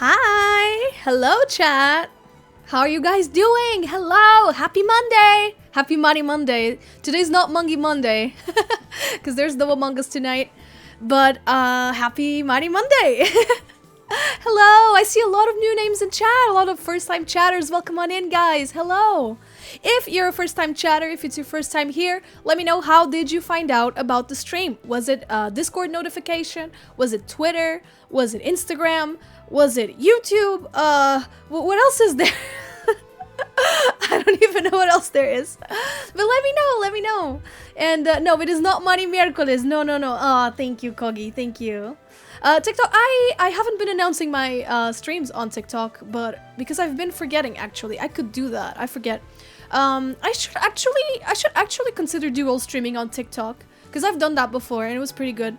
Hi! Hello, chat! How are you guys doing? Hello! Happy Monday! Happy Money Monday. Today's not Mungy Monday, because there's no Among Us tonight. But, happy Money Monday! Hello! I see a lot of new names in chat, a lot of first-time chatters. Welcome on in, guys. Hello! If you're a first-time chatter, if it's your first time here, let me know, how did you find out about the stream? Was it a Discord notification? Was it Twitter? Was it Instagram? Was it YouTube? What else is there? I don't even know what else there is. But let me know. And no, it is not Money Miércoles. No. Thank you, Kogi. Thank you. TikTok, I haven't been announcing my streams on TikTok, but because I've been forgetting, actually. I could do that. I forget. I should actually consider dual streaming on TikTok, because I've done that before and it was pretty good.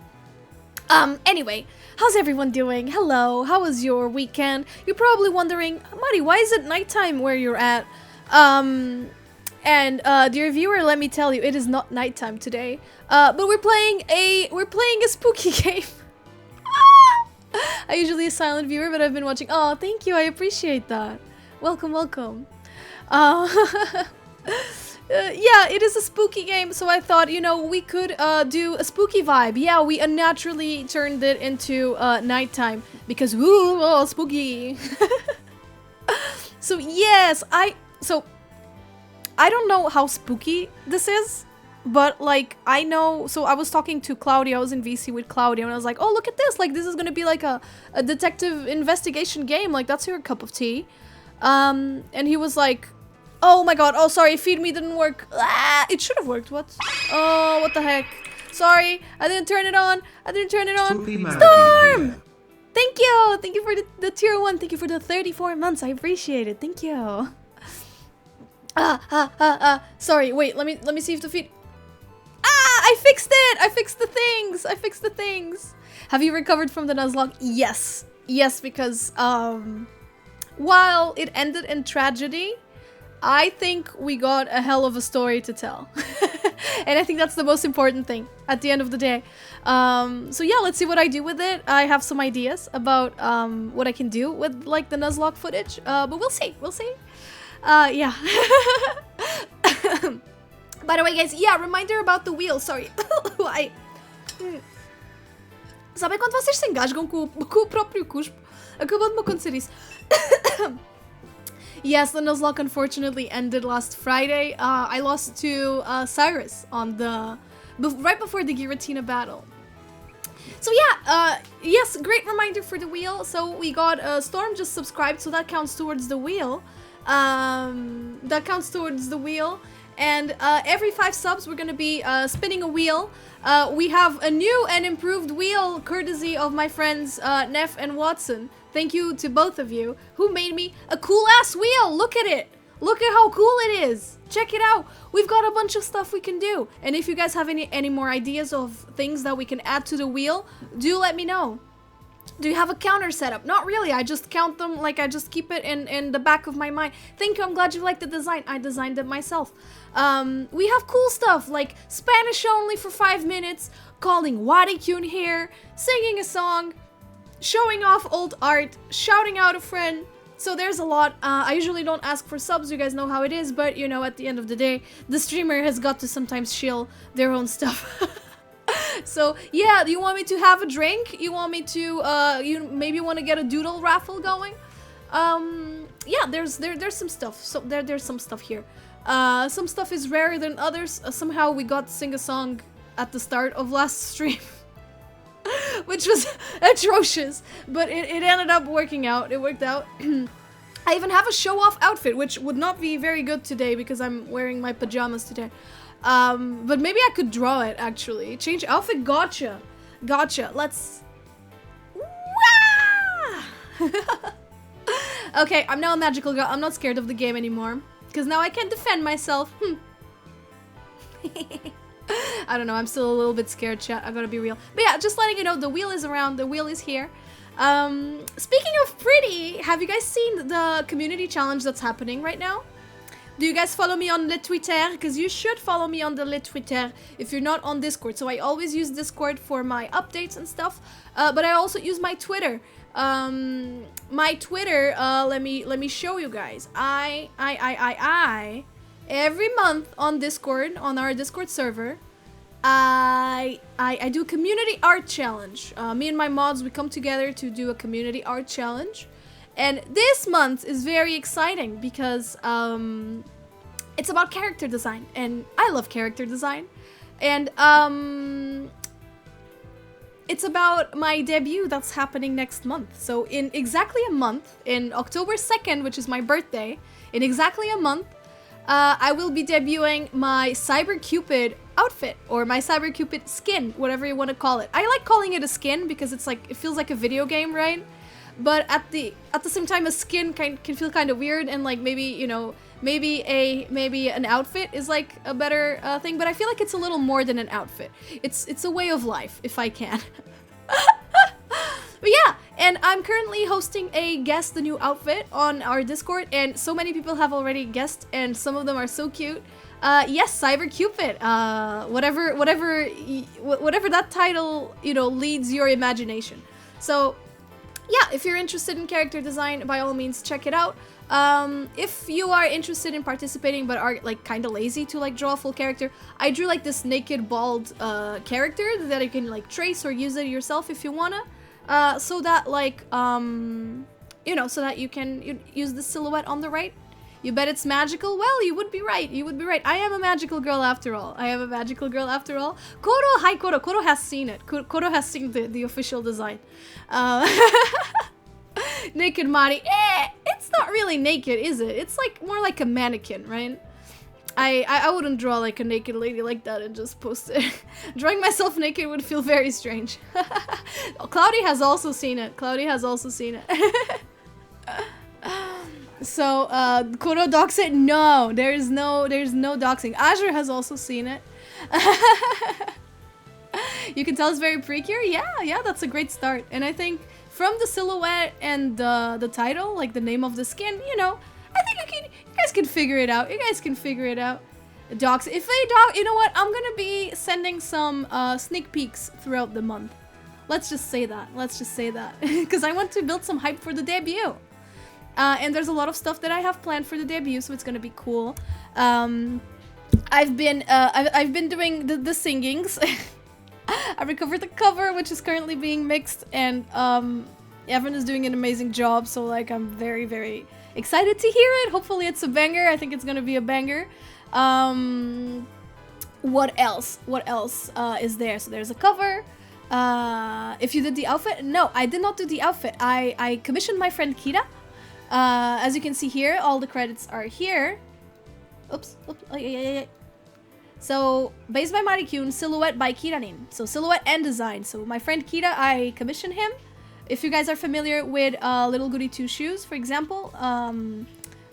Anyway, how's everyone doing? Hello, how was your weekend? You're probably wondering, Mari, why is it nighttime where you're at? Dear viewer, let me tell you, it is not nighttime today. But we're playing a spooky game. I'm usually a silent viewer, but I've been watching. Oh, thank you, I appreciate that. Welcome. Yeah, it is a spooky game, so I thought, you know, we could do a spooky vibe. Yeah, we unnaturally turned it into nighttime because woo, spooky. So yes, I don't know how spooky this is, but like I know. So I was talking to Claudia. I was in VC with Claudia, and I was like, "Oh, look at this! Like this is gonna be like a detective investigation game. Like that's your cup of tea." And he was like, "Oh my god, oh sorry, feed me didn't work." Ah, it should have worked, what? Oh, what the heck. Sorry, I didn't turn it on. Storm! Thank you for the tier 1, thank you for the 34 months, I appreciate it, thank you. Sorry, wait, let me see if the feed... I fixed it! I fixed the things! Have you recovered from the Nuzlocke? Yes, because, while it ended in tragedy, I think we got a hell of a story to tell. And I think that's the most important thing at the end of the day. So yeah, let's see what I do with it. I have some ideas about what I can do with like the Nuzlocke footage. But we'll see. Yeah. By the way, guys, yeah, reminder about the wheel. Sorry. Sabe quando vocês se engasgam com o próprio cuspo? Acabou de me acontecer isso. Yes, the Nuzlocke unfortunately ended last Friday. I lost to Cyrus on right before the Giratina battle. So yeah, yes, great reminder for the wheel. So we got Storm just subscribed, so that counts towards the wheel. And every 5 subs we're gonna be spinning a wheel. We have a new and improved wheel courtesy of my friends Neff and Watson. Thank you to both of you who made me a cool-ass wheel. Look at it. Look at how cool it is. Check it out. We've got a bunch of stuff we can do. And if you guys have any more ideas of things that we can add to the wheel, do let me know. Do you have a counter setup? Not really. I just count them, like I just keep it in the back of my mind. Thank you. I'm glad you liked the design. I designed it myself. We have cool stuff like Spanish only for 5 minutes, calling Marikyuun here, singing a song, showing off old art, shouting out a friend. So there's a lot. I usually don't ask for subs, you guys know how it is, but you know, at the end of the day, the streamer has got to sometimes shill their own stuff. So yeah, do you want me to have a drink? You want me to, you maybe want to get a doodle raffle going? Yeah, there's some stuff. So there's some stuff here. Some stuff is rarer than others. Somehow we got to sing a song at the start of last stream. Which was atrocious, but it ended up working out. It worked out. I even have a show-off outfit, which would not be very good today because I'm wearing my pajamas today. But maybe I could draw it, actually. Change outfit, gotcha. Let's... Okay, I'm now a magical girl. I'm not scared of the game anymore, because now I can defend myself. I don't know, I'm still a little bit scared, chat, I gotta be real. But yeah, just letting you know, the wheel is around, the wheel is here. Speaking of pretty, have you guys seen the community challenge that's happening right now? Do you guys follow me on Le Twitter? Because you should follow me on the Le Twitter if you're not on Discord. So I always use Discord for my updates and stuff, but I also use my Twitter. My Twitter, let me show you guys. Every month on Discord, on our Discord server, I do community art challenge. Me and my mods, we come together to do a community art challenge. And this month is very exciting because it's about character design, and I love character design. And it's about my debut that's happening next month. So in exactly a month, in October 2nd, which is my birthday, in exactly a month, I will be debuting my Cyber Cupid outfit, or my Cyber Cupid skin, whatever you want to call it. I like calling it a skin because it's like, it feels like a video game, right? But at the same time, a skin can feel kind of weird, and like maybe, you know, maybe an outfit is like a better thing. But I feel like it's a little more than an outfit. It's a way of life, if I can. But yeah, and I'm currently hosting a Guess the New Outfit on our Discord, and so many people have already guessed, and some of them are so cute. Yes, Cyber Cupid. Whatever that title, you know, leads your imagination. So yeah, if you're interested in character design, by all means, check it out. If you are interested in participating but are like kind of lazy to like draw a full character, I drew like this naked, bald character that you can like trace or use it yourself if you wanna. So that like, you know, so that you can use the silhouette on the right. You bet it's magical? Well, you would be right. You would be right. I am a magical girl after all. I am a magical girl after all. Koro, hi Koro. Koro has seen it. Koro has seen the official design. Naked Mari. It's not really naked, is it? It's like more like a mannequin, right? I wouldn't draw like a naked lady like that and just post it. Drawing myself naked would feel very strange. Cloudy has also seen it. Cloudy has also seen it. So, Koro docs it? No, there's no doxing. Azure has also seen it. You can tell it's very precure. Yeah, that's a great start. And I think from the silhouette and the title, like the name of the skin, you know, I think you guys can figure it out. You guys can figure it out. Docs. If they doc, you know what? I'm gonna be sending some sneak peeks throughout the month. Let's just say that. Let's just say that. Because I want to build some hype for the debut. And there's a lot of stuff that I have planned for the debut, so it's gonna be cool. I've been doing the singings. I recovered the cover, which is currently being mixed, and Evan is doing an amazing job. So like, I'm very, very excited to hear it. Hopefully, it's a banger. I think it's gonna be a banger. What else? What else is there? So there's a cover. If you did the outfit, no, I did not do the outfit. I commissioned my friend Kira. As you can see here, all the credits are here. Oops. Oh, yeah. So, based by Marikyuun, silhouette by Kiranin. So, silhouette and design. So, my friend Kira, I commissioned him. If you guys are familiar with Little Goody Two Shoes, for example,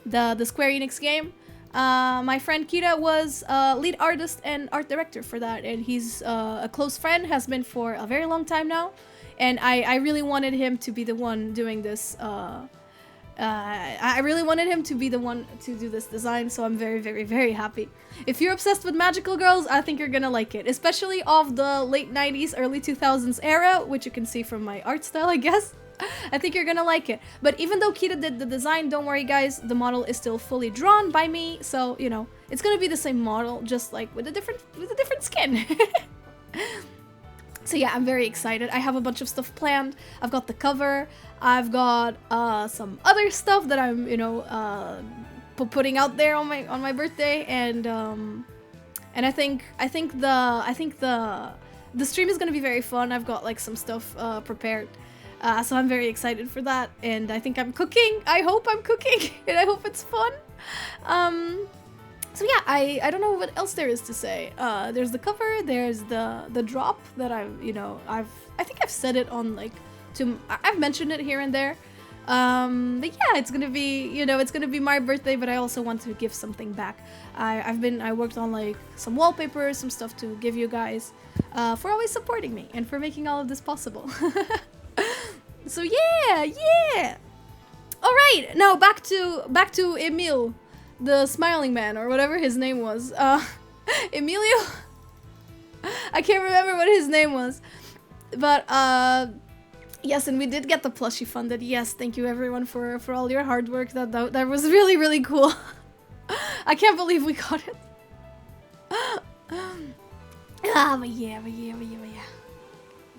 the Square Enix game, my friend Kira was lead artist and art director for that. And he's a close friend, has been for a very long time now. And I really wanted him to be the one doing this. I really wanted him to be the one to do this design, so I'm very, very, very happy. If you're obsessed with magical girls, I think you're gonna like it, especially of the late 90s, early 2000s era, which you can see from my art style, I guess. I think you're gonna like it. But even though Kira did the design, don't worry guys, the model is still fully drawn by me, so, you know, it's gonna be the same model, just like with a different skin. So yeah, I'm very excited. I have a bunch of stuff planned. I've got the cover. I've got some other stuff that I'm, you know, putting out there on my birthday, and I think the stream is gonna be very fun. I've got like some stuff prepared, so I'm very excited for that. And I think I'm cooking. I hope I'm cooking, and I hope it's fun. So yeah, I don't know what else there is to say. There's the cover, there's the drop that I think I've said it on like I've mentioned it here and there. But yeah, it's gonna be, you know, it's gonna be my birthday, but I also want to give something back. I worked on like some wallpapers, some stuff to give you guys for always supporting me and for making all of this possible. So yeah. All right, now back to Emil. the smiling man, or whatever his name was. Emilio? I can't remember what his name was. But, yes, and we did get the plushie funded. Yes, thank you everyone for all your hard work. That was really, really cool. I can't believe we got it. But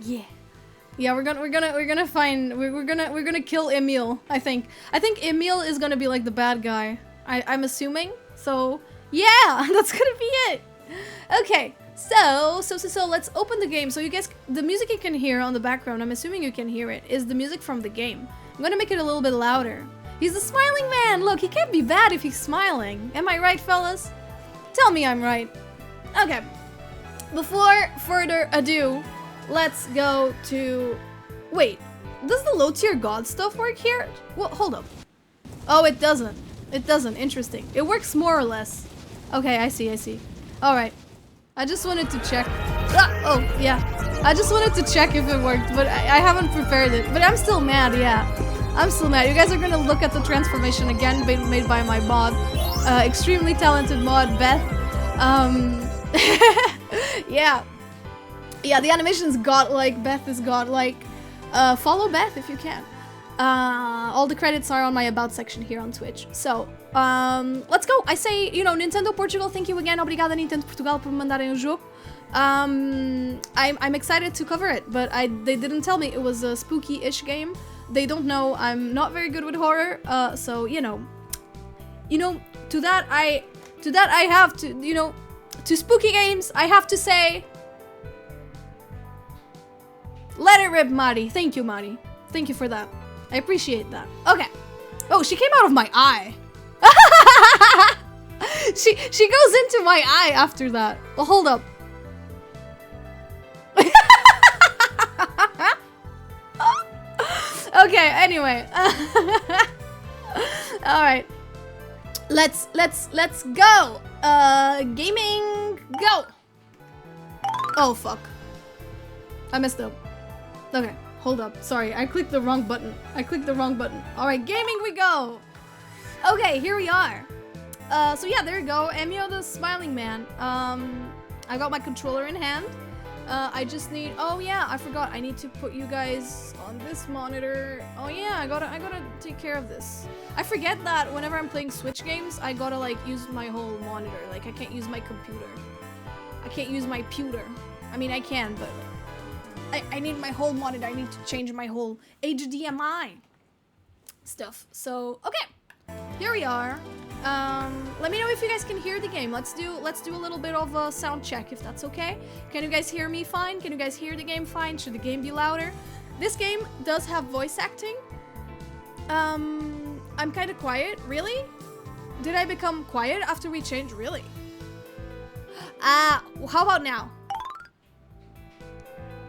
yeah. Yeah, we're gonna kill Emil, I think. I think Emil is gonna be like the bad guy. I'm assuming. So yeah, that's gonna be it. Okay, so let's open the game. So you guys, the music you can hear on the background, I'm assuming you can hear it, is the music from the game. I'm gonna make it a little bit louder. He's a smiling man! Look, he can't be bad if he's smiling. Am I right, fellas? Tell me I'm right. Okay. Before further ado, let's go to... Wait, does the low tier god stuff work here? Well, hold up. Oh, it doesn't. It doesn't. Interesting. It works more or less. Okay, I see. Alright. I just wanted to check. Oh, yeah. I just wanted to check if it worked, but I haven't prepared it. But I'm still mad, yeah. I'm still mad. You guys are gonna look at the transformation again, made by my mod. Extremely talented mod, Beth. Yeah. Yeah, the animation's godlike. Beth is godlike. Follow Beth if you can. All the credits are on my about section here on Twitch. So, let's go. I say, you know, Nintendo Portugal, thank you again. Obrigada Nintendo Portugal por mandarem o jogo. I'm excited to cover it, but they didn't tell me it was a spooky-ish game. They don't know I'm not very good with horror, so you know, to that I have to, you know, to spooky games I have to say, let it rip, Mari. Thank you, Mari. Thank you for that. I appreciate that. Okay. Oh, she came out of my eye. She goes into my eye after that. Well, hold up. Okay, anyway. Alright. Let's go. Gaming, go. Oh, fuck. I messed up. Okay, hold up. Sorry, I clicked the wrong button. Alright, gaming we go. Okay, here we are. So yeah, there you go. Emio the smiling man. I got my controller in hand. I just need, oh yeah, I forgot. I need to put you guys on this monitor. Oh yeah, I gotta take care of this. I forget that whenever I'm playing Switch games, I gotta like use my whole monitor. Like I can't use my computer. I can't use my pewter. I mean, I can, but I need my whole monitor. I need to change my whole HDMI stuff. So, okay, here we are. Let me know if you guys can hear the game. Let's do a little bit of a sound check, if that's okay. Can you guys hear me fine? Can you guys hear the game fine? Should the game be louder? This game does have voice acting. I'm kind of quiet. Really? Did I become quiet after we changed? Really? How about now?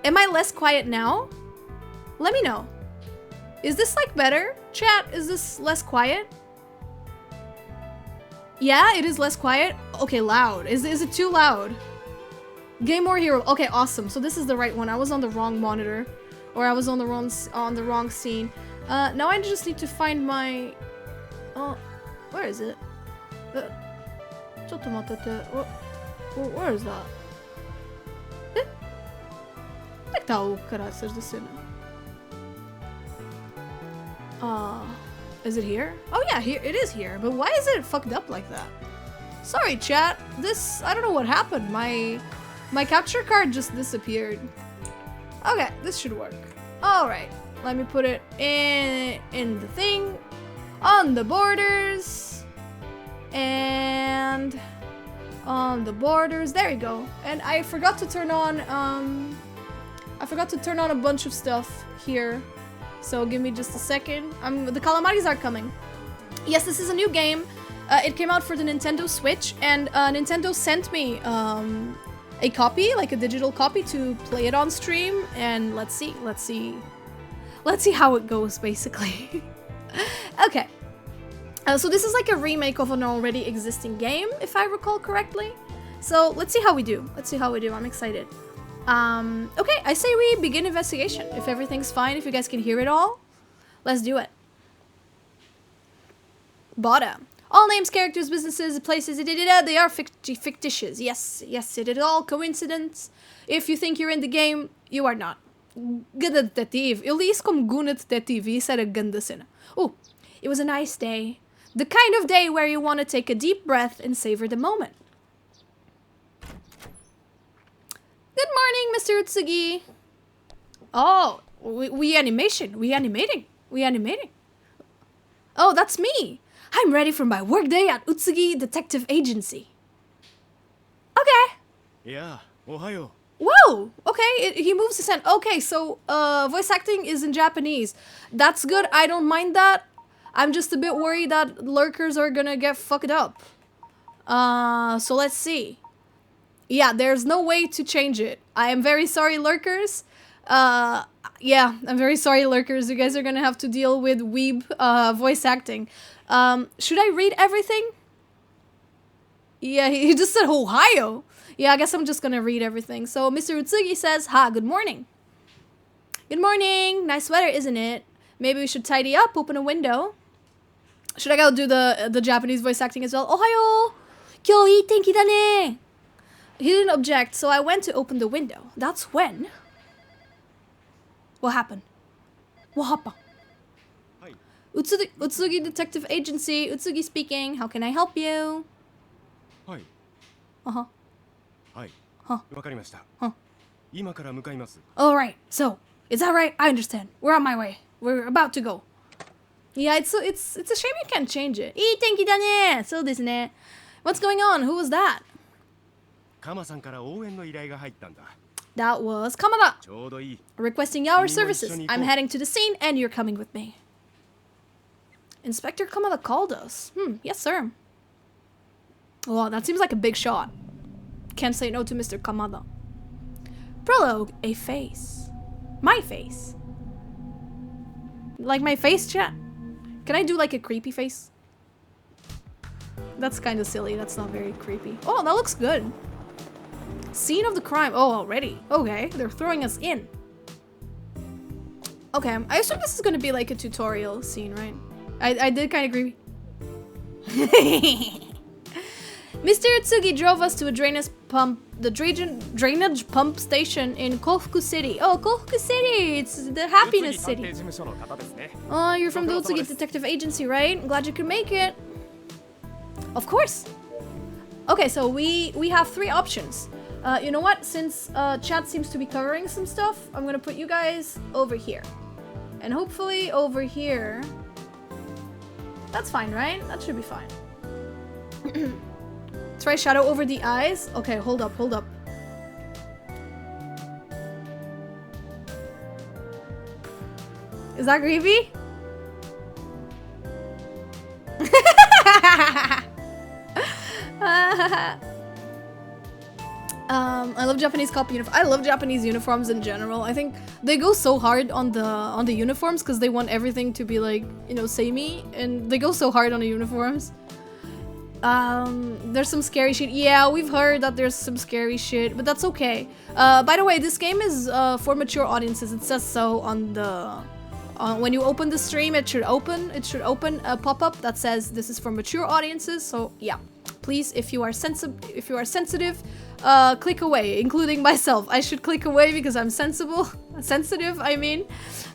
Am I less quiet now? Let me know. Is this like better? Chat, is this less quiet? Yeah, it is less quiet. Okay, loud. Is it too loud? Game More Hero. Okay, awesome. So this is the right one. I was on the wrong monitor, or I was on the wrong scene. Now I just need to find my. Where is it? Where is that? Onde é que tá o caraças da cena? Is it here? Oh yeah, here it is here. But why is it fucked up like that? Sorry, chat. This, I don't know what happened. My capture card just disappeared. Okay, this should work. All right, let me put it in the thing, on the borders, and on the borders. There you go. And I forgot to turn on a bunch of stuff here. So give me just a second. The calamaris are coming. Yes, this is a new game. It came out for the Nintendo Switch, and Nintendo sent me a copy, like a digital copy, to play it on stream. And let's see how it goes, basically. Okay. So this is like a remake of an already existing game, if I recall correctly. So let's see how we do. I'm excited. Okay, I say we begin investigation. If everything's fine, if you guys can hear it all, let's do it. Bottom. All names, characters, businesses, places, they are fictitious. Yes, it is all coincidence. If you think you're in the game, you are not. Ganda detetive. Elise kom guna detetive said a ganda sina. Oh, it was a nice day. The kind of day where you want to take a deep breath and savor the moment. Good morning, Mr. Utsugi. Oh, we animating. Oh, that's me. I'm ready for my workday at Utsugi Detective Agency. Okay. Yeah, ohayo. Whoa! Okay, he moves his hand. Okay, so voice acting is in Japanese. That's good. I don't mind that. I'm just a bit worried that lurkers are gonna get fucked up. So let's see. Yeah, there's no way to change it. I am very sorry, lurkers. Yeah, I'm very sorry, lurkers. You guys are gonna have to deal with weeb voice acting. Should I read everything? Yeah, he just said Ohio. Yeah, I guess I'm just gonna read everything. So Mr. Utsugi says, "Ha, good morning." Good morning. Nice weather, isn't it? Maybe we should tidy up, open a window. Should I go do the Japanese voice acting as well? Ohayo! Kyou ii tenki da ne! He didn't object, so I went to open the window. That's when... What happened? What happened? Hi. Utsugi Detective Agency. Utsugi speaking. How can I help you? Hi. Uh-huh. Hi. Huh. わかりました。 Huh. 今から向かいます。 Alright, so, is that right? I understand. We're on my way. We're about to go. Yeah, it's a shame you can't change it. Ii tenki da ne! So desu ne. What's going on? Who was that? カマさんから応援の依頼が入ったんだ。 That was Kamada. ちょうどいい。 Requesting our services. I'm heading to the scene and you're coming with me. Inspector Kamada called us. Yes sir. Wow, that seems like a big shot. Can't say no to Mr. Kamada. Prologue, a face. My face. Like my face, chat? Can I do like a creepy face? That's kind of silly. That's not very creepy. Oh, that looks good. Scene of the crime. Oh, already. Okay, they're throwing us in. Okay, I assume this is gonna be like a tutorial scene, right? I did kind of creepy. Mr. Utsugi drove us to a drainage pump station in Kofuku City. Oh, Kofuku City! It's the happiness city. Oh, you're from the Utsugi Detective Agency, right? Glad you could make it. Of course. Okay, so we have three options. You know what? Since chat seems to be covering some stuff, I'm gonna put you guys over here. And hopefully over here... That's fine, right? That should be fine. Try shadow over the eyes. Okay, hold up. Is that creepy? I love Japanese cop uniform. I love Japanese uniforms in general. I think they go so hard on the uniforms because they want everything to be like, you know, samey, and they go so hard on the uniforms. There's some scary shit. Yeah, we've heard that there's some scary shit, but that's okay. By the way, this game is for mature audiences. It says so on the when you open the stream. It should open a pop-up that says this is for mature audiences. So yeah, please, if you are sensitive, click away, including myself. I should click away because I'm sensitive, I mean.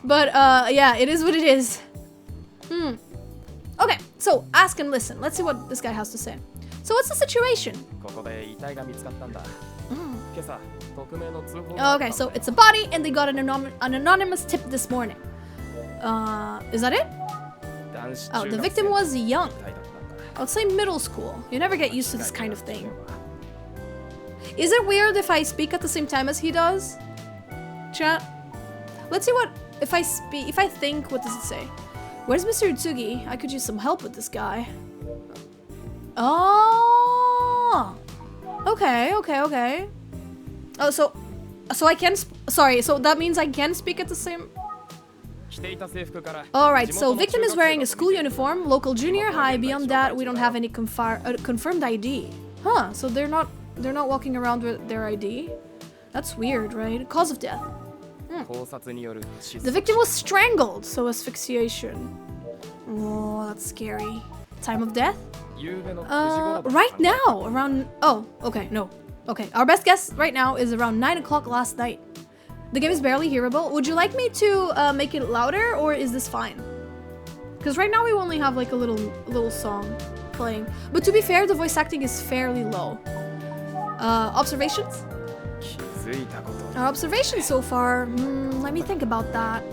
But yeah, it is what it is. Okay, so ask and listen. Let's see what this guy has to say. So what's the situation? Okay, so it's a body and they got an anonymous tip this morning. Is that it? Oh, the victim was young. I would say middle school. You never get used to this kind of thing. Is it weird if I speak at the same time as he does? Chat. Let's see what if I think, what does it say? Where's Mr. Utsugi? I could use some help with this guy. Oh. Okay. Oh, so I can sorry, so that means I can speak at the same. Alright, so victim is wearing a school uniform, local junior high. Beyond that, we don't have any confirmed ID. Huh, so they're not walking around with their ID? That's weird, right? Cause of death. The victim was strangled, so asphyxiation. Oh, that's scary. Time of death? Right now, around... Oh, okay, no. Okay, our best guess right now is around 9 o'clock last night. The game is barely hearable. Would you like me to make it louder, or is this fine? Because right now we only have like a little song playing. But to be fair, the voice acting is fairly low. Observations? Our observations so far, let me think about that.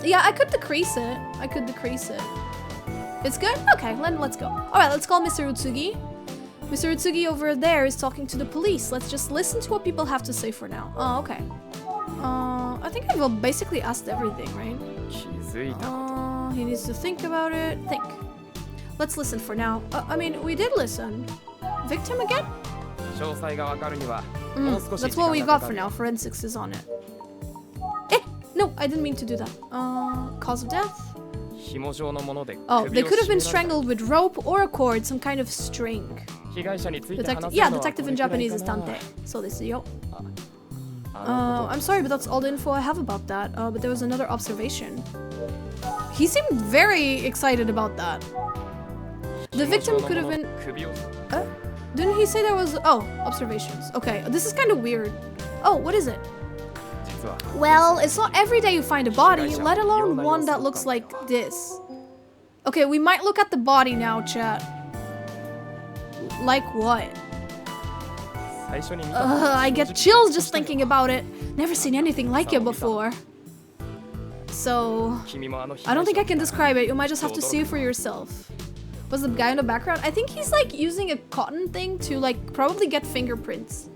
Yeah, I could decrease it. It's good? Okay, let's go. Alright, let's call Mr. Utsugi. Mr. Utsugi over there is talking to the police. Let's just listen to what people have to say for now. Oh, okay. I think I've basically asked everything, right? He needs to think about it. Think. Let's listen for now. I mean, we did listen. Victim again? That's what we got for now. Forensics is on it. No, I didn't mean to do that. Cause of death? Oh, they could have been strangled with rope or a cord, some kind of string. Detective in Japanese is tante. So this is yo. I'm sorry, but that's all the info I have about that. But there was another observation. He seemed very excited about that. The victim could have been... Didn't he say there was... Oh, observations. Okay, this is kind of weird. Oh, what is it? Well, it's not every day you find a body, let alone one that looks like this. Okay, we might look at the body now, chat. Like what? I get chills just thinking about it. Never seen anything like it before. So, I don't think I can describe it. You might just have to see it for yourself. Was the guy in the background? I think he's like using a cotton thing to like probably get fingerprints.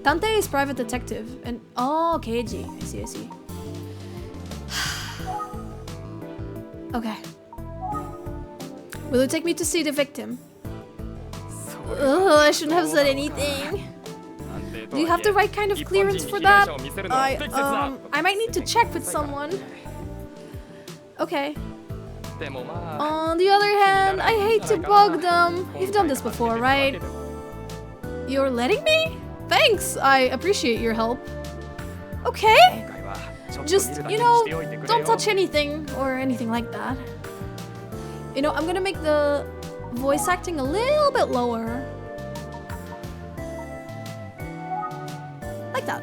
Tante is private detective and oh, Keiji. I see. Okay. Will you take me to see the victim? I shouldn't have said anything. Do you have the right kind of clearance for that? I might need to check with someone. Okay. On the other hand, I hate to bug them. You've done this before, right? You're letting me? Thanks, I appreciate your help. Okay. Just, you know, don't touch anything or anything like that. You know, I'm gonna make the voice acting a little bit lower. Like that.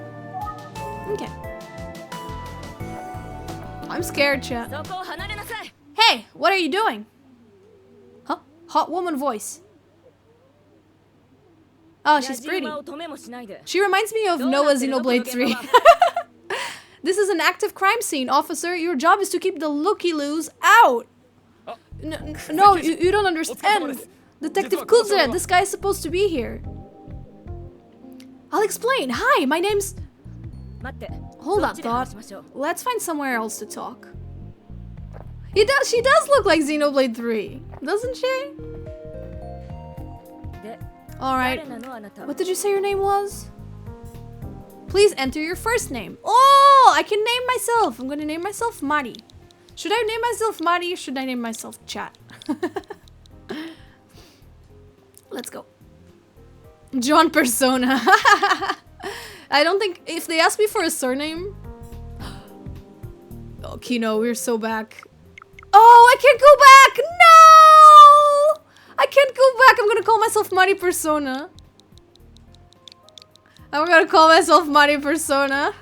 Okay. I'm scared, chat. Hey, what are you doing? Huh? Hot woman voice. Oh, she's pretty. She reminds me of Noah Xenoblade 3. This is an active crime scene, officer. Your job is to keep the looky-loos out. No, you don't understand. Detective Kudze, this guy is supposed to be here. I'll explain. Hi, my name's... Hold that thought. Let's find somewhere else to talk. She does look like Xenoblade 3, doesn't she? Alright. What did you say your name was? Please enter your first name. Oh, I can name myself. I'm gonna name myself Mari. Should I name myself Mari or should I name myself Chat? Let's go. John Persona. I don't think... If they ask me for a surname... Oh, Kino, we're so back. Oh, I can't go back! No! I can't go back. I'm gonna call myself Mari Persona. I'm gonna call myself Mari Persona.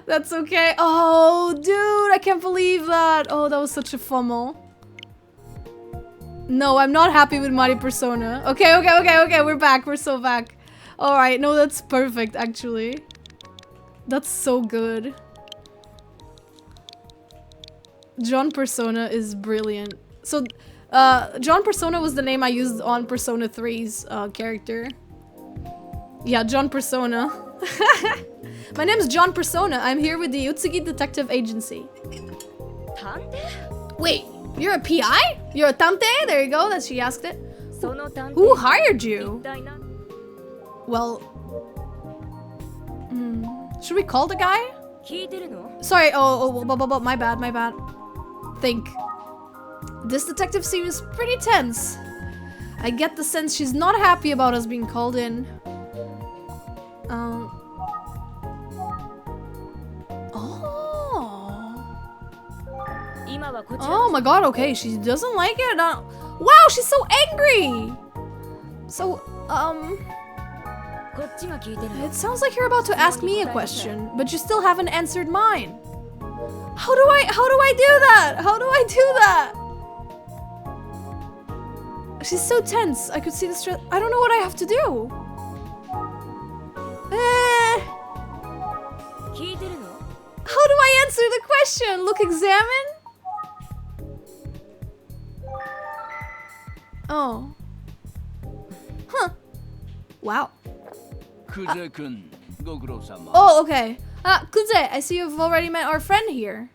That's okay. Oh, dude, I can't believe that. Oh, that was such a fumble. No, I'm not happy with Mari Persona. Okay. We're back. We're so back. Alright, no, that's perfect, actually. That's so good. John Persona is brilliant. So, John Persona was the name I used on Persona 3's character. Yeah, John Persona. My name's John Persona. I'm here with the Utsugi Detective Agency. Wait, you're a PI? You're a tante? There you go, that she asked it. Who hired you? Well... should we call the guy? Sorry, my bad. Think. This detective seems pretty tense. I get the sense she's not happy about us being called in. Oh my god, okay, she doesn't like it. Wow, she's so angry! So, it sounds like you're about to ask me a question, but you still haven't answered mine. How do I do that? How do I do that? She's so tense. I could see the stress. I don't know what I have to do. How do I answer the question? Look, examine? Oh. Huh. Wow. Oh, okay. Kuze, I see you've already met our friend here.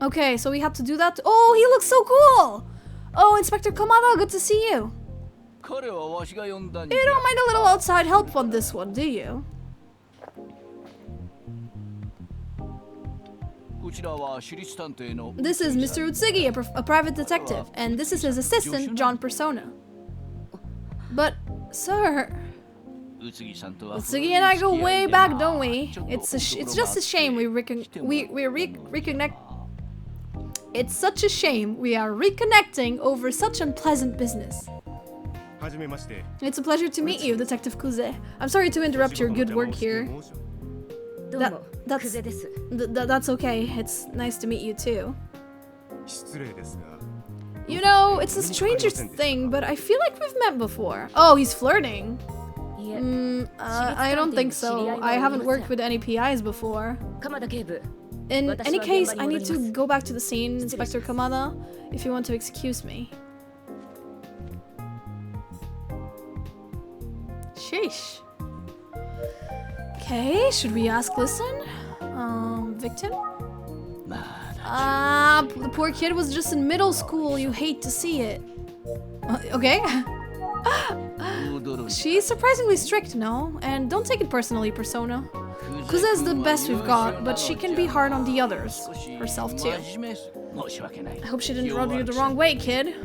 Okay, so we have to do that. Oh, he looks so cool! Oh, Inspector Kamada, good to see you. You don't mind a little outside help on this one, do you? This is Mr. Utsugi, a private detective, and this is his assistant, John Persona. But, sir... Utsugi and I go way back, don't we? It's just a shame we reconnect. It's such a shame we are reconnecting over such unpleasant business. It's a pleasure to meet you, Detective Kuze. I'm sorry to interrupt your good work here. That's okay. It's nice to meet you too. You know, it's the strangest thing, but I feel like we've met before. Oh, he's flirting. I don't think so. I haven't worked with any PIs before. In any case, I need to go back to the scene, Inspector Kamada, if you want to excuse me. Sheesh. Okay, should we ask listen? Victim? The poor kid was just in middle school. You hate to see it. Okay. She's surprisingly strict, no? And don't take it personally, Persona. Kuze's the best we've got, but she can be hard on the others. Herself, too. I hope she didn't rub you the wrong way, kid.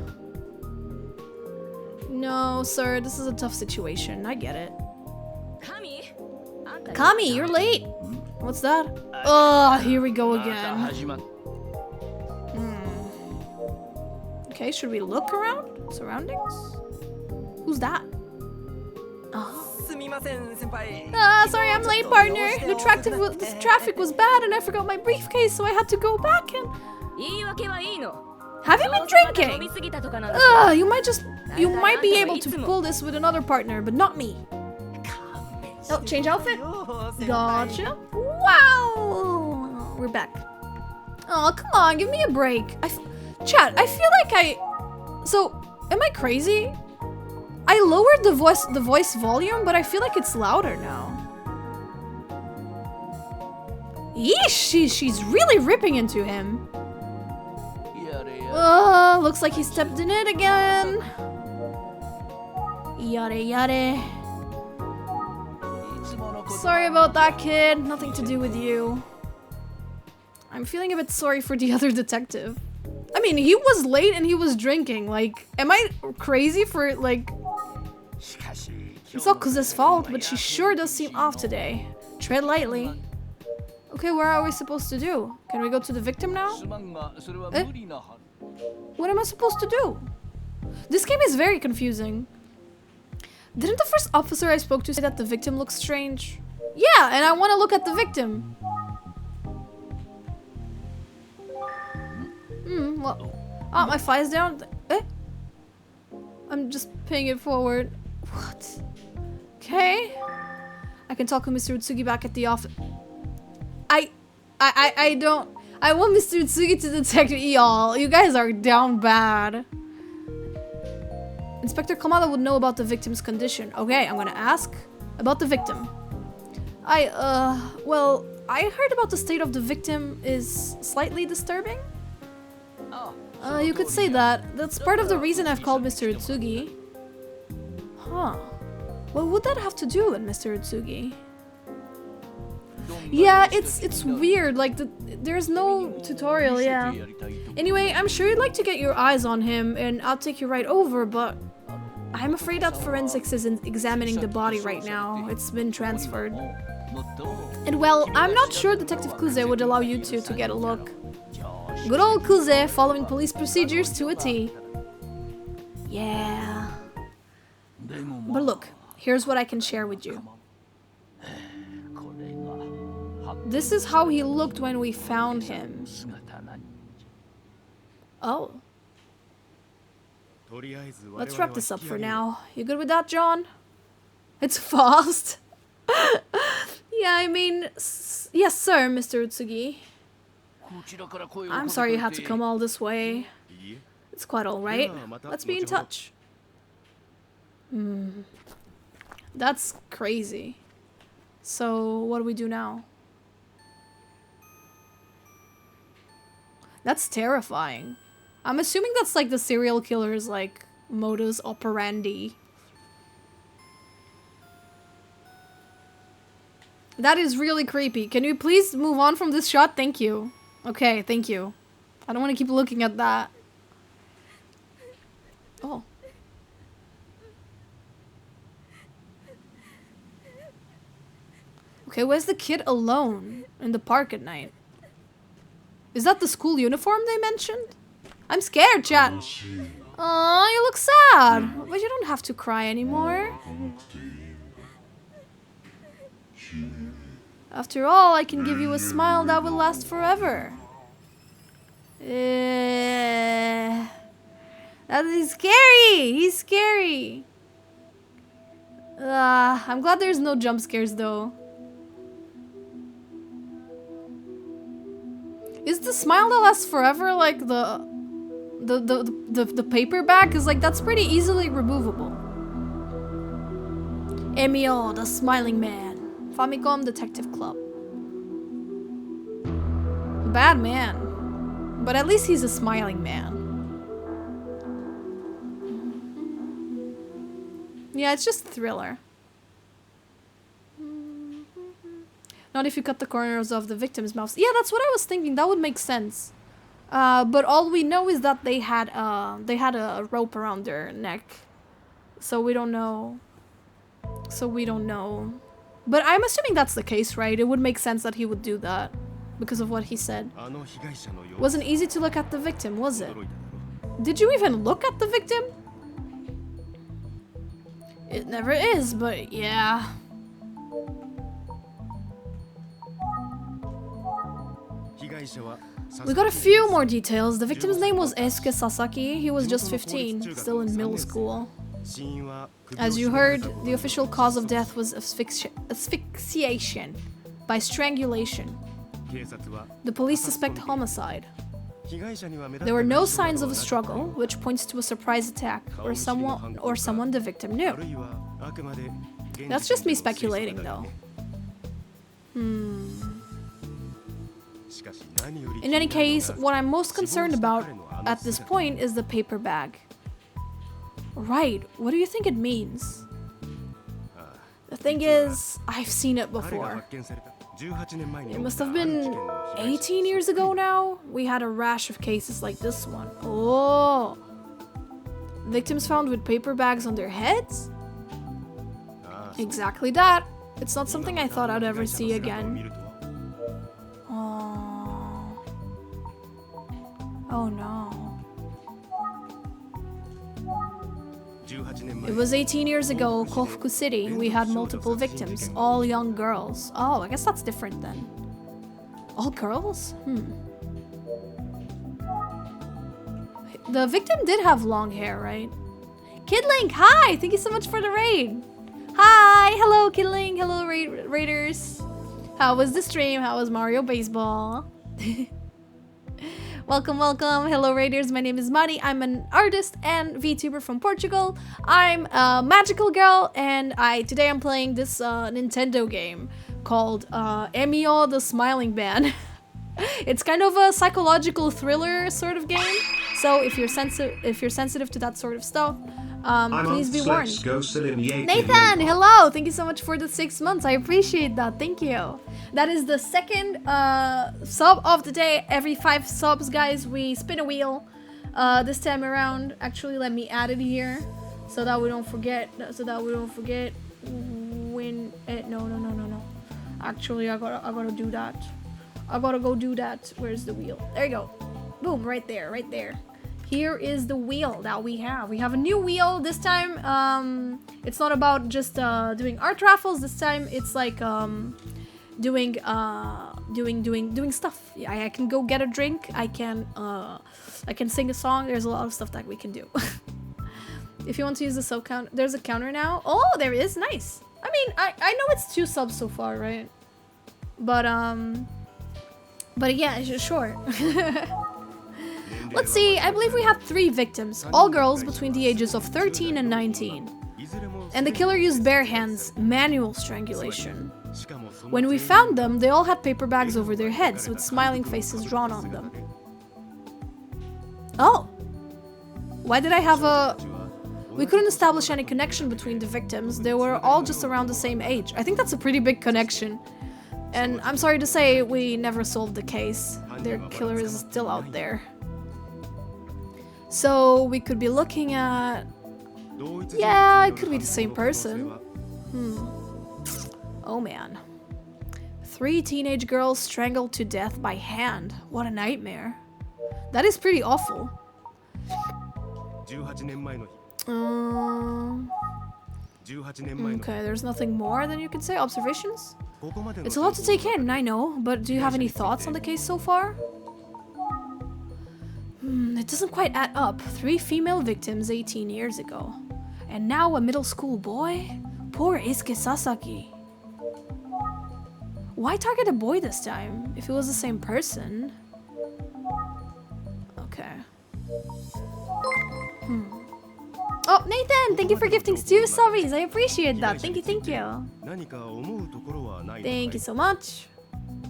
No, sir, this is a tough situation. I get it. Kami, you're late. What's that? Ugh, here we go again. Okay, should we look around? Surroundings? Who's that? Oh. Sorry, I'm late, partner. The traffic was bad and I forgot my briefcase, so I had to go back and... Have you been drinking? You might be able to pull this with another partner, but not me. Oh, change outfit? Gotcha. Wow! We're back. Oh, come on, give me a break. Chat, I feel like So, am I crazy? I lowered the voice volume, but I feel like it's louder now. Yeesh, she's really ripping into him. Looks like he stepped in it again. Yare yare. Sorry about that, kid. Nothing to do with you. I'm feeling a bit sorry for the other detective. I mean, he was late and he was drinking. Like, am I crazy for, like... It's not Kuze's fault, but she sure does seem off today. Tread lightly. Okay, where are we supposed to do? Can we go to the victim now? Eh? What am I supposed to do? This game is very confusing. Didn't the first officer I spoke to say that the victim looks strange? Yeah, and I want to look at the victim. What? Oh, my fly's down. Eh? I'm just paying it forward. What? Okay. I can talk with Mr. Utsugi back at the office. I don't... I want Mr. Utsugi to detect y'all. You guys are down bad. Inspector Kamada would know about the victim's condition. Okay, I'm gonna ask about the victim. Well, I heard about the state of the victim is slightly disturbing. You could say that. That's part of the reason I've called Mr. Utsugi. Huh. What would that have to do with Mr. Utsugi? Yeah, it's weird. Like, there's no tutorial, yeah. Anyway, I'm sure you'd like to get your eyes on him, and I'll take you right over, but I'm afraid that forensics isn't examining the body right now. It's been transferred. And well, I'm not sure Detective Kuze would allow you two to get a look. Good old Kuze following police procedures to a T. Yeah. But look, here's what I can share with you. This is how he looked when we found him. Oh. Let's wrap this up for now. You good with that, John? It's fast. Yeah, I mean... Yes, sir, Mr. Utsugi. I'm sorry you had to come all this way. It's quite alright. Let's be in touch. That's crazy. So, what do we do now? That's terrifying. I'm assuming that's like the serial killer's like modus operandi. That is really creepy. Can you please move on from this shot? Thank you. Okay, thank you. I don't want to keep looking at that. Oh. Okay, where's the kid alone in the park at night? Is that the school uniform they mentioned? I'm scared, chat. Aw, you look sad. But you don't have to cry anymore. After all, I can give you a smile that will last forever. That is scary. He's scary. I'm glad there's no jump scares though. Is the smile that lasts forever like the paper bag? Cause like that's pretty easily removable. Emio, the smiling man. Famicom Detective Club. Bad man. But at least he's a smiling man. Yeah, it's just thriller. Not if you cut the corners of the victim's mouths. Yeah, that's what I was thinking. That would make sense. But all we know is that they had a rope around their neck. So we don't know. But I'm assuming that's the case, right? It would make sense that he would do that because of what he said. Wasn't easy to look at the victim, was it? Did you even look at the victim? It never is, but yeah. We got a few more details. The victim's name was Eisuke Sasaki. He was just 15, still in middle school. As you heard, the official cause of death was asphyxiation by strangulation. The police suspect homicide. There were no signs of a struggle, which points to a surprise attack or someone the victim knew. That's just me speculating, though. In any case, what I'm most concerned about at this point is the paper bag. Right, what do you think it means? The thing is, I've seen it before. It must have been 18 years ago now. We had a rash of cases like this one. Oh! Victims found with paper bags on their heads? Exactly that. It's not something I thought I'd ever see again. Oh. Oh no. It was 18 years ago, Kofuku City. We had multiple victims, all young girls. Oh, I guess that's different then. All girls? The victim did have long hair, right? Kidlink, hi! Thank you so much for the raid. Hi! Hello, Kidlink. Hello, raiders. How was the stream? How was Mario Baseball? Welcome, welcome. Hello, Raiders. My name is Mari. I'm an artist and VTuber from Portugal. I'm a magical girl, and today I'm playing this Nintendo game called Emio the Smiling Man. It's kind of a psychological thriller sort of game. So if you're sensitive to that sort of stuff, please be warned. Nathan, hello! Thank you so much for the 6 months. I appreciate that. Thank you. That is the second sub of the day. Every 5 subs, guys, we spin a wheel. This time around, actually, let me add it here so that we don't forget. When no. Actually, I gotta do that. I gotta go do that. Where's the wheel? There you go. Boom, right there, right there. Here is the wheel that we have. We have a new wheel this time. It's not about just doing art raffles. This time it's like doing stuff. I can go get a drink. I can sing a song. There's a lot of stuff that we can do. If you want to use the sub count, there's a counter now. Oh, there is. Nice. I mean, I know it's 2 subs so far, right? But yeah, sure. Let's see, I believe we had 3 victims, all girls between the ages of 13 and 19. And the killer used bare hands, manual strangulation. When we found them, they all had paper bags over their heads with smiling faces drawn on them. Oh! Why did I have a... We couldn't establish any connection between the victims, they were all just around the same age. I think that's a pretty big connection. And I'm sorry to say, we never solved the case. Their killer is still out there. So we could be looking at... Yeah, it could be the same person. Oh man. 3 teenage girls strangled to death by hand. What a nightmare. That is pretty awful. Okay, there's nothing more than you can say. Observations? It's a lot to take in, I know, but do you have any thoughts on the case so far? It doesn't quite add up. 3 female victims 18 years ago. And now a middle school boy? Poor Eisuke Sasaki. Why target a boy this time? If it was the same person. Okay. Oh, Nathan! Thank you for gifting 2 subbies! I appreciate that. Thank you, thank you. Thank you so much.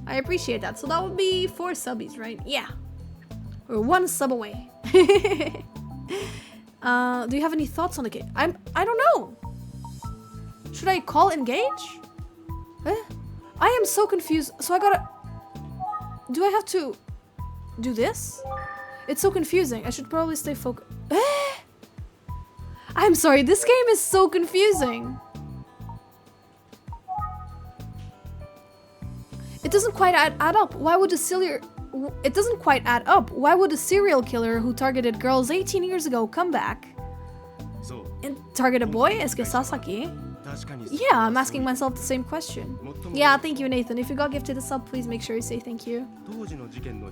I appreciate that. So that would be 4 subbies, right? Yeah. We're 1 sub away. Do you have any thoughts on the case? I don't know. Should I call engage? I am so confused. So I gotta... Do I have to do this? It's so confusing. I should probably stay focused. I'm sorry, this game is so confusing. It doesn't quite add up. Why would a serial... It doesn't quite add up. Why would a serial killer who targeted girls 18 years ago come back and target a boy, Eisuke Sasaki? Yeah, I'm asking myself the same question. Yeah, thank you, Nathan. If you got gifted a sub, please make sure you say thank you.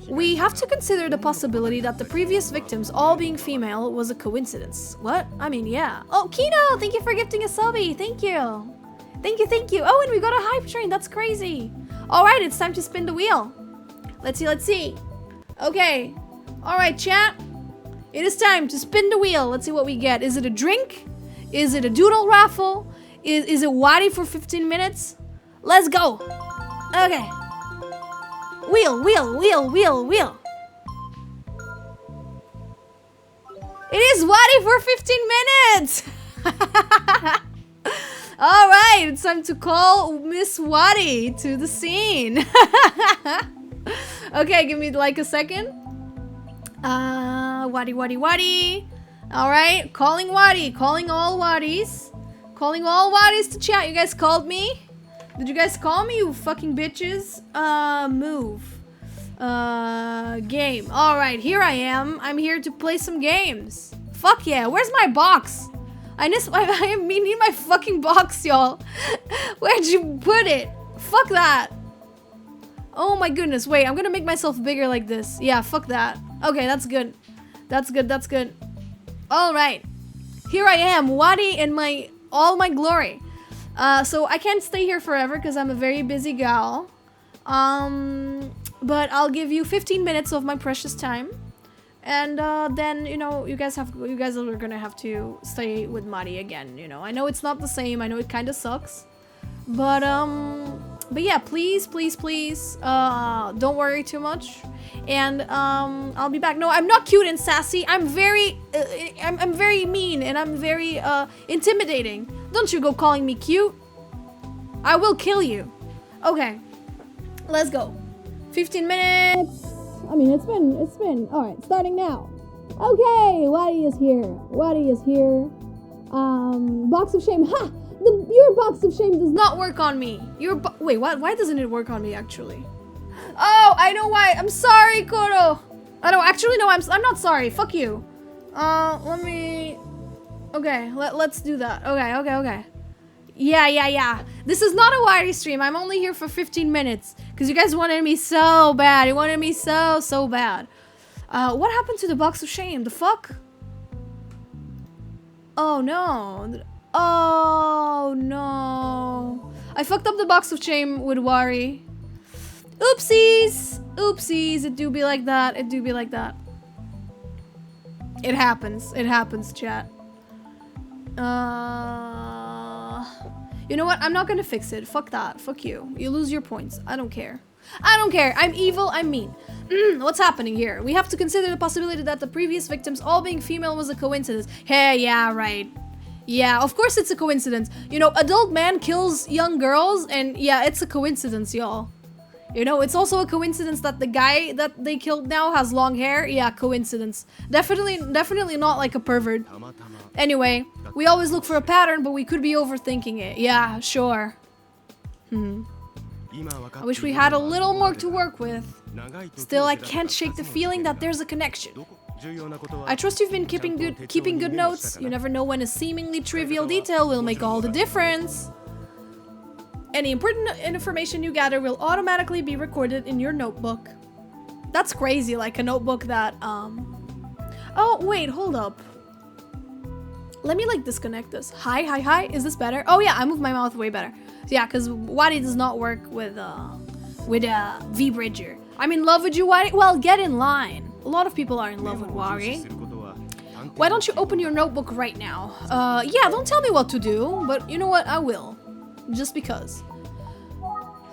We have to consider the possibility that the previous victims, all being female, was a coincidence. What? I mean, yeah. Oh, Kino! Thank you for gifting a subby. Thank you. Thank you, thank you. Oh, and we got a hype train. That's crazy. Alright, it's time to spin the wheel. Let's see, let's see. Okay. Alright, chat. It is time to spin the wheel. Let's see what we get. Is it a drink? Is it a doodle raffle? Is it Wadi for 15 minutes? Let's go. Okay. Wheel, wheel, wheel, wheel, wheel. It is Wadi for 15 minutes. Alright, it's time to call Miss Wadi to the scene. Okay, give me like a second. Wadi, Wadi, Wadi. Alright, calling Wadi. Calling all Wadis. Calling all Wadis to chat. You guys called me? Did you guys call me, you fucking bitches? Move. Game. Alright, here I am. I'm here to play some games. Fuck yeah. Where's my box? I need my fucking box, y'all. Where'd you put it? Fuck that. Oh my goodness. Wait, I'm gonna make myself bigger like this. Yeah, fuck that. Okay, that's good. That's good, that's good. Alright. Here I am, Wadi in all my glory. So I can't stay here forever because I'm a very busy gal. But I'll give you 15 minutes of my precious time. And then, you know, you guys are gonna have to stay with Mari again, you know. I know it's not the same, I know it kinda sucks. But yeah, please, please, please, don't worry too much. And I'll be back. No, I'm not cute and sassy. I'm very mean and I'm very intimidating. Don't you go calling me cute. I will kill you. Okay, let's go. 15 minutes. I mean, it's been. All right, starting now. Okay, Wadi is here. Wadi is here. Box of shame. Ha! Your box of shame does not work on me. Wait, what? Why doesn't it work on me actually? Oh, I know why. I'm sorry, Koro. Oh no, actually no, I'm not sorry. Fuck you. Let me... Okay, let's do that. Okay. Yeah. This is not a Wiry stream. I'm only here for 15 minutes. Because you guys wanted me so bad. You wanted me so bad. What happened to the box of shame? The fuck? Oh no. Oh no. I fucked up the box of shame with Wari. Oopsies. Oopsies. It do be like that. It do be like that. It happens. It happens, chat. You know what? I'm not gonna fix it. Fuck that. Fuck you. You lose your points. I don't care. I don't care. I'm evil. I'm mean. What's happening here? We have to consider the possibility that the previous victims all being female was a coincidence. Hey, yeah, right. Yeah, of course it's a coincidence. You know, adult man kills young girls, and yeah, it's a coincidence, y'all. You know, it's also a coincidence that the guy that they killed now has long hair. Yeah, coincidence. Definitely not like a pervert. Anyway, we always look for a pattern, but we could be overthinking it. Yeah, sure. I wish we had a little more to work with. Still, I can't shake the feeling that there's a connection. I trust you've been keeping good notes. You never know when a seemingly trivial detail will make all the difference. Any important information you gather will automatically be recorded in your notebook. That's crazy, like a notebook that, Oh, wait, hold up. Let me, like, disconnect this. Hi. Is this better? Oh, yeah, I moved my mouth way better. Yeah, because Wadi does not work with V-Bridger. I'm in love with you, Wadi. Well, get in line. A lot of people are in love with Wari. Why don't you open your notebook right now? Yeah, don't tell me what to do, but you know what? I will. Just because.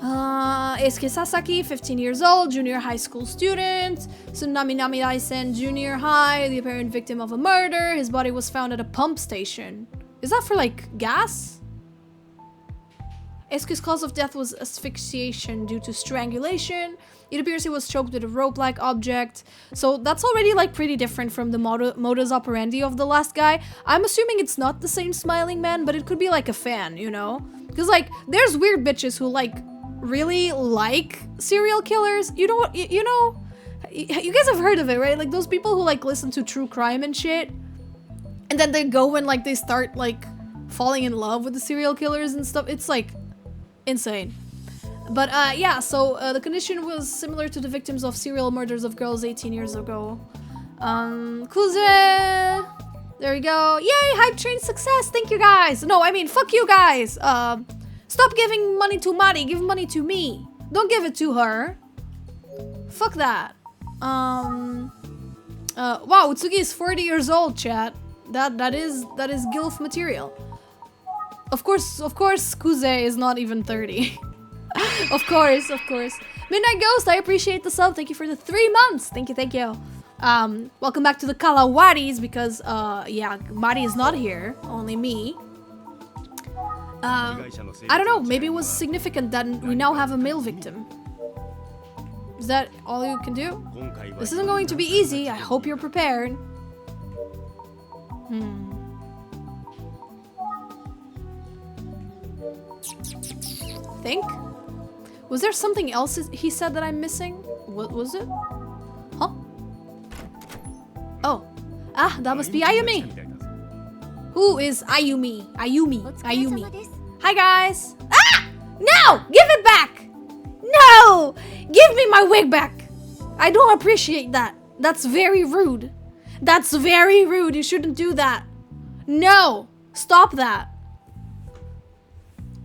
Eisuke Sasaki, 15 years old, junior high school student. Tsunami Nami-Raisen, junior high, the apparent victim of a murder. His body was found at a pump station. Is that for, like, gas? Eisuke's cause of death was asphyxiation due to strangulation. It appears he was choked with a rope-like object. So that's already, like, pretty different from the modus operandi of the last guy. I'm assuming it's not the same smiling man, but it could be, like, a fan, you know? Because, like, there's weird bitches who, like, really like serial killers. You know what? You know? You guys have heard of it, right? Like, those people who, like, listen to true crime and shit. And then they go and, like, they start, like, falling in love with the serial killers and stuff. It's, like, insane. But, yeah, so, the condition was similar to the victims of serial murders of girls 18 years ago. Kuze! There we go. Yay! Hype train success! Thank you, guys! No, I mean, fuck you, guys! Stop giving money to Mari, give money to me. Don't give it to her. Fuck that. Wow, Utsugi is 40 years old, chat. That is GILF material. Of course, Kuze is not even 30. Of course. Midnight Ghost, I appreciate the sub. Thank you for the 3 months. Thank you. Welcome back to the Kalawaris because, yeah, Mari is not here. Only me. I don't know. Maybe it was significant that we now have a male victim. Is that all you can do? This isn't going to be easy. I hope you're prepared. Think? Was there something else he said that I'm missing? What was it? Huh? Oh. Ah, that must be Ayumi. Who is Ayumi? Ayumi. Hi, guys. Ah! No! Give it back! No! Give me my wig back! I don't appreciate that. That's very rude. That's very rude. You shouldn't do that. No! Stop that.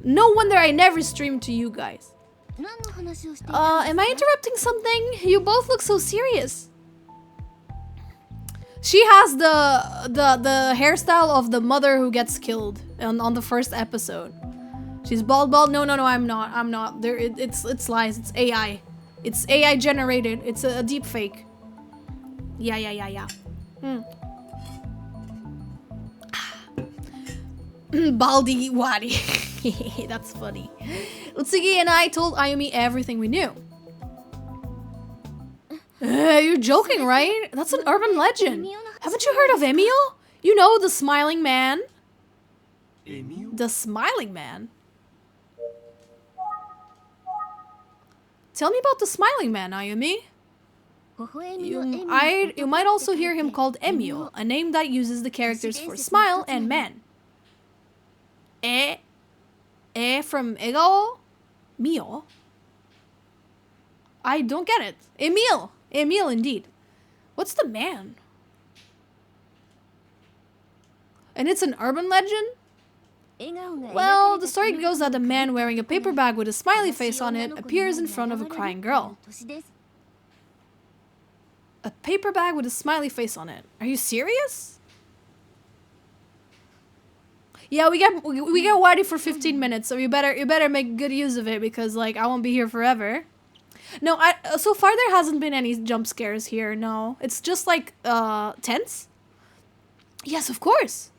No wonder I never stream to you guys. Am I interrupting something? You both look so serious. She has the hairstyle of the mother who gets killed on the first episode. She's bald. No, I'm not. There, it's lies. It's AI. It's AI generated. It's a deep fake. Yeah. Baldi Wadi. That's funny. Utsugi and I told Ayumi everything we knew. You're joking, right? That's an urban legend. Haven't you heard of Emio? You know, the smiling man. The smiling man? Tell me about the smiling man, Ayumi. You might also hear him called Emil, a name that uses the characters for smile and man. From egao? Mio? I don't get it. Emil! Emil indeed. What's the man? And it's an urban legend? Well, the story goes that a man wearing a paper bag with a smiley face on it appears in front of a crying girl. A paper bag with a smiley face on it. Are you serious? Yeah, we get Wadi for 15 minutes, so you better make good use of it because like I won't be here forever. No, so far there hasn't been any jump scares here. No, it's just like tense. Yes, of course.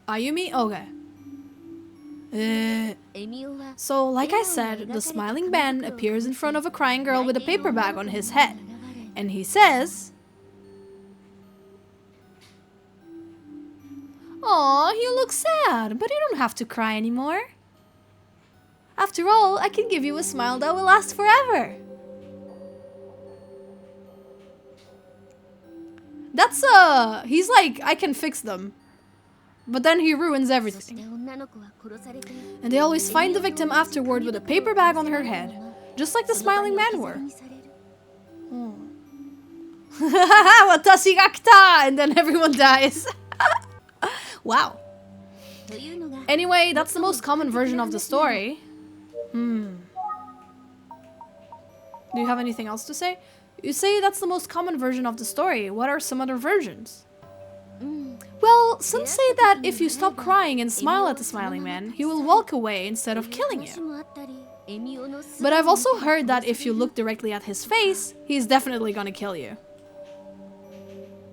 Ayumi? Okay. So, like I said, the smiling man appears in front of a crying girl with a paper bag on his head. And he says... Aw, you look sad, but you don't have to cry anymore. After all, I can give you a smile that will last forever. That's, he's like, I can fix them. But then he ruins everything. And they always find the victim afterward with a paper bag on her head. Just like the smiling man were. Watashi ga kita! And then everyone dies. Wow. Anyway, that's the most common version of the story. Do you have anything else to say? You say that's the most common version of the story. What are some other versions? Well, some say that if you stop crying and smile at the smiling man, he will walk away instead of killing you. But I've also heard that if you look directly at his face, he's definitely gonna kill you.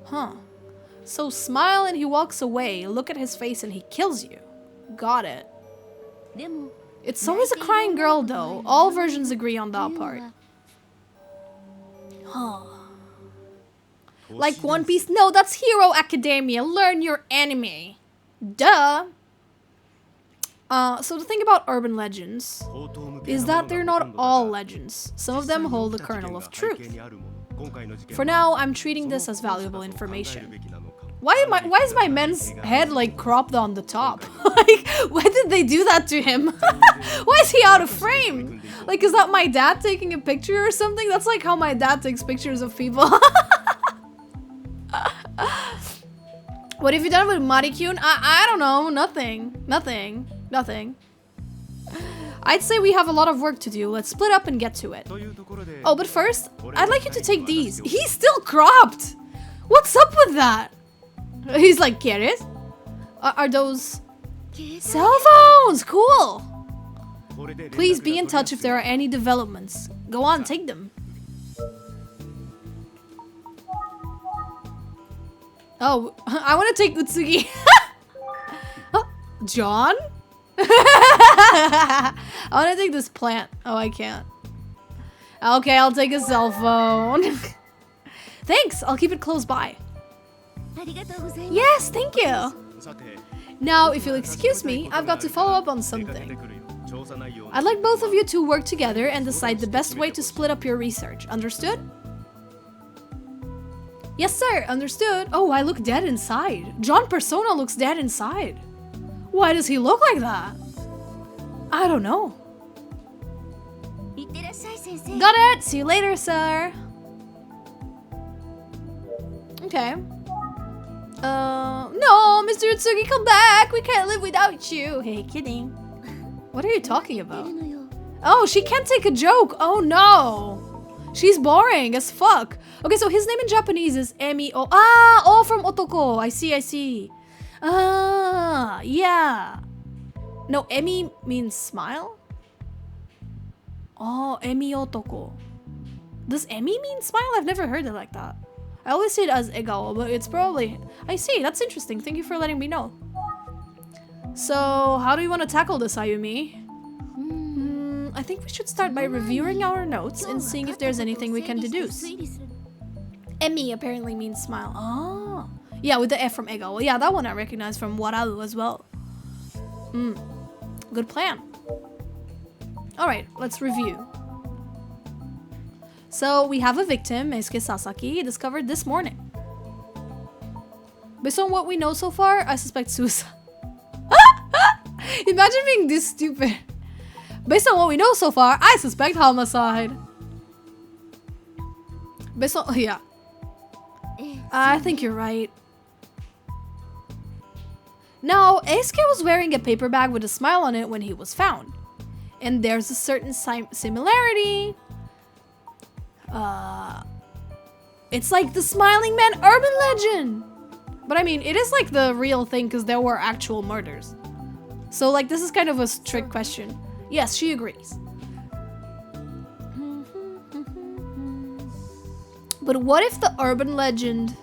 Huh. So smile and he walks away, look at his face and he kills you. Got it. It's always a crying girl though. All versions agree on that part. Huh. Like One Piece? No, that's Hero Academia. Learn your anime. Duh. So the thing about urban legends is that they're not all legends. Some of them hold a kernel of truth. For now, I'm treating this as valuable information. Why is my man's head like cropped on the top? Like, why did they do that to him? Why is he out of frame? Like, is that my dad taking a picture or something? That's like how my dad takes pictures of people. What have you done with Marikyuun? I don't know. Nothing. I'd say we have a lot of work to do. Let's split up and get to it. Oh, but first, I'd like you to take these. He's still cropped. What's up with that? He's like, ¿Quieres? Are those cell phones? Cool. Please be in touch if there are any developments. Go on, take them. Oh, I want to take Utsugi. Oh, John? I want to take this plant. Oh, I can't. Okay, I'll take a cell phone. Thanks, I'll keep it close by. Yes, thank you. Now, if you'll excuse me, I've got to follow up on something. I'd like both of you to work together and decide the best way to split up your research. Understood? Yes, sir. Understood. Oh, I look dead inside. John Persona looks dead inside. Why does he look like that? I don't know. Got it. See you later, sir. Okay. No, Mr. Utsugi, come back. We can't live without you. Hey, kidding. What are you talking about? Oh, she can't take a joke. Oh, no. She's boring as fuck. Okay, so his name in Japanese is Emi-o. Ah, oh, from Otoko. I see. Ah, yeah. No, Emi means smile? Oh, Emi Otoko. Does Emi mean smile? I've never heard it like that. I always see it as egao, but it's probably... I see, that's interesting. Thank you for letting me know. So, how do you want to tackle this, Ayumi? I think we should start by reviewing our notes and seeing if there's anything we can deduce. Emi apparently means smile. Oh. Yeah, with the F from egao. Well, yeah, that one I recognize from Wararu as well. Good plan. Alright, let's review. So we have a victim, Eisuke Sasaki, discovered this morning. Based on what we know so far, I suspect suicide. Imagine being this stupid. Based on what we know so far, I suspect homicide. Based on... yeah. I think you're right. Now, Eisuke was wearing a paper bag with a smile on it when he was found. And there's a certain similarity. It's like the Smiling Man urban legend. But I mean, it is like the real thing because there were actual murders. So like, this is kind of a trick question. Yes, she agrees. But what if the urban legend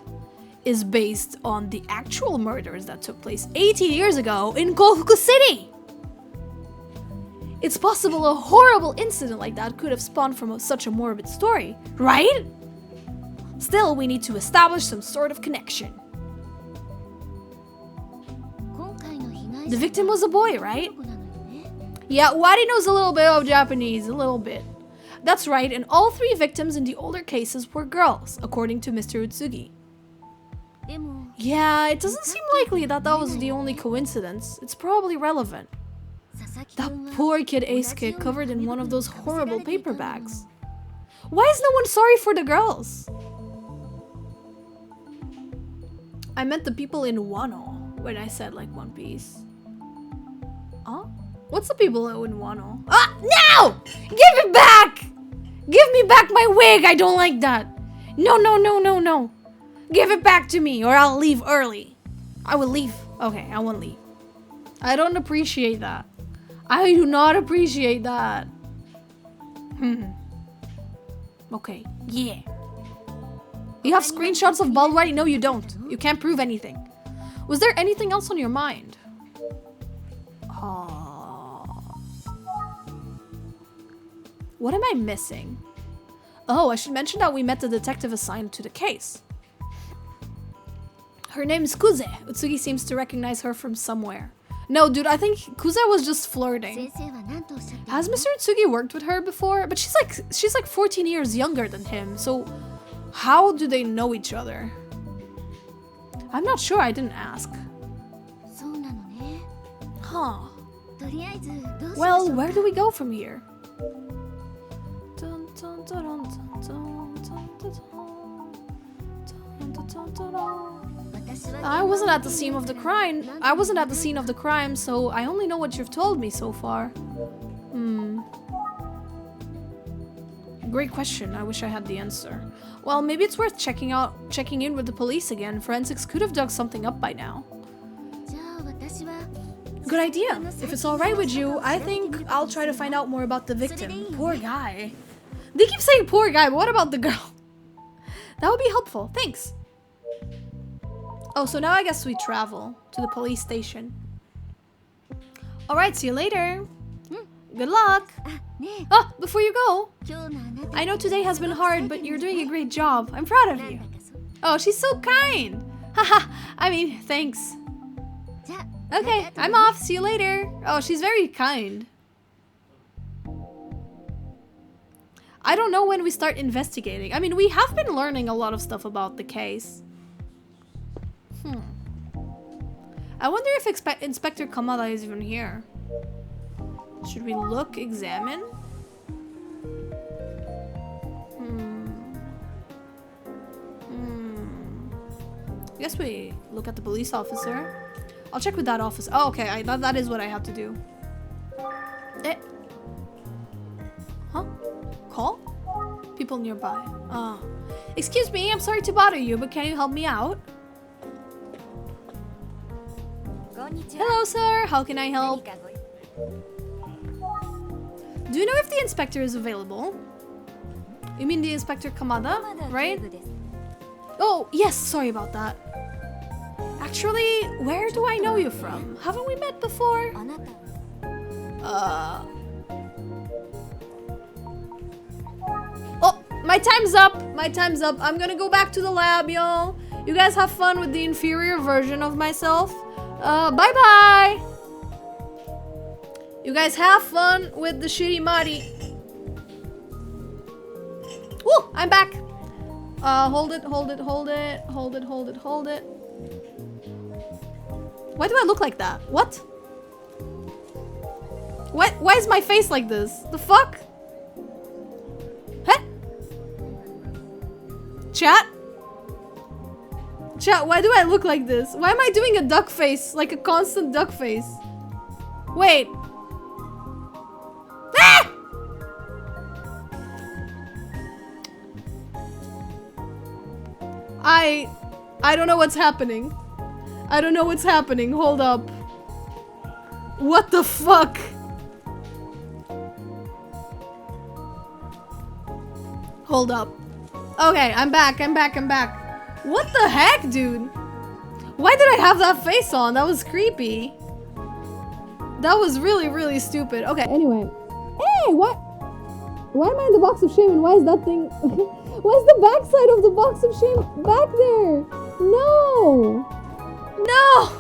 is based on the actual murders that took place 18 years ago in Kofuku City? It's possible a horrible incident like that could have spawned from such a morbid story, right? Still, we need to establish some sort of connection. The victim was a boy, right? Yeah, Wadi knows a little bit of Japanese, a little bit. That's right, and all three victims in the older cases were girls, according to Mr. Utsugi. Yeah, it doesn't seem likely that that was the only coincidence. It's probably relevant. That poor kid Eisuke covered in one of those horrible paper bags. Why is no one sorry for the girls? I meant the people in Wano when I said like One Piece. Huh? What's the people in Wano? Ah! No! Give it back! Give me back my wig! I don't like that! No, no, no, no, no! Give it back to me or I'll leave early. I will leave. Okay, I won't leave. I don't appreciate that. I do not appreciate that. Okay, yeah. You have screenshots of bald white? No, you don't. You can't prove anything. Was there anything else on your mind? What am I missing? Oh, I should mention that we met the detective assigned to the case. Her name is Kuze. Utsugi seems to recognize her from somewhere. No, dude, I think Kuze was just flirting. Has Mr. Utsugi worked with her before? But she's like 14 years younger than him, so how do they know each other? I'm not sure, I didn't ask. Huh. Well, where do we go from here? I wasn't at the scene of the crime. So I only know what you've told me so far. Great question. I wish I had the answer. Well, maybe it's worth checking in with the police again. Forensics could have dug something up by now. Good idea. If it's alright with you, I think I'll try to find out more about the victim. Poor guy. They keep saying poor guy, but what about the girl? That would be helpful. Thanks. Oh, so now I guess we travel to the police station. Alright, see you later. Good luck. Oh, before you go, I know today has been hard, but you're doing a great job. I'm proud of you. Oh, she's so kind. Haha, I mean, thanks. Okay, I'm off. See you later. Oh, she's very kind. I don't know when we start investigating. I mean, we have been learning a lot of stuff about the case. I wonder if Inspector Kamada is even here. Should we look, examine? I guess we look at the police officer. I'll check with that officer. Oh, okay. That is what I have to do. Huh? Call? People nearby. Excuse me, I'm sorry to bother you, but can you help me out? Hello, sir. How can I help? Do you know if the inspector is available? You mean the Inspector Kamada, right? Oh, yes. Sorry about that. Actually, where do I know you from? Haven't we met before? Oh, my time's up. My time's up. I'm gonna go back to the lab, y'all. You guys have fun with the inferior version of myself. Bye-bye. You guys have fun with the shitty Mari. Woo! I'm back. Hold it. Why do I look like that? What? Why is my face like this? The fuck? Huh? Chat? Chat, why do I look like this? Why am I doing a duck face? Like a constant duck face? Wait. Ah! I don't know what's happening. I don't know what's happening. Hold up. What the fuck? Hold up. Okay, I'm back. What the heck, dude? Why did I have that face on? That was creepy. That was really, really stupid. Okay, anyway. Hey, what? Why am I in the box of shame and why is that thing... Why is the backside of the box of shame back there? No! No!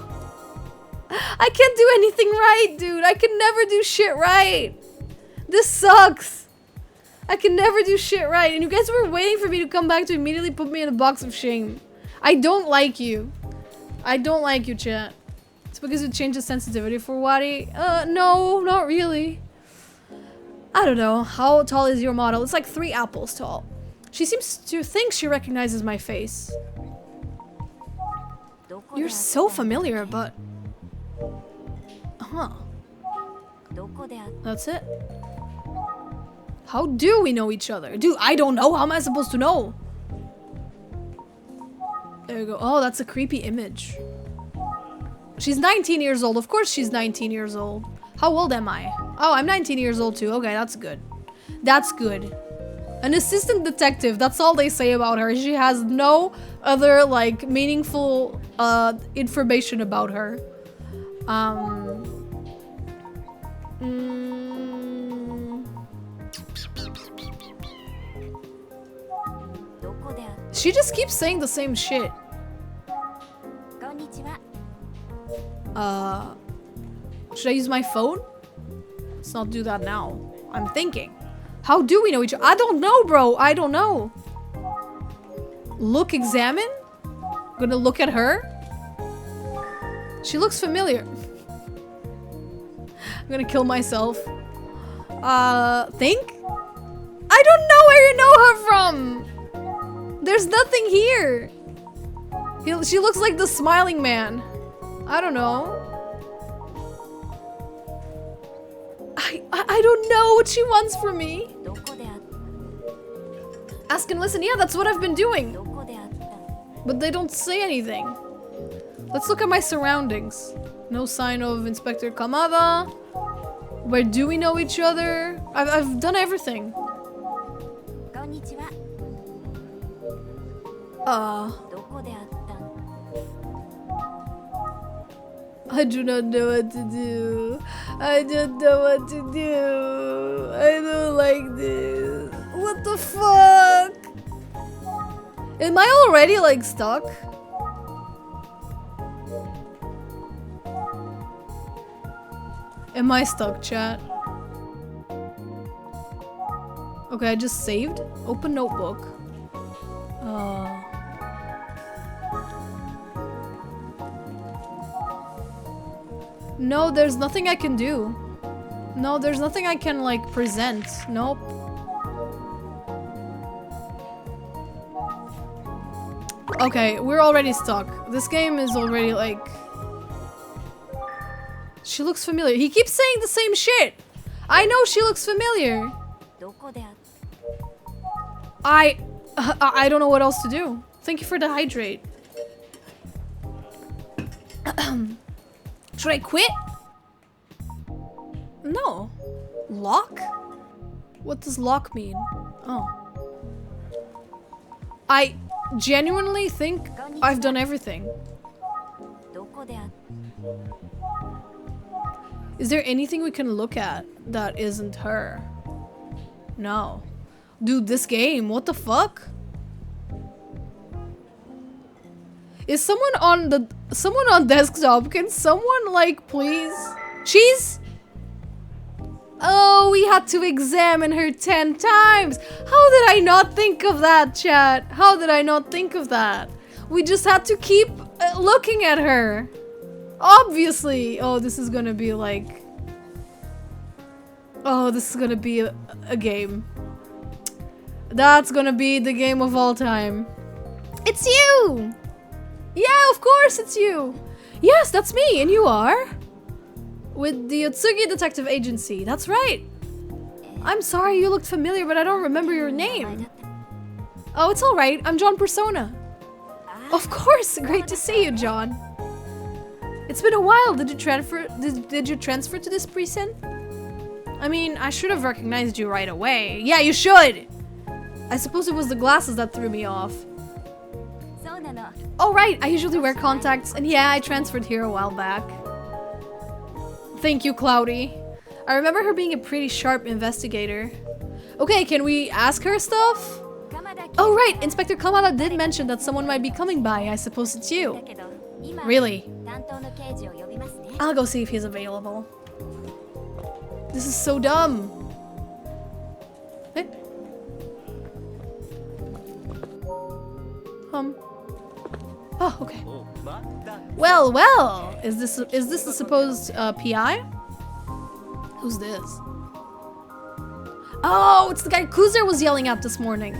I can't do anything right, dude. I can never do shit right. This sucks. I can never do shit right. And you guys were waiting for me to come back to immediately put me in a box of shame. I don't like you. I don't like you, chat. It's because you changed the sensitivity for Wari. No, not really. I don't know. How tall is your model? It's like 3 apples tall. She seems to think she recognizes my face. You're so familiar, but... Huh. That's it. How do we know each other? Dude, I don't know. How am I supposed to know? There you go. Oh, that's a creepy image. She's 19 years old. Of course she's 19 years old. How old am I? Oh, I'm 19 years old too. Okay, that's good. That's good. An assistant detective. That's all they say about her. She has no other, like, meaningful information about her. She just keeps saying the same shit. Should I use my phone? Let's not do that now. I'm thinking. How do we know each other? I don't know, bro. I don't know. Look, examine? I'm gonna look at her. She looks familiar. I'm gonna kill myself. Think? I don't know where you know her from. There's nothing here. She looks like the smiling man. I don't know. I don't know what she wants from me. Ask and listen. Yeah, that's what I've been doing. But they don't say anything. Let's look at my surroundings. No sign of Inspector Kamada. Where do we know each other? I've done everything. I do not know what to do. I don't know what to do. I don't like this. What the fuck? Am I already like stuck? Am I stuck, chat? Okay, I just saved. Open notebook. No, there's nothing I can do. No, there's nothing I can, like, present. Nope. Okay, we're already stuck. This game is already, like... She looks familiar. He keeps saying the same shit! I know she looks familiar! I don't know what else to do. Thank you for the hydrate. Should I quit? No. Lock? What does lock mean? Oh. I genuinely think I've done everything. Is there anything we can look at that isn't her? No. Dude, this game, what the fuck? Is someone on desktop? Can someone, like, please? Cheese? we had to examine her 10 times. How did I not think of that, chat? How did I not think of that? We just had to keep looking at her. Obviously. Oh, this is gonna be like... Oh, this is gonna be a game. That's gonna be the game of all time. It's you! Yeah, of course it's you! Yes, that's me, and you are? With the Otsugi Detective Agency, that's right. I'm sorry, you looked familiar, but I don't remember your name. Oh, it's alright, I'm John Persona. Of course, great to see you, John. It's been a while, did you transfer to this precinct? I mean, I should have recognized you right away. Yeah, you should! I suppose it was the glasses that threw me off. Oh right, I usually wear contacts, and yeah, I transferred here a while back. Thank you, Cloudy. I remember her being a pretty sharp investigator. Okay, can we ask her stuff? Oh right, Inspector Kamada did mention that someone might be coming by. I suppose it's you. Really? I'll go see if he's available. This is so dumb. Eh? Oh, okay. Well, well. Is this the supposed PI? Who's this? Oh, it's the guy Kuzer was yelling at this morning.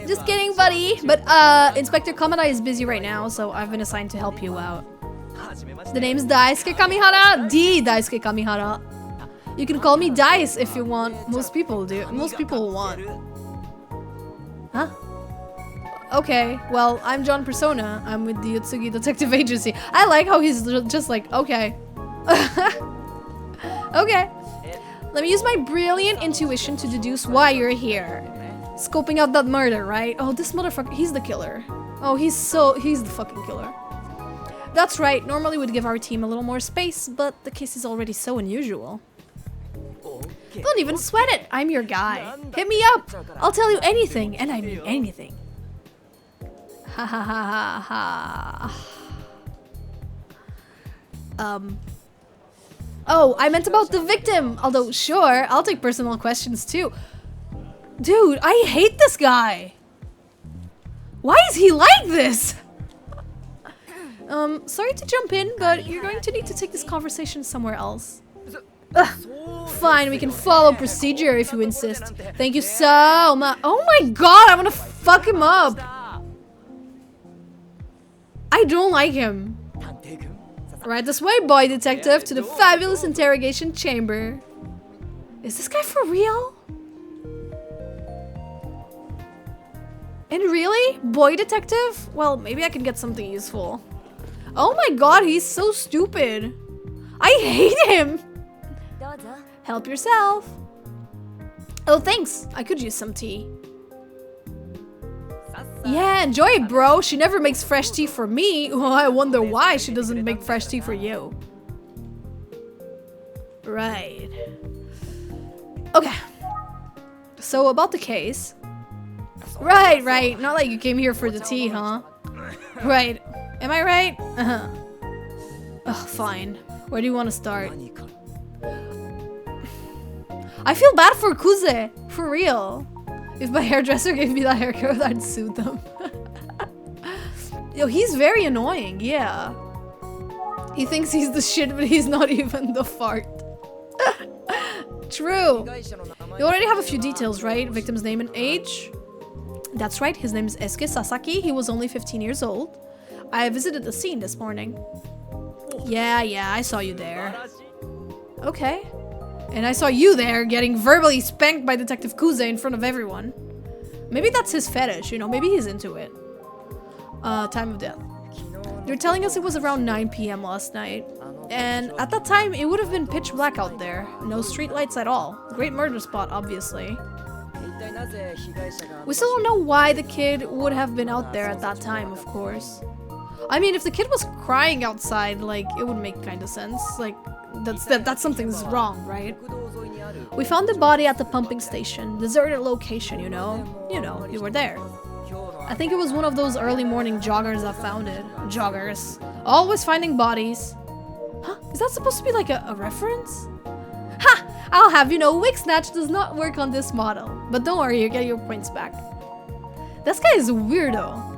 Just kidding, buddy. But Inspector Kamada is busy right now, so I've been assigned to help you out. The name's Daisuke Kamihara. D. Daisuke Kamihara. You can call me Dice if you want. Most people do. Most people want. Huh? Okay, well, I'm John Persona. I'm with the Otsugi Detective Agency. I like how he's just like, okay. Okay. Let me use my brilliant intuition to deduce why you're here. Scoping out that murder, right? Oh, this motherfucker, he's the killer. Oh, he's the fucking killer. That's right, normally we'd give our team a little more space, but the case is already so unusual. Don't even sweat it, I'm your guy. Hit me up, I'll tell you anything, and I mean anything. Ha ha ha ha ha. Oh, I meant about the victim, although sure, I'll take personal questions too. Dude, I hate this guy. Why is he like this? Sorry to jump in, but you're going to need to take this conversation somewhere else. Ugh. Fine, we can follow procedure if you insist. Thank you so much. Oh my god, I want to fuck him up. I don't like him. Right this way, boy detective, to the fabulous interrogation chamber. Is this guy for real? And really? Boy detective? Well, maybe I can get something useful. Oh my god, he's so stupid. I hate him. Help yourself. Oh, thanks. I could use some tea. Yeah, enjoy it, bro. She never makes fresh tea for me. Oh, I wonder why she doesn't make fresh tea for you. Right. Okay. So, about the case. Right, right. Not like you came here for the tea, huh? Right. Am I right? Uh-huh. Ugh, fine. Where do you want to start? I feel bad for Kuze. For real. If my hairdresser gave me that haircut, I'd sue them. Yo, he's very annoying, yeah. He thinks he's the shit, but he's not even the fart. True. You already have a few details, right? Victim's name and age? That's right, his name is Esuke Sasaki. He was only 15 years old. I visited the scene this morning. Yeah, I saw you there. Okay. And I saw you there getting verbally spanked by Detective Kuze in front of everyone. Maybe that's his fetish, you know, maybe he's into it. Time of death. You're telling us it was around 9 p.m. last night. And at that time, it would have been pitch black out there. No street lights at all. Great murder spot, obviously. We still don't know why the kid would have been out there at that time, of course. I mean, if the kid was crying outside, like, it would make kind of sense. Like, that's something's wrong, right? We found the body at the pumping station, deserted location, you know. You were there. I think it was one of those early morning joggers that found it. Joggers. Always finding bodies. Huh? Is that supposed to be like a reference? Ha! I'll have you know, Wig Snatch does not work on this model. But don't worry, you get your points back. This guy is a weirdo.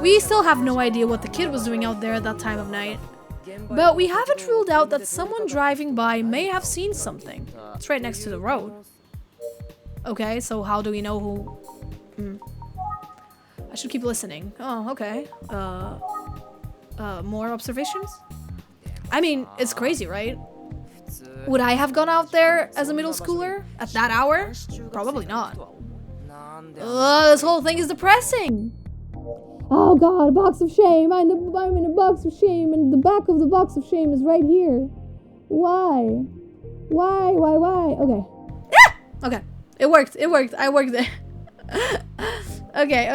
We still have no idea what the kid was doing out there at that time of night. But we haven't ruled out that someone driving by may have seen something. It's right next to the road. Okay, so how do we know who... I should keep listening. Oh, okay. More observations? I mean, it's crazy, right? Would I have gone out there as a middle schooler at that hour? Probably not. This whole thing is depressing. Oh god, a box of shame. I'm in a box of shame, and the back of the box of shame is right here. Why? Why? Okay. Ah! Okay. It worked. I worked there. Okay.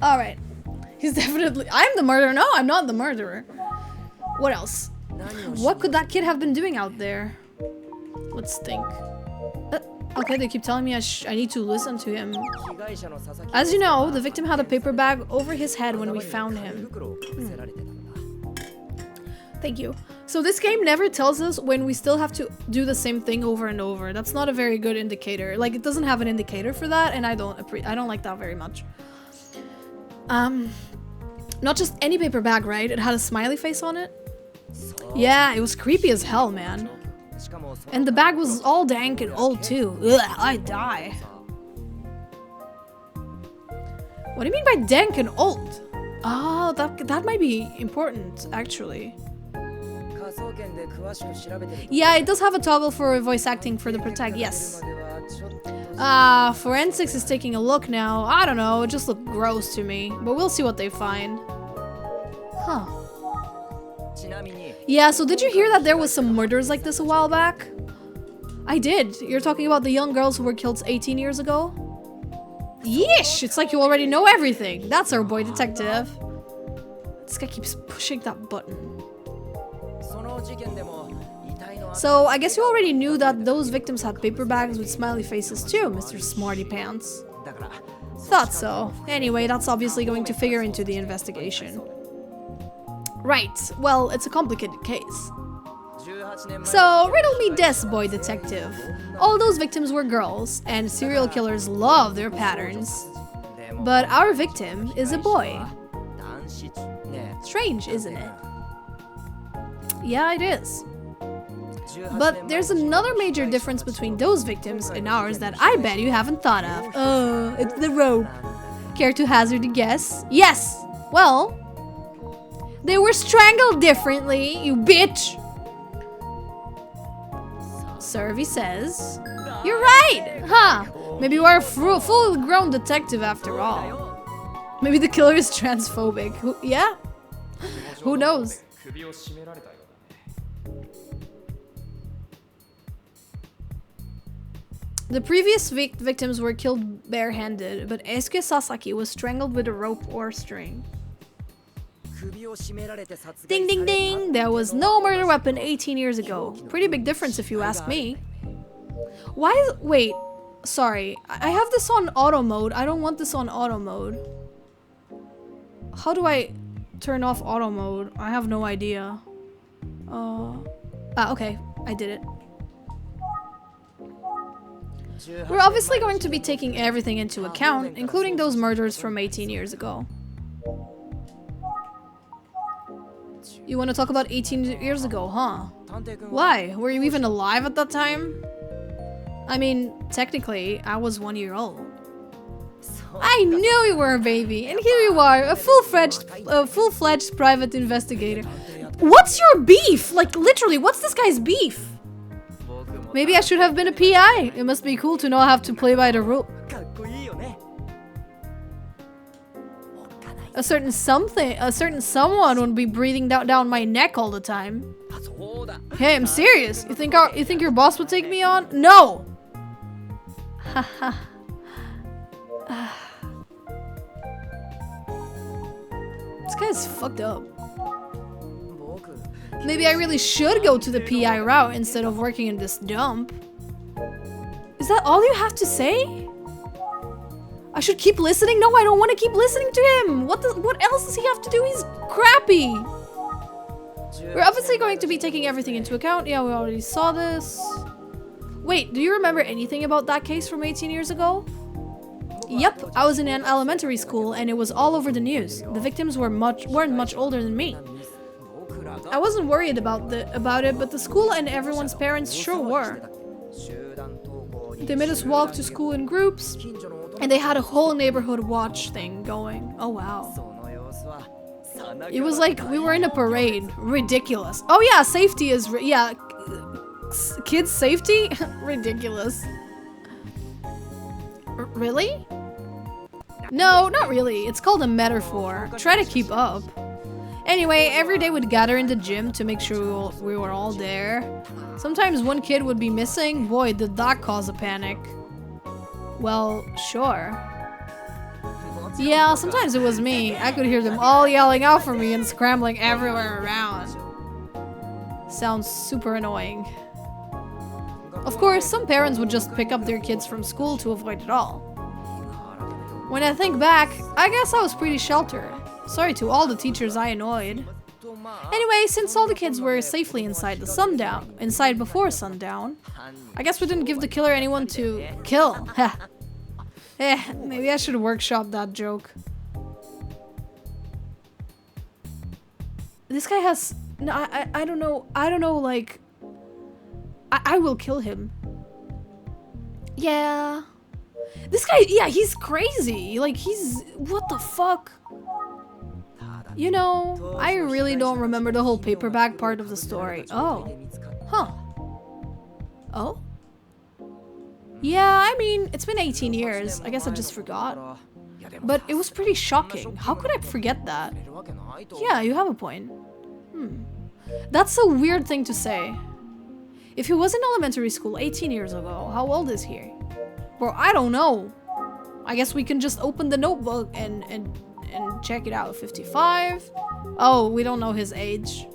Alright. He's definitely... I'm the murderer. No, I'm not the murderer. What else? What could that kid have been doing out there? Let's think. Okay, they keep telling me I need to listen to him. As you know, the victim had a paper bag over his head when we found him. Thank you. So this game never tells us when we still have to do the same thing over and over. That's not a very good indicator. Like, it doesn't have an indicator for that, and I don't like that very much. Not just any paper bag, right? It had a smiley face on it. Yeah, it was creepy as hell, man. And the bag was all dank and old too. Ugh, I die. What do you mean by dank and old? Oh, that might be important, actually. Yeah, it does have a toggle for voice acting for the protect, yes. Forensics is taking a look now. I don't know, it just looked gross to me. But we'll see what they find. Huh. Yeah, so did you hear that there was some murders like this a while back? I did. You're talking about the young girls who were killed 18 years ago? Yeesh! It's like you already know everything. That's our boy detective. This guy keeps pushing that button. So, I guess you already knew that those victims had paper bags with smiley faces too, Mr. Smarty Pants. Thought so. Anyway, that's obviously going to figure into the investigation. Right, well, it's a complicated case. So, riddle me this, boy detective. All those victims were girls, and serial killers love their patterns. But our victim is a boy. Strange, isn't it? Yeah, it is. But there's another major difference between those victims and ours that I bet you haven't thought of. Oh, it's the rope. Care to hazard a guess? Yes! Well, they were strangled differently, you bitch! Survey says, you're right! Huh, maybe you are a full-grown detective after all. Maybe the killer is transphobic. Yeah? Who knows? The previous victims were killed barehanded, but Eisuke Sasaki was strangled with a rope or string. Ding ding ding! There was no murder weapon 18 years ago. Pretty big difference if you ask me. Why is- wait, sorry. I have this on auto mode. I don't want this on auto mode. How do I turn off auto mode? I have no idea. Okay. I did it. We're obviously going to be taking everything into account, including those murders from 18 years ago. You want to talk about 18 years ago, huh? Why? Were you even alive at that time? I mean, technically, I was 1 year old. I knew you were a baby, and here you are, a full-fledged private investigator. What's your beef? Like, literally, what's this guy's beef? Maybe I should have been a PI. It must be cool to know how to play by the rule. A certain someone would be breathing down my neck all the time. Hey, I'm serious. You think your boss would take me on? No. Haha. This guy's fucked up. Maybe I really should go to the PI route instead of working in this dump. Is that all you have to say? I should keep listening? No, I don't want to keep listening to him. What else does he have to do? He's crappy. We're obviously going to be taking everything into account. Yeah, we already saw this. Wait, do you remember anything about that case from 18 years ago? Yep, I was in an elementary school and it was all over the news. The victims weren't much older than me. I wasn't worried about it, but the school and everyone's parents sure were. They made us walk to school in groups, and they had a whole neighborhood watch thing going. Oh wow. It was like we were in a parade. Ridiculous. Oh yeah, safety is yeah. Kids' safety? Ridiculous. Really? No, not really. It's called a metaphor. Try to keep up. Anyway, every day we'd gather in the gym to make sure we were all there. Sometimes one kid would be missing. Boy, did that cause a panic. Well, sure. Yeah, sometimes it was me. I could hear them all yelling out for me and scrambling everywhere around. Sounds super annoying. Of course, some parents would just pick up their kids from school to avoid it all. When I think back, I guess I was pretty sheltered. Sorry to all the teachers I annoyed. Anyway, since all the kids were safely inside before sundown, I guess we didn't give the killer anyone to kill. Maybe I should workshop that joke. This guy has... No, I don't know, like... I will kill him. Yeah. This guy, yeah, he's crazy. Like, he's... What the fuck? You know, I really don't remember the whole paperback part of the story. Oh. Huh. Oh? Yeah, I mean, it's been 18 years. I guess I just forgot. But it was pretty shocking. How could I forget that? Yeah, you have a point. That's a weird thing to say. If he was in elementary school 18 years ago, how old is he? Bro, I don't know. I guess we can just open the notebook and check it out. 55? Oh, we don't know his age.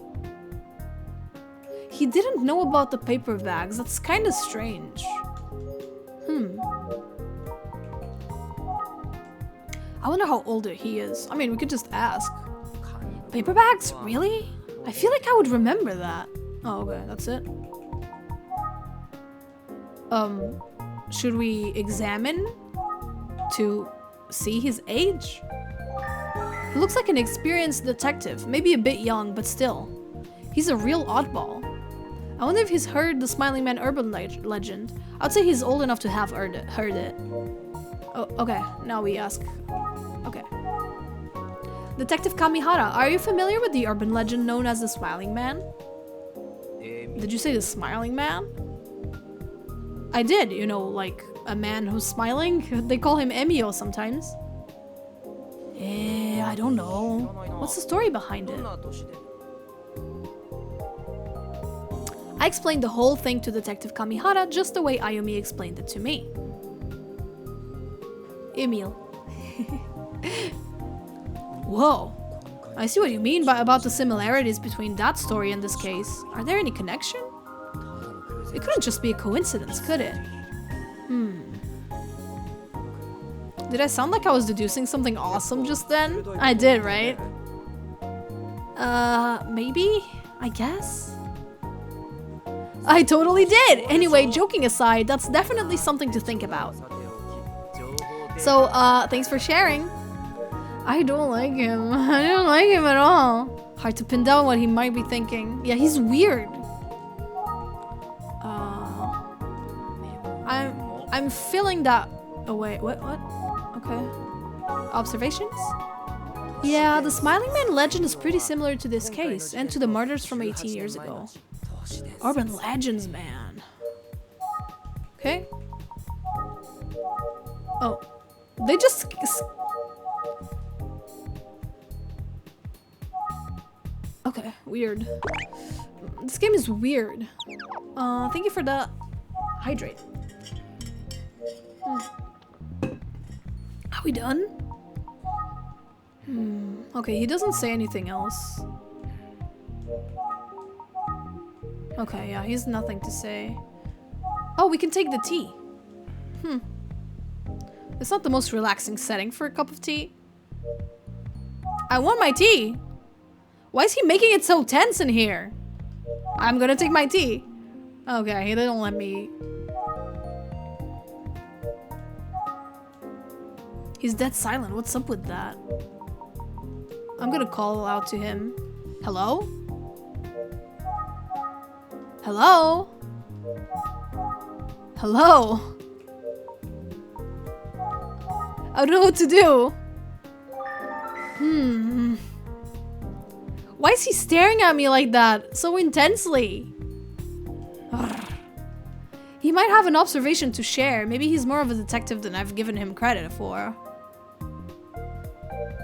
He didn't know about the paper bags. That's kind of strange. I wonder how old he is. I mean, we could just ask. Paper bags? Really? I feel like I would remember that. Oh, okay, that's it. Should we examine to see his age? He looks like an experienced detective, maybe a bit young, but still. He's a real oddball. I wonder if he's heard the Smiling Man urban legend. I'd say he's old enough to have heard it. Oh, okay, now we ask. Okay. Detective Kamihara, are you familiar with the urban legend known as the Smiling Man? Did you say the Smiling Man? I did, you know, like a man who's smiling. They call him Emio sometimes. I don't know. What's the story behind it? I explained the whole thing to Detective Kamihara just the way Ayumi explained it to me. Emil. Whoa. I see what you mean about the similarities between that story and this case. Are there any connection? It couldn't just be a coincidence, could it? Did I sound like I was deducing something awesome just then? I did, right? Maybe? I guess? I totally did! Anyway, joking aside, that's definitely something to think about. So, thanks for sharing. I don't like him. I don't like him at all. Hard to pin down what he might be thinking. Yeah, he's weird. I'm feeling that... Oh, wait, what? Okay. Observations? Yeah, the Smiling Man legend is pretty similar to this case, and to the murders from 18 years ago. Urban legends, man. Okay. Oh. They just... Okay, weird. This game is weird. Thank you for the hydrate. Are we done? Okay, he doesn't say anything else. Okay, yeah, he's nothing to say. Oh, we can take the tea. It's not the most relaxing setting for a cup of tea. I want my tea! Why is he making it so tense in here? I'm gonna take my tea. Okay, he didn't let me. He's dead silent. What's up with that? I'm gonna call out to him. Hello? Hello? Hello? I don't know what to do. Why is he staring at me like that? So intensely? Ugh. He might have an observation to share. Maybe he's more of a detective than I've given him credit for.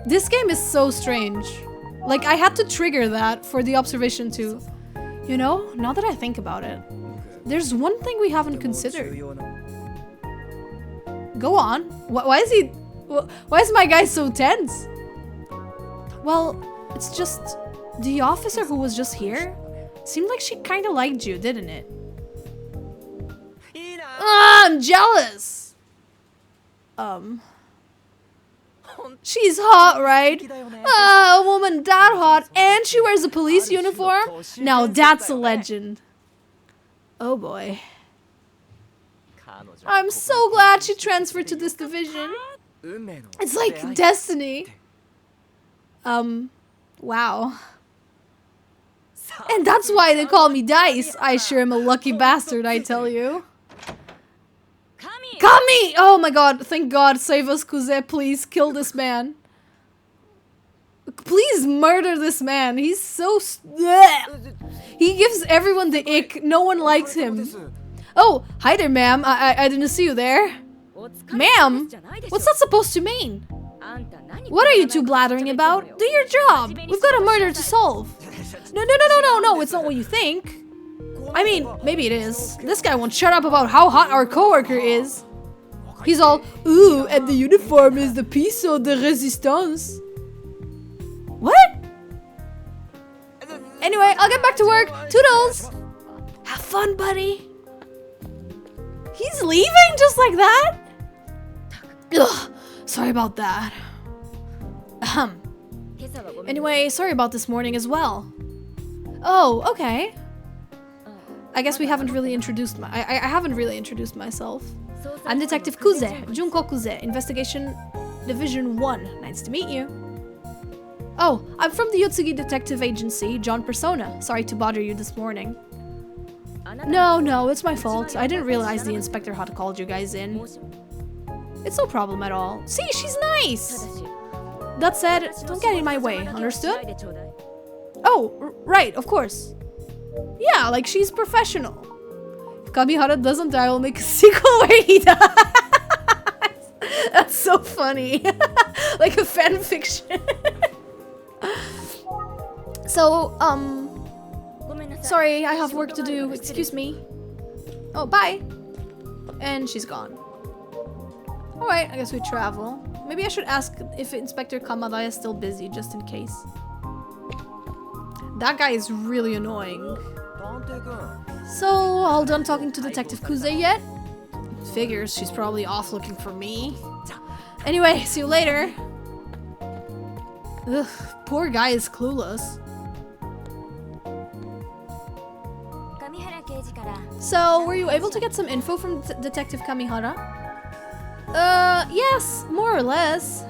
This game is so strange. Like, I had to trigger that for the observation to... You know, now that I think about it, there's one thing we haven't considered. Go on. Why is he... Why is my guy so tense? Well, it's just... The officer who was just here seemed like she kind of liked you, didn't it? Ah, I'm jealous! She's hot, right? Ah, a woman that hot, and she wears a police uniform? Now that's a legend. Oh boy. I'm so glad she transferred to this division. It's like destiny. Wow. And that's why they call me Dice. I sure am a lucky bastard, I tell you. Kami! Oh my god, thank god, save us, Kuze, please, kill this man. Please murder this man, he's so... He gives everyone the ick, no one likes him. Oh, hi there, ma'am, I didn't see you there. Ma'am? What's that supposed to mean? What are you two blathering about? Do your job! We've got a murder to solve. No, it's not what you think. I mean, maybe it is. This guy won't shut up about how hot our coworker is. He's all, ooh, and the uniform is the piso de resistance. What? Anyway, I'll get back to work. Toodles! Have fun, buddy. He's leaving just like that? Ugh, sorry about that. Anyway, sorry about this morning as well. Oh, okay. I guess we haven't really introduced I haven't really introduced myself. I'm Detective Kuze, Junko Kuze, Investigation Division 1. Nice to meet you. Oh, I'm from the Yotsugi Detective Agency, John Persona. Sorry to bother you this morning. No, it's my fault. I didn't realize the inspector had called you guys in. It's no problem at all. See, she's nice! That said, don't get in my way, understood? Oh, right, of course. Yeah, like she's professional. If Kamihara doesn't die, I'll make a sequel where he dies. That's so funny. Like a fan fiction. So, sorry, I have work to do. Excuse me. Oh, bye. And she's gone. Alright, I guess we travel. Maybe I should ask if Inspector Kamada is still busy, just in case. That guy is really annoying. So, all done talking to Detective Kuze yet? Figures, she's probably off looking for me. Anyway, see you later. Ugh, poor guy is clueless. So, were you able to get some info from Detective Kamihara? Yes, more or less.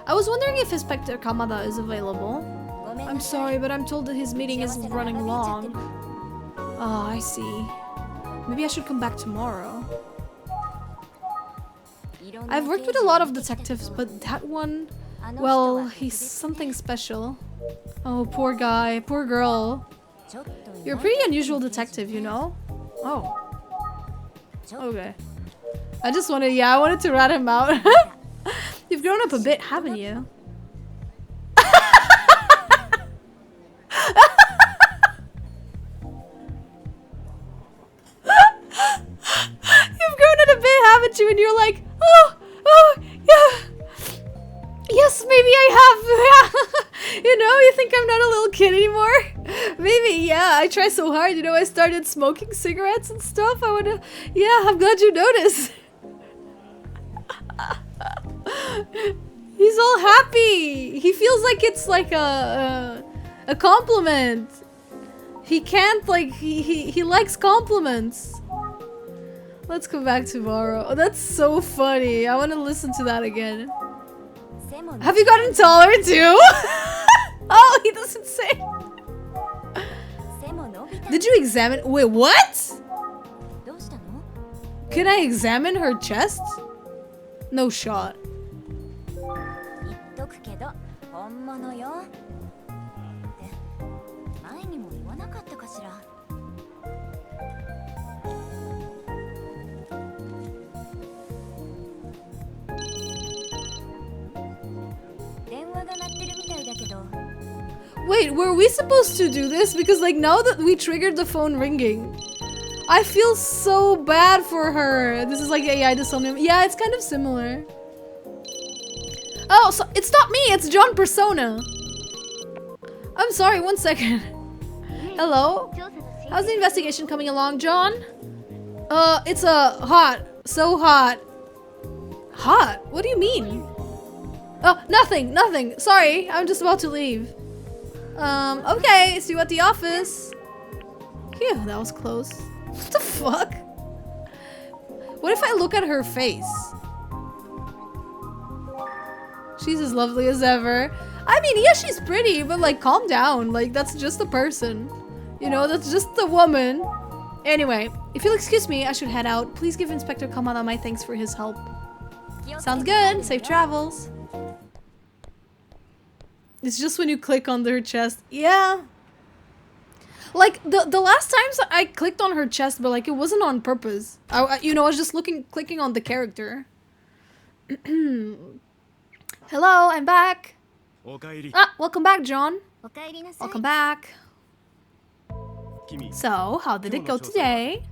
I was wondering if Inspector Kamada is available. I'm sorry, but I'm told that his meeting is running long. Oh, I see. Maybe I should come back tomorrow. I've worked with a lot of detectives, but that one... Well, he's something special. Oh, poor guy, poor girl. You're a pretty unusual detective, you know? Oh. Okay. I just wanted, I wanted to rat him out. You've grown up a bit, haven't you? You've grown up a bit, haven't you? And you're like, oh, yeah. Yes, maybe I have. You know, you think I'm not a little kid anymore? Maybe, yeah. I try so hard. You know, I started smoking cigarettes and stuff. I wanna, yeah, I'm glad you noticed. He's all happy. He feels like it's like a compliment. He can't like he likes compliments. Let's come back tomorrow. Oh, that's so funny. I want to listen to that again. Have you gotten taller too? Oh, he doesn't say. Did you examine? Wait, what? Can I examine her chest? No shot. Wait, were we supposed to do this? Because like now that we triggered the phone ringing, I feel so bad for her. This is like AI dysomnia. Yeah, it's kind of similar. Oh, so it's not me, it's John Persona. I'm sorry, 1 second. Hello? How's the investigation coming along, John? It's hot. So hot. Hot? What do you mean? Oh, nothing. Sorry, I'm just about to leave. Okay, see you at the office. Phew, that was close. What the fuck? What if I look at her face? She's as lovely as ever. I mean, yeah, she's pretty, but like, calm down. Like, that's just a person. You know, that's just a woman. Anyway, if you'll excuse me, I should head out. Please give Inspector Kamada my thanks for his help. Sounds good. Safe travels. It's just when you click on her chest. Yeah. Like, the last times I clicked on her chest, but like, it wasn't on purpose. You know, I was just clicking on the character. Hello, I'm back. Ah, welcome back, John. Welcome back. So, how did it go today?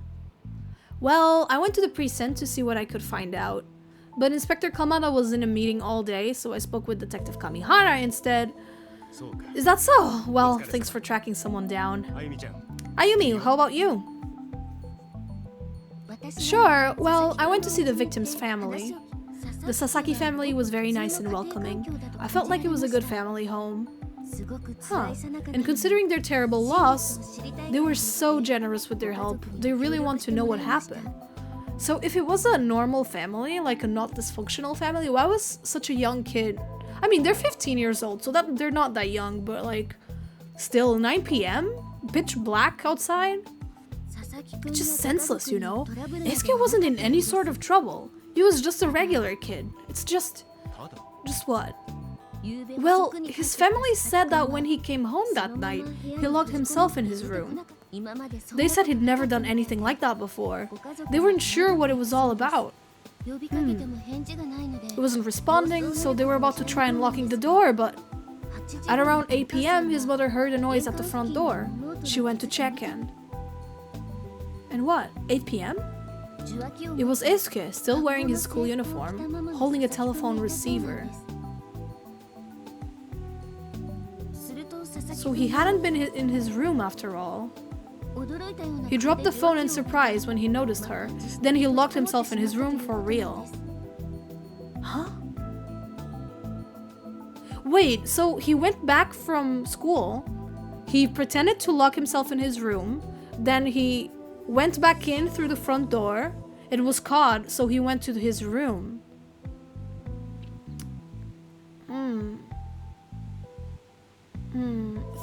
Well, I went to the precinct to see what I could find out. But Inspector Kamada was in a meeting all day, so I spoke with Detective Kamihara instead. Is that so? Well, thanks for tracking someone down. Ayumi, how about you? Sure, well, I went to see the victim's family. The Sasaki family was very nice and welcoming. I felt like it was a good family home. Huh. And considering their terrible loss, they were so generous with their help. They really want to know what happened. So if it was a normal family, like a not dysfunctional family, why was such a young kid? I mean, they're 15 years old, so that they're not that young, but like, still 9 p.m? Pitch black outside? It's just senseless, you know? Eisuke wasn't in any sort of trouble. He was just a regular kid. It's just what? Well, his family said that when he came home that night, he locked himself in his room. They said he'd never done anything like that before. They weren't sure what it was all about. It wasn't responding, so they were about to try unlocking the door, but at around 8 p.m, his mother heard a noise at the front door. She went to check in. And what? 8 p.m? It was Eisuke, still wearing his school uniform, holding a telephone receiver. So he hadn't been in his room after all. He dropped the phone in surprise when he noticed her. Then he locked himself in his room for real. Huh? Wait, so he went back from school, he pretended to lock himself in his room, then he went back in through the front door, it was caught, so he went to his room.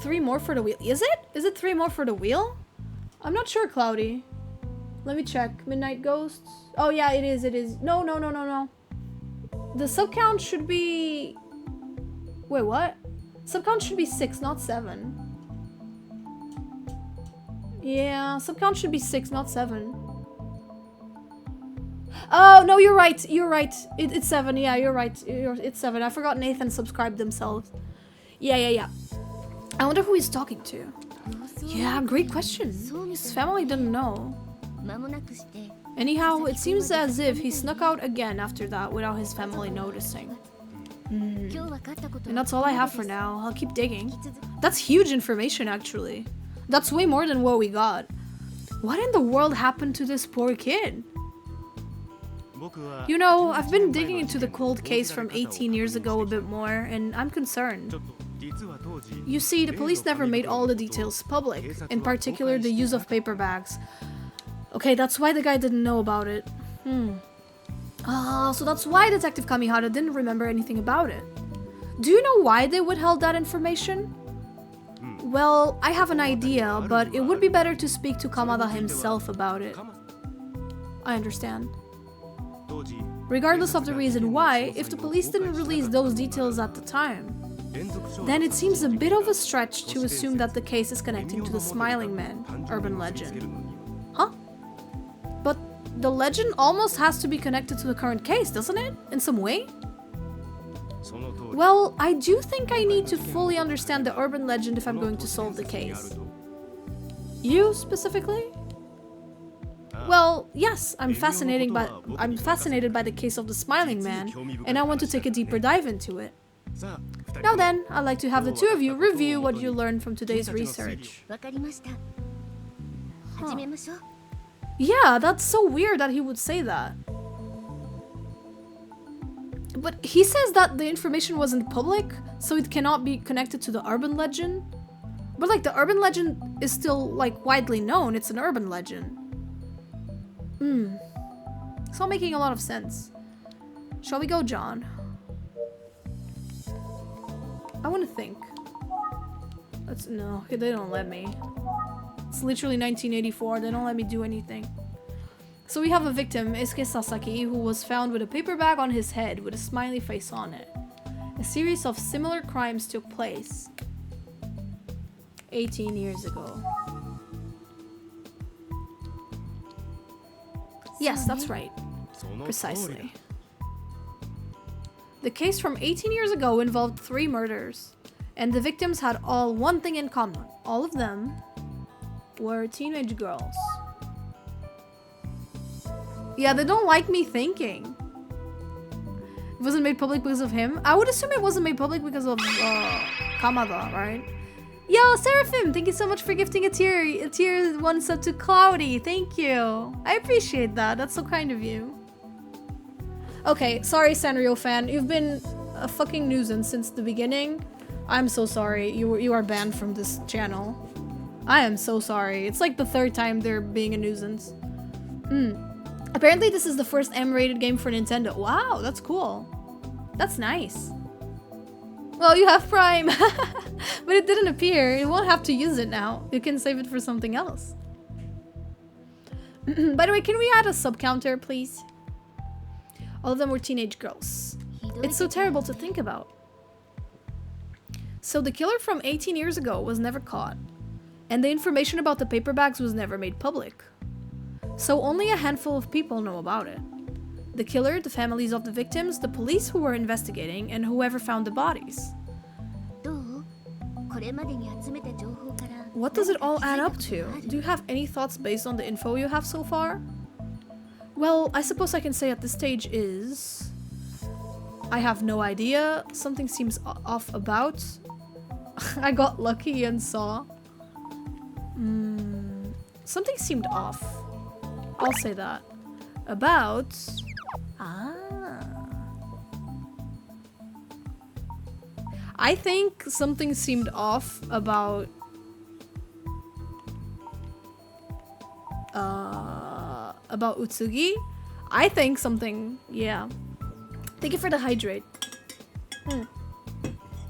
3 more for the wheel. Is it? Is it 3 more for the wheel? I'm not sure, Cloudy. Let me check. Midnight Ghosts. Oh yeah, it is, it is. No. The sub count should be... Wait, what? Sub count should be 6, not 7. Yeah, sub count should be 6, not 7. Oh, no, you're right. You're right. It's 7. Yeah, you're right. It's 7. I forgot Nathan subscribed themselves. Yeah. I wonder who he's talking to. Yeah, great question. His family didn't know. Anyhow, it seems as if he snuck out again after that without his family noticing. And that's all I have for now. I'll keep digging. That's huge information, actually. That's way more than what we got. What in the world happened to this poor kid? You know, I've been digging into the cold case from 18 years ago a bit more, and I'm concerned. You see, the police never made all the details public, in particular the use of paper bags. Okay, that's why the guy didn't know about it. So that's why Detective Kamihara didn't remember anything about it. Do you know why they withheld that information? Well, I have an idea, but it would be better to speak to Kamada himself about it. I understand. Regardless of the reason why, if the police didn't release those details at the time, then it seems a bit of a stretch to assume that the case is connecting to the Smiling Man urban legend. Huh? But the legend almost has to be connected to the current case, doesn't it? In some way? Well, I do think I need to fully understand the urban legend if I'm going to solve the case. You, specifically? Well, yes, I'm fascinated by the case of the Smiling Man, and I want to take a deeper dive into it. Now then, I'd like to have the two of you review what you learned from today's research. Huh. Yeah, that's so weird that he would say that. But he says that the information wasn't public, so it cannot be connected to the urban legend. But like, the urban legend is still like widely known, it's an urban legend. It's not making a lot of sense. Shall we go, John? I want to think. No, they don't let me. It's literally 1984, they don't let me do anything. So we have a victim, Eisuke Sasaki, who was found with a paper bag on his head with a smiley face on it. A series of similar crimes took place 18 years ago. Yes, that's right. Precisely. The case from 18 years ago involved 3 murders, and the victims had all one thing in common. All of them were teenage girls. Yeah, they don't like me thinking. It wasn't made public because of him. I would assume it wasn't made public because of Kamada, right? Yo, Seraphim, thank you so much for gifting a tier 1 sub to Cloudy. Thank you. I appreciate that. That's so kind of you. Okay, sorry, Sanrio fan. You've been a fucking nuisance since the beginning. I'm so sorry. You are banned from this channel. I am so sorry. It's like the 3rd time they're being a nuisance. Apparently this is the first M-rated game for Nintendo. Wow, that's cool. That's nice. Well, you have Prime. But it didn't appear. You won't have to use it now. You can save it for something else. By the way, can we add a sub counter, please? All of them were teenage girls. It's so terrible to think about. So the killer from 18 years ago was never caught, and the information about the paper bags was never made public. So only a handful of people know about it. The killer, the families of the victims, the police who were investigating, and whoever found the bodies. What does it all add up to? Do you have any thoughts based on the info you have so far? Well, I suppose I can say at this stage is... I have no idea. Something seems off about. I got lucky and saw. Something seemed off. I'll say that. About... I think something seemed off about... about Utsugi. I think something... Yeah. Thank you for the hydrate.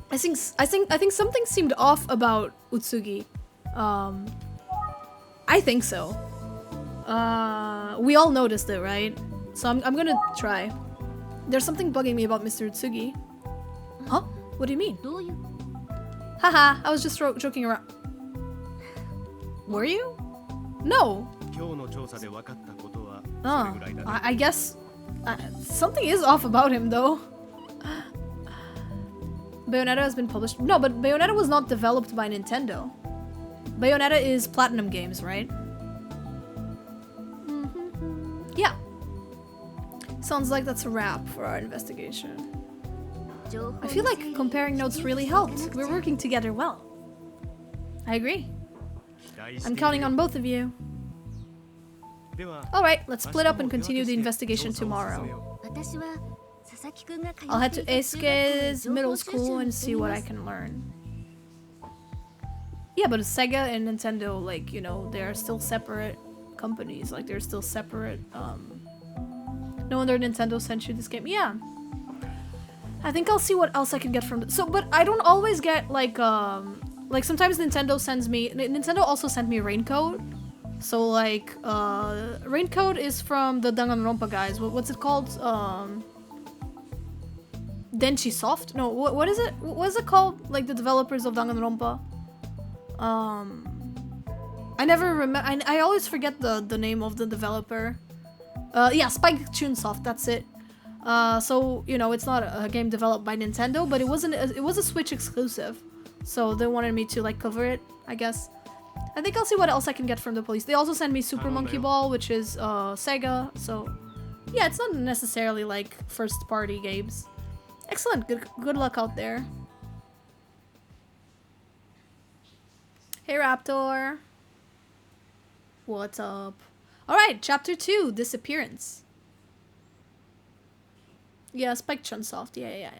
I think something seemed off about Utsugi. I think so. We all noticed it, right? So I'm gonna try. There's something bugging me about Mr. Utsugi. Huh? What do you mean? Haha, I was just joking around. Were you? No. I guess something is off about him though. Bayonetta has been published. No, but Bayonetta was not developed by Nintendo. Bayonetta is Platinum Games, right? Yeah. Sounds like that's a wrap for our investigation. I feel like comparing notes really helped. We're working together well. I agree. I'm counting on both of you. Alright, let's split up and continue the investigation tomorrow. I'll head to Eisuke's middle school and see what I can learn. Yeah, but Sega and Nintendo, like, you know, they're still separate companies. Like, they're still separate, No wonder Nintendo sent you this game. Yeah. I think I'll see what else I can get from so, but I don't always get, like sometimes Nintendo sends me... Nintendo also sent me Raincoat. So, like, Raincoat is from the Danganronpa guys. What's it called? Denchi Soft? No, what is it? What is it called? Like, the developers of Danganronpa? I never remember. I always forget the name of the developer. Yeah, Spike Chunsoft, that's it. So, you know, it's not a game developed by Nintendo, but it was a Switch exclusive. So they wanted me to, like, cover it, I guess. I think I'll see what else I can get from the police. They also sent me Super Monkey Ball, which is Sega. So, yeah, it's not necessarily, like, first-party games. Excellent. Good luck out there. Hey, Raptor. What's up? Alright, Chapter 2, Disappearance. Yeah, Spike Chunsoft. Yeah.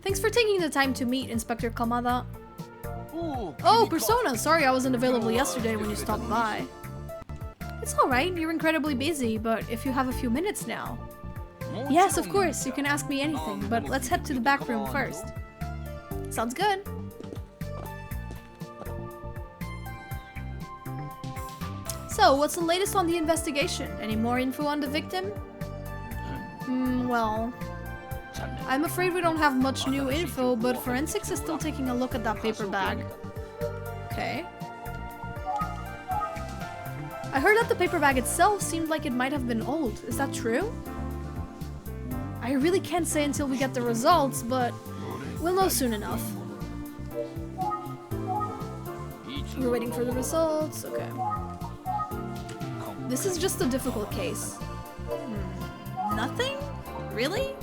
Thanks for taking the time to meet, Inspector Kamada. Oh, Persona! Sorry I wasn't available yesterday when you stopped by. It's alright, you're incredibly busy, but if you have a few minutes now... Yes, of course, you can ask me anything, but let's head to the back room first. Sounds good. So, what's the latest on the investigation? Any more info on the victim? Well... I'm afraid we don't have much new info, but Forensics is still taking a look at that paper bag. Okay. I heard that the paper bag itself seemed like it might have been old. Is that true? I really can't say until we get the results, but we'll know soon enough. We're waiting for the results. Okay. This is just a difficult case. Nothing? Really?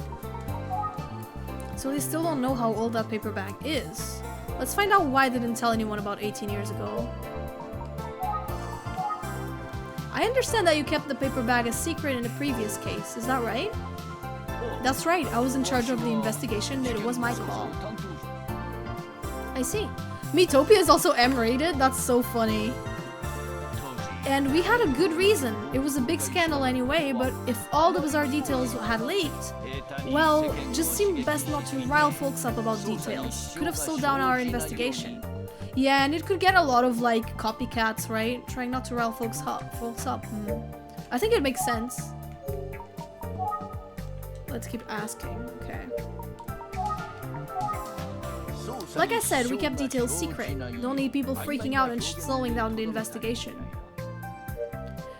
So they still don't know how old that paper bag is. Let's find out why they didn't tell anyone about 18 years ago. I understand that you kept the paper bag a secret in the previous case, is that right? That's right, I was in charge of the investigation, it was my call. I see. Miitopia is also M-rated? That's so funny. And we had a good reason. It was a big scandal anyway, but if all the bizarre details had leaked, well, just seemed best not to rile folks up about details. Could have slowed down our investigation. Yeah, and it could get a lot of, like, copycats, right? Trying not to rile folks up. I think it makes sense. Let's keep asking, okay. Like I said, we kept details secret. Don't need people freaking out and slowing down the investigation.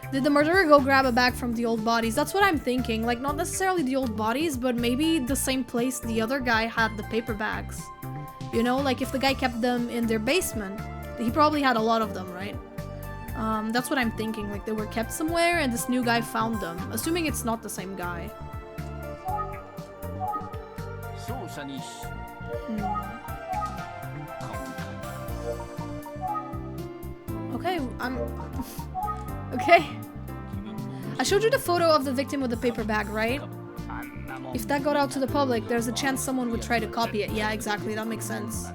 Did the murderer go grab a bag from the old bodies? That's what I'm thinking. Like, not necessarily the old bodies, but maybe the same place the other guy had the paper bags. You know, like if the guy kept them in their basement, he probably had a lot of them, right? That's what I'm thinking. Like, they were kept somewhere and this new guy found them. Assuming it's not the same guy. Okay, okay. I showed you the photo of the victim with the paper bag, right? If that got out to the public, there's a chance someone would try to copy it. Yeah, exactly. That makes sense.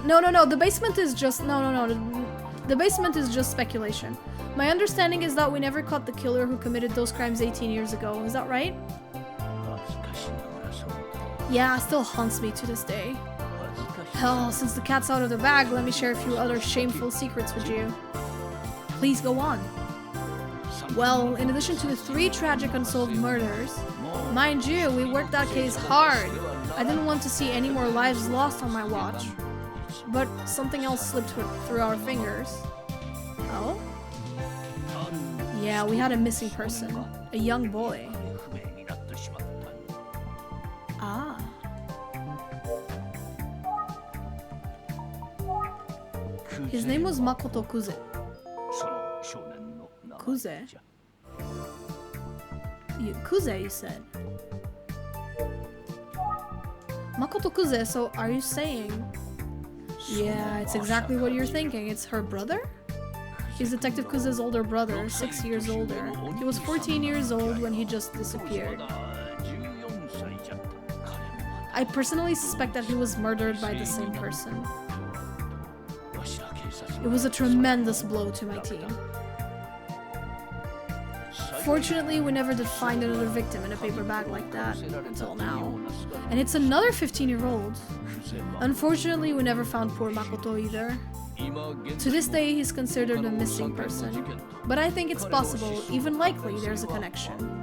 No. The basement is just... No. The basement is just speculation. My understanding is that we never caught the killer who committed those crimes 18 years ago. Is that right? Yeah, it still haunts me to this day. Hell, since the cat's out of the bag, let me share a few other shameful secrets with you. Please go on. Well, in addition to the 3 tragic unsolved murders, mind you, we worked that case hard. I didn't want to see any more lives lost on my watch. But something else slipped through our fingers. Oh? Yeah, we had a missing person. A young boy. Ah. His name was Makoto Kuze. Kuze? Kuze, you said. Makoto Kuze, so are you saying... Yeah, it's exactly what you're thinking. It's her brother? He's Detective Kuze's older brother, 6 years older. He was 14 years old when he just disappeared. I personally suspect that he was murdered by the same person. It was a tremendous blow to my team. Fortunately, we never did find another victim in a paper bag like that until now. And it's another 15-year-old. Unfortunately, we never found poor Makoto either. To this day, he's considered a missing person. But I think it's possible, even likely, there's a connection.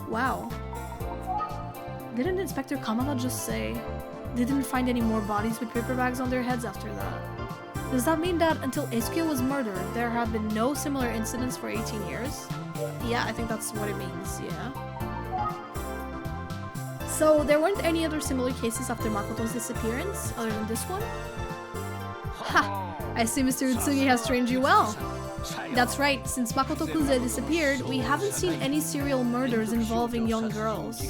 Wow. Didn't Inspector Kamada just say they didn't find any more bodies with paper bags on their heads after that? Does that mean that until Eisuke was murdered, there have been no similar incidents for 18 years? Yeah, I think that's what it means, yeah. So there weren't any other similar cases after Makoto's disappearance, other than this one? Ha! I see Mr. Utsugi has trained you well. That's right, since Makoto Kuze disappeared, we haven't seen any serial murders involving young girls.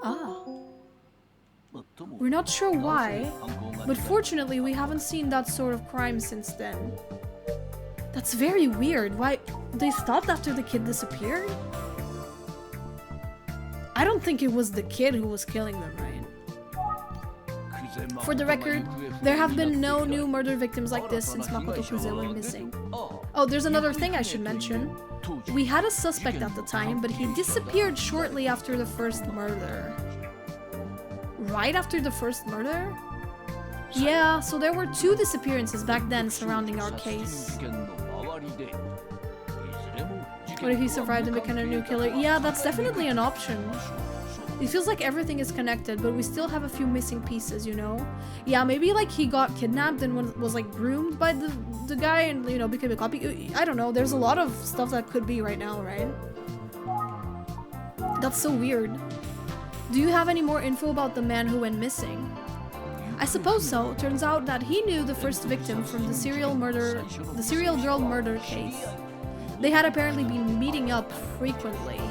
Ah. We're not sure why, but fortunately we haven't seen that sort of crime since then. That's very weird. Why? They stopped after the kid disappeared? I don't think it was the kid who was killing them, right? For the record, there have been no new murder victims like this since Makoto Kuze went missing. Oh, there's another thing I should mention. We had a suspect at the time, but he disappeared shortly after the first murder. Right after the first murder? Yeah, so there were 2 disappearances back then surrounding our case. What if he survived and became a new killer? Yeah, that's definitely an option. It feels like everything is connected, but we still have a few missing pieces, you know? Yeah, maybe like he got kidnapped and was like groomed by the guy and, you know, became a copy. I don't know, there's a lot of stuff that could be right now, right? That's so weird. Do you have any more info about the man who went missing? I suppose so. Turns out that he knew the first victim from the serial girl murder case. They had apparently been meeting up frequently.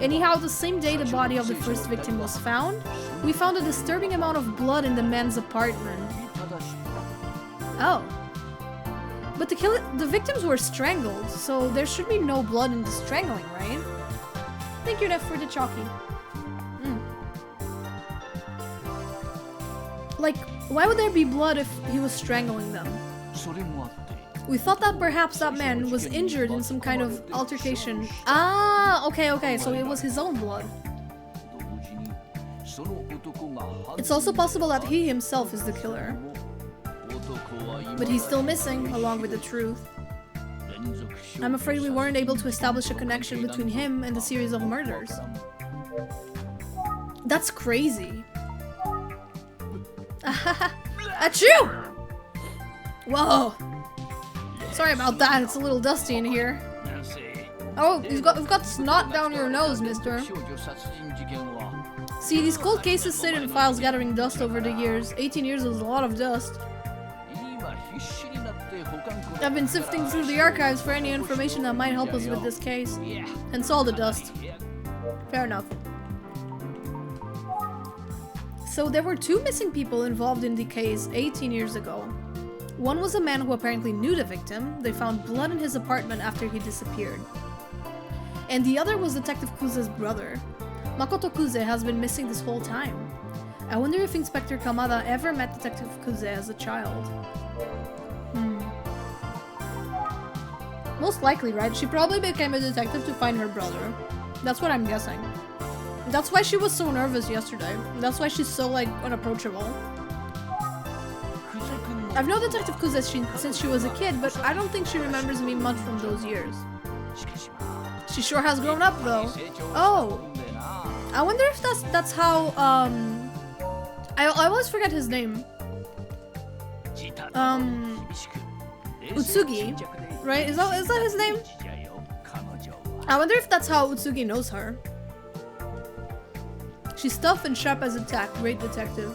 Anyhow, the same day the body of the first victim was found, we found a disturbing amount of blood in the man's apartment. Oh. But the victims were strangled, so there should be no blood in the strangling, right? Thank you, Nef, for the chalky. Like, why would there be blood if he was strangling them? We thought that perhaps that man was injured in some kind of altercation. Ah, okay, so it was his own blood. It's also possible that he himself is the killer. But he's still missing, along with the truth. I'm afraid we weren't able to establish a connection between him and the series of murders. That's crazy. Achoo! Whoa! Sorry about that, it's a little dusty in here. Oh, we've got snot down your nose, mister. See, these cold cases sit in files gathering dust over the years. 18 years is a lot of dust. I've been sifting through the archives for any information that might help us with this case. Hence all the dust. Fair enough. So there were 2 missing people involved in the case 18 years ago. One was a man who apparently knew the victim. They found blood in his apartment after he disappeared. And the other was Detective Kuze's brother. Makoto Kuze has been missing this whole time. I wonder if Inspector Kamada ever met Detective Kuze as a child. Most likely, right? She probably became a detective to find her brother. That's what I'm guessing. That's why she was so nervous yesterday. That's why she's so, like, unapproachable. I've known Detective Kuze since she was a kid, but I don't think she remembers me much from those years. She sure has grown up, though. Oh! I wonder if that's how, I always forget his name. Utsugi, right? Is that his name? I wonder if that's how Utsugi knows her. She's tough and sharp as a tack. Great detective.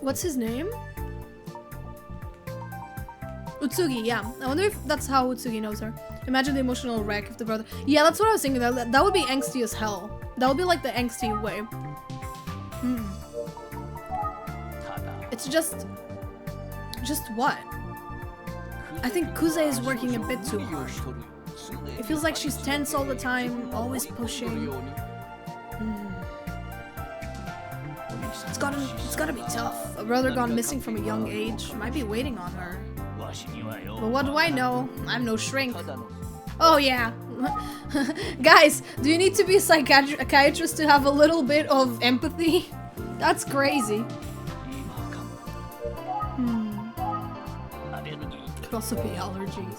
What's his name? Utsugi, yeah. I wonder if that's how Utsugi knows her. Imagine the emotional wreck if the brother... Yeah, that's what I was thinking. That would be angsty as hell. That would be like the angsty way. It's just... Just what? I think Kuze is working a bit too hard. It feels like she's tense all the time, always pushing. It's gotta be tough. A brother gone missing from a young age might be waiting on her. But what do I know? I'm no shrink. Oh yeah. Guys, do you need to be a psychiatrist to have a little bit of empathy? That's crazy. Could also be allergies.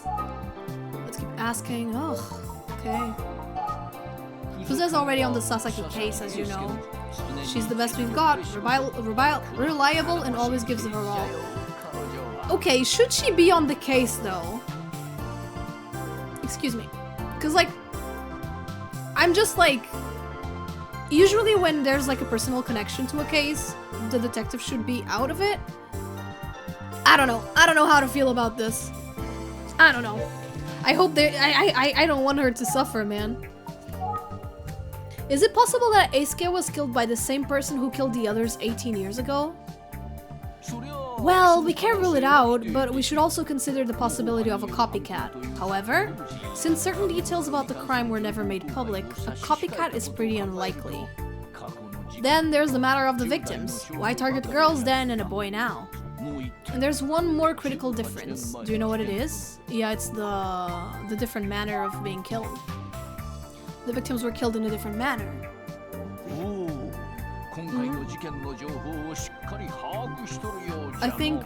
Let's keep asking. Ugh, okay. Kuze's already on the Sasaki case, as you know. She's the best we've got, reliable and always gives it her all. Okay, should she be on the case though? Excuse me. Cause like, I'm just like, usually when there's like a personal connection to a case, the detective should be out of it. I don't know how to feel about this. I don't know. I hope I don't want her to suffer, man. Is it possible that Eisuke was killed by the same person who killed the others 18 years ago? Well, we can't rule it out, but we should also consider the possibility of a copycat. However, since certain details about the crime were never made public, a copycat is pretty unlikely. Then there's the matter of the victims. Why target girls then and a boy now? And there's one more critical difference. Do you know what it is? Yeah, it's the different manner of being killed. The victims were killed in a different manner. I think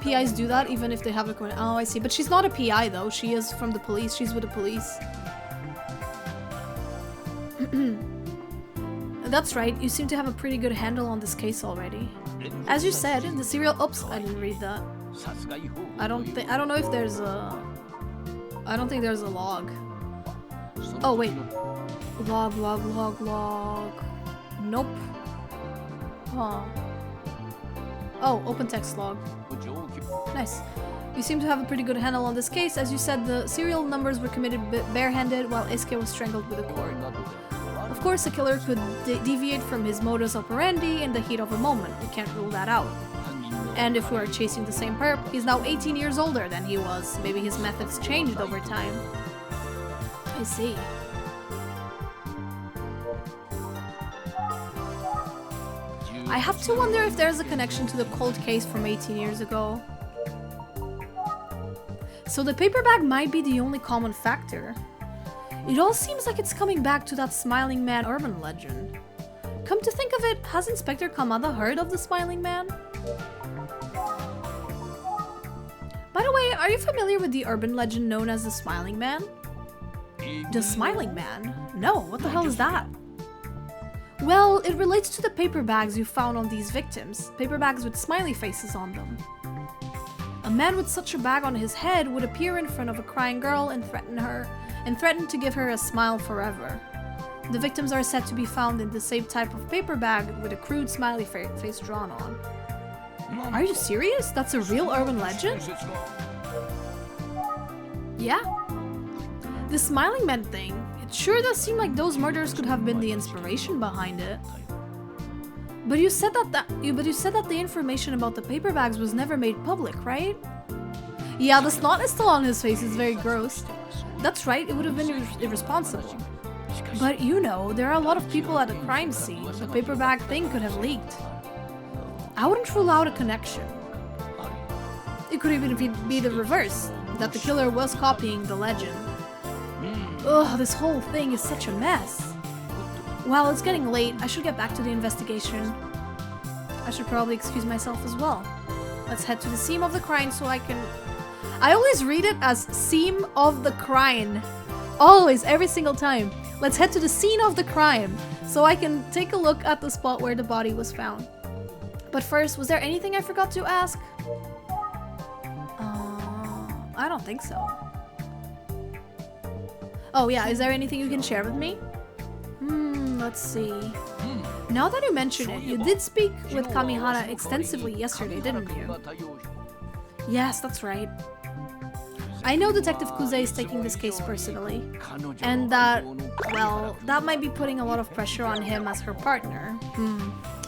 PIs do that even if they have a... Oh, I see. But she's not a PI though. She is from the police. She's with the police. That's right. You seem to have a pretty good handle on this case already. As you said, the serial... Oops, I didn't read that. I don't know if there's a... I don't think there's a log. Oh, wait. Log. Nope. Huh. Oh, open text log. Nice. You seem to have a pretty good handle on this case. As you said, the serial numbers were committed barehanded while Eisuke was strangled with a cord. Of course, a killer could deviate from his modus operandi in the heat of a moment. We can't rule that out. And if we are chasing the same perp, he's now 18 years older than he was. Maybe his methods changed over time. I see. I have to wonder if there's a connection to the cold case from 18 years ago. So the paper bag might be the only common factor. It all seems like it's coming back to that Smiling Man urban legend. Come to think of it, has Inspector Kamada heard of the Smiling Man? By the way, are you familiar with the urban legend known as the Smiling Man? The Smiling Man? No, what the hell is that? Well, it relates to the paper bags you found on these victims. Paper bags with smiley faces on them. A man with such a bag on his head would appear in front of a crying girl and threaten to give her a smile forever. The victims are said to be found in the same type of paper bag with a crude smiley face drawn on. Are you serious? That's a real urban legend? Yeah. The Smiling Man thing, it sure does seem like those murders could have been the inspiration behind it. But you said that the information about the paper bags was never made public, right? Yeah, the snot is still on his face. It's very gross. That's right, it would have been irresponsible. But you know, there are a lot of people at the crime scene. The paper bag thing could have leaked. I wouldn't rule out a connection. It could even be the reverse, that the killer was copying the legend. Ugh, this whole thing is such a mess. Well, it's getting late. I should get back to the investigation. I should probably excuse myself as well. Let's head to the scene of the crime so I can... I always read it as scene of the crime. Always, every single time. Let's head to the scene of the crime so I can take a look at the spot where the body was found. But first, was there anything I forgot to ask? I don't think so. Oh yeah, is there anything you can share with me? Let's see. Now that you mention it, you did speak with Kamihara extensively yesterday, didn't you? Yes, that's right. I know Detective Kuze is taking this case personally, and that, well, that might be putting a lot of pressure on him as her partner.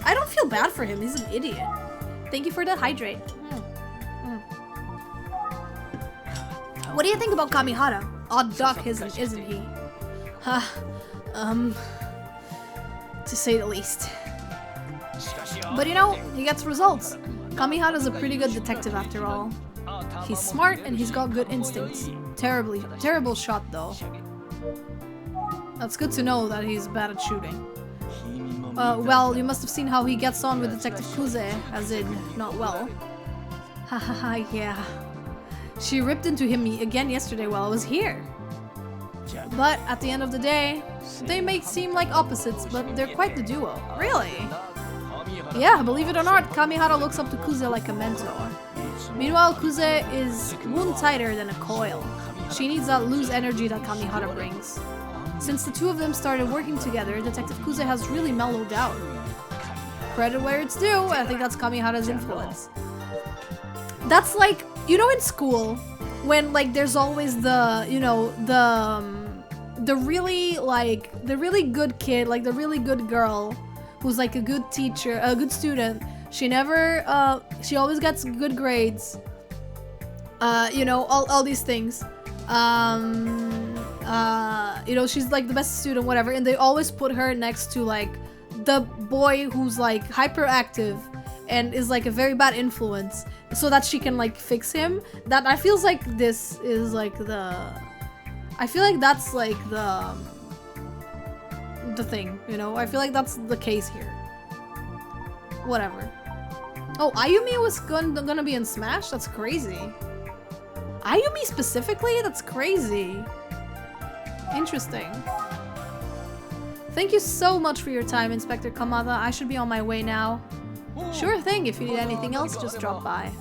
I don't feel bad for him, he's an idiot. Thank you for the hydrate. What do you think about Kamihara? Odd duck, isn't he? To say the least. But you know, he gets results. Kamihara's a pretty good detective after all. He's smart and he's got good instincts. Terrible shot though. That's good to know that he's bad at shooting. Well, you must have seen how he gets on with Detective Kuze, as in, not well. Hahaha, yeah. She ripped into him again yesterday while I was here. But at the end of the day, they may seem like opposites, but they're quite the duo. Really? Yeah, believe it or not, Kamihara looks up to Kuze like a mentor. Meanwhile, Kuze is wound tighter than a coil. She needs that loose energy that Kamihara brings. Since the two of them started working together, Detective Kuze has really mellowed out. Credit where it's due, I think that's Kamihara's influence. That's like, you know, in school, when like there's always the, you know, the really good kid, like the really good girl, who's like a good teacher, a good student. She always gets good grades. You know, all these things. You know, she's like the best student, whatever, and they always put her next to like the boy who's like hyperactive and is like a very bad influence, so that she can like fix him. That I feels like this is like I feel like that's like the thing, you know? I feel like that's the case here. Whatever. Oh, Ayumi was gonna be in Smash? That's crazy. Ayumi specifically? That's crazy. Interesting. Thank you so much for your time, Inspector Kamada. I should be on my way now. Sure thing, if you need anything else, just drop by.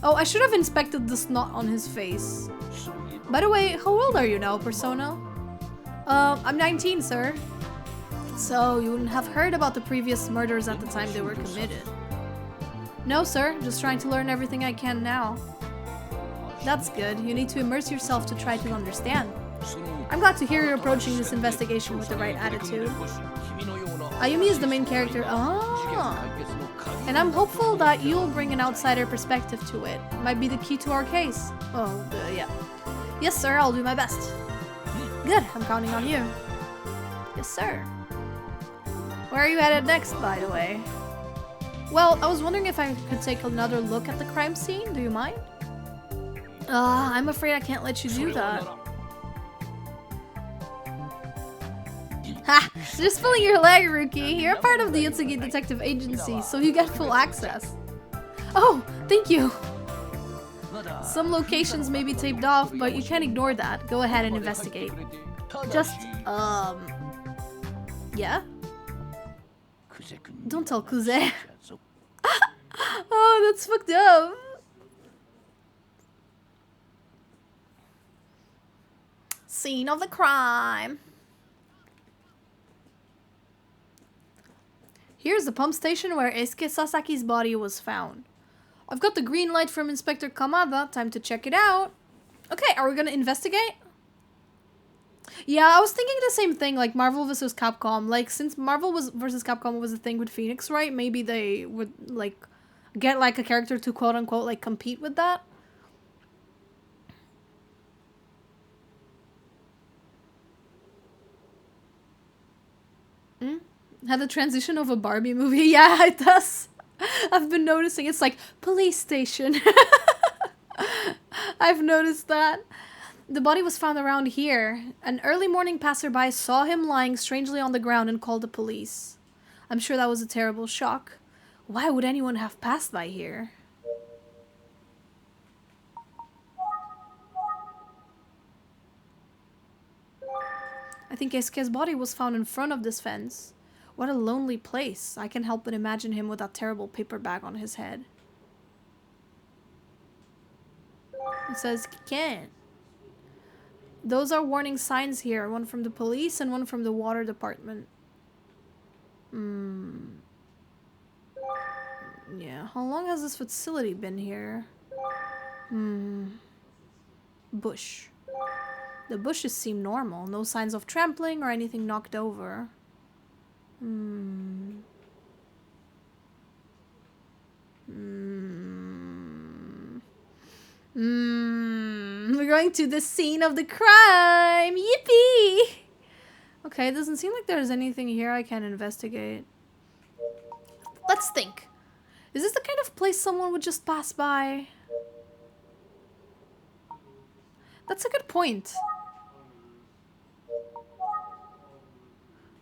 Oh, I should have inspected the snot on his face. By the way, how old are you now, Persona? I'm 19, sir. So, you wouldn't have heard about the previous murders at the time they were committed. No, sir. Just trying to learn everything I can now. That's good. You need to immerse yourself to try to understand. I'm glad to hear you're approaching this investigation with the right attitude. Ayumi is the main character. And I'm hopeful that you'll bring an outsider perspective to it. Might be the key to our case. Yeah. Yes, sir. I'll do my best. Good. I'm counting on you. Yes, sir. Where are you headed next, by the way? Well, I was wondering if I could take another look at the crime scene. Do you mind? I'm afraid I can't let you do that. Ha! Just pulling your leg, Rookie. You're a part of the Utsugi Detective Agency, so you get full access. Oh, thank you. Some locations may be taped off, but you can't ignore that. Go ahead and investigate. Just, yeah? Don't tell Kuze. Oh, that's fucked up. Scene of the crime. Here's the pump station where Eisuke Sasaki's body was found. I've got the green light from Inspector Kamada. Time to check it out. Okay, are we gonna investigate? Yeah, I was thinking the same thing, like Marvel vs. Capcom. Like, since Marvel vs. Capcom was a thing with Phoenix, right? Maybe they would, like, get, like, a character to quote-unquote, like, compete with that. Had the transition of a Barbie movie. Yeah, it does. I've been noticing. It's like, police station. I've noticed that. The body was found around here. An early morning passerby saw him lying strangely on the ground and called the police. I'm sure that was a terrible shock. Why would anyone have passed by here? I think Eisuke's body was found in front of this fence. What a lonely place. I can help but imagine him with that terrible paper bag on his head. It says, can't. Those are warning signs here. One from the police and one from the water department. Yeah, how long has this facility been here? Bush. The bushes seem normal. No signs of trampling or anything knocked over. We're going to the scene of the crime. Yippee! Okay, it doesn't seem like there's anything here I can investigate. Let's think. Is this the kind of place someone would just pass by? That's a good point.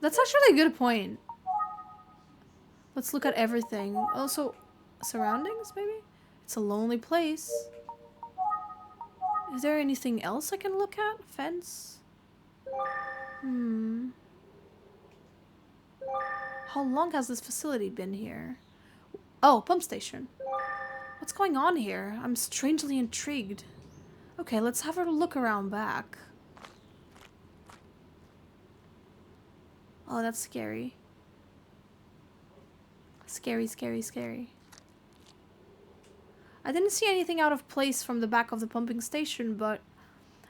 That's actually a good point. Let's look at everything. Also, surroundings, maybe? It's a lonely place. Is there anything else I can look at? Fence? How long has this facility been here? Oh, pump station. What's going on here? I'm strangely intrigued. Okay, let's have a look around back. Oh, that's scary. Scary, scary, scary. I didn't see anything out of place from the back of the pumping station, but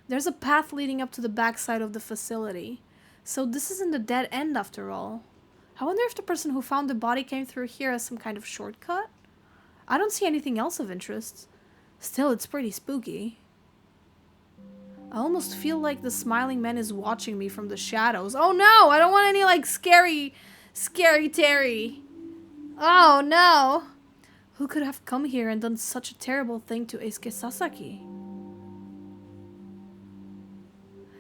there's a path leading up to the back side of the facility. So this isn't a dead end after all. I wonder if the person who found the body came through here as some kind of shortcut? I don't see anything else of interest. Still, it's pretty spooky. I almost feel like the smiling man is watching me from the shadows. Oh no! I don't want any like scary Terry. Oh no! Who could have come here and done such a terrible thing to Eisuke Sasaki?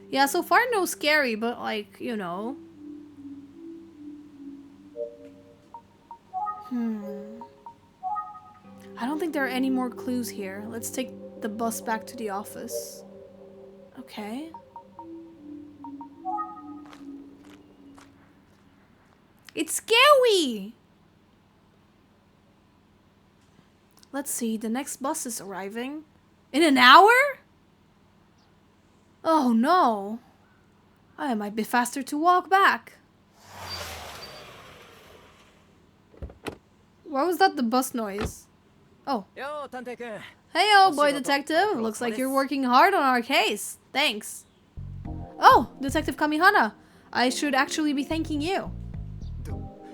Yeah, so far no scary, but like, you know. I don't think there are any more clues here. Let's take the bus back to the office. Okay. It's scary! Let's see, the next bus is arriving. In an hour? Oh no. I might be faster to walk back. Why was that the bus noise? Oh. Hey, old boy detective. Looks like you're working hard on our case. Thanks. Oh, Detective Kamihana. I should actually be thanking you.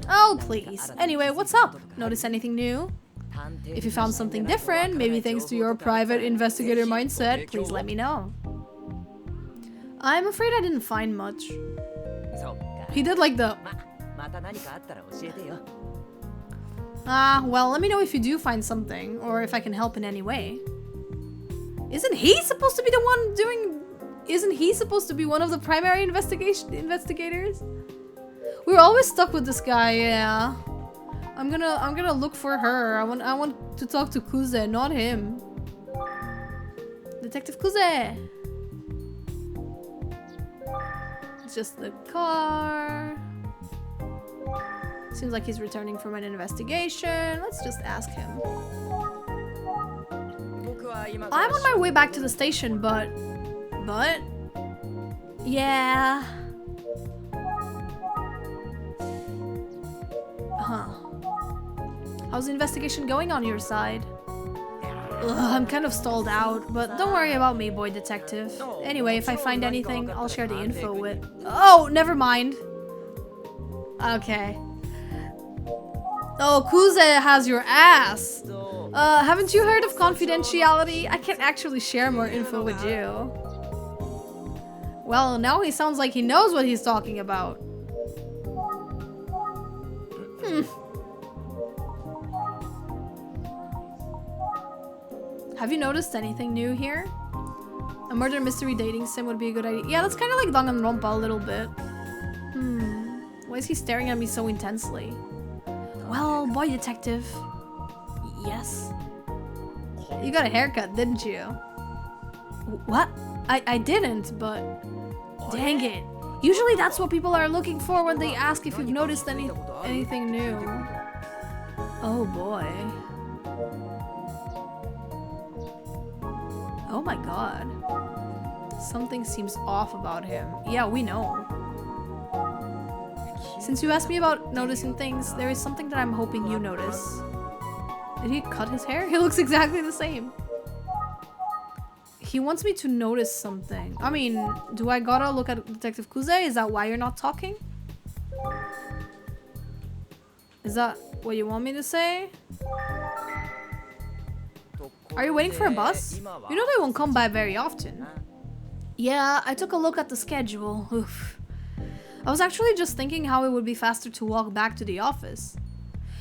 Oh, please. Anyway, what's up? Notice anything new? If you found something different, maybe thanks to your private investigator mindset, please let me know. I'm afraid I didn't find much. He did like the... well, let me know if you do find something, or if I can help in any way. Isn't he supposed to be the one doing... Isn't he supposed to be one of the primary investigators? We're always stuck with this guy, yeah. I'm gonna look for her. I want to talk to Kuze, not him. Detective Kuze! It's just the car. Seems like he's returning from an investigation. Let's just ask him. I'm on my way back to the station, but... Yeah... Huh. How's the investigation going on your side? Ugh, I'm kind of stalled out, but don't worry about me, boy detective. Anyway, if I find anything, I'll share the info with... Oh, never mind. Okay. Oh, Kuze has your ass. Haven't you heard of confidentiality? I can't actually share more info with you. Well, now he sounds like he knows what he's talking about. Have you noticed anything new here? A murder mystery dating sim would be a good idea. Yeah, that's kind of like Danganronpa a little bit. Why is he staring at me so intensely? Well, boy detective. Yes? You got a haircut, didn't you? What? I didn't, but... Dang it. Usually that's what people are looking for when they ask if you've noticed anything new. Oh boy. Oh my god. Something seems off about him. Yeah, we know. Since you asked me about noticing things, there is something that I'm hoping you notice. Did he cut his hair? He looks exactly the same. He wants me to notice something. I mean, do I gotta look at Detective Kuze? Is that why you're not talking? Is that what you want me to say? Are you waiting for a bus? You know they won't come by very often. Yeah, I took a look at the schedule. Oof. I was actually just thinking how it would be faster to walk back to the office.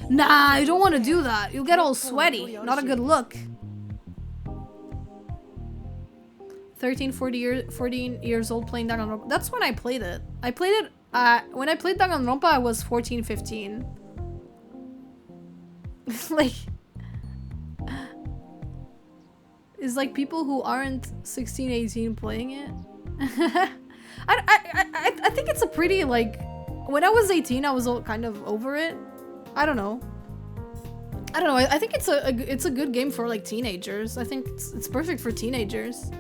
Nah, you don't want to do that. You'll get all sweaty. Not a good look. 14 years old playing Danganronpa. That's when I played it. I played it, when I played Danganronpa, I was 14, 15. Like... It's like people who aren't 16, 18 playing it. I think it's a pretty, like... When I was 18, I was kind of over it. I don't know. I think it's a good game for, like, teenagers. I think it's perfect for teenagers.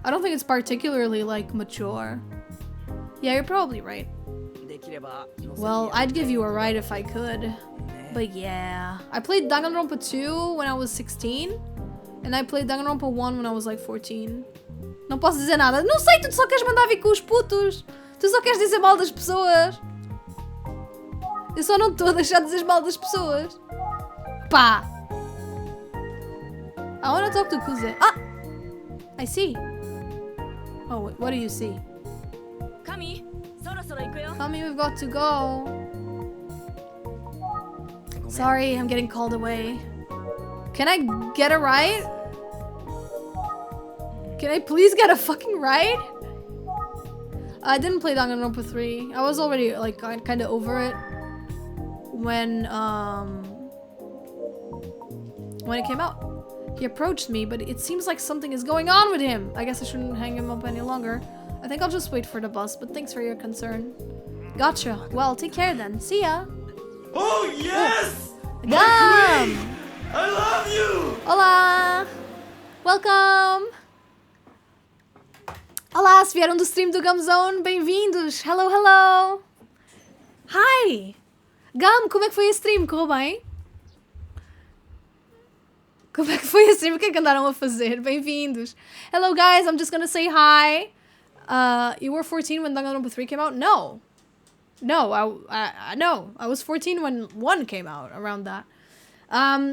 I don't think it's particularly, like, mature. Yeah, you're probably right. Well, I'd give you a ride if I could. But yeah. I played Danganronpa 2 when I was 16. And I played Danganronpa 1 when I was like 14. Não posso dizer nada. Não sei, tu só queres mandar vir com os putos. Tu só queres dizer mal das pessoas. Eu só não estou a deixar de dizer mal das pessoas. Pá! I wanna talk to Kuze. Ah! I see. Oh, wait, what do you see? Kami, we've got to go. Sorry, I'm getting called away. Can I get a ride? Can I please get a fucking ride? I didn't play Danganronpa 3. I was already like kind of over it when it came out. He approached me, but it seems like something is going on with him. I guess I shouldn't hang him up any longer. I think I'll just wait for the bus, but thanks for your concern. Gotcha. Well, take care then. See ya. Oh yes! Gum! I love you! Olá! Welcome! Olá, se vieram do stream do Gum Zone, bem-vindos! Hello, hello! Hi! Gum, como é que foi a stream? Correu bem? Como é que foi a stream? O que é que andaram a fazer? Bem-vindos! Hello guys, I'm just gonna say hi! You were 14 when Danganronpa 3 came out? No! No, I was 14 when 1 came out, around that.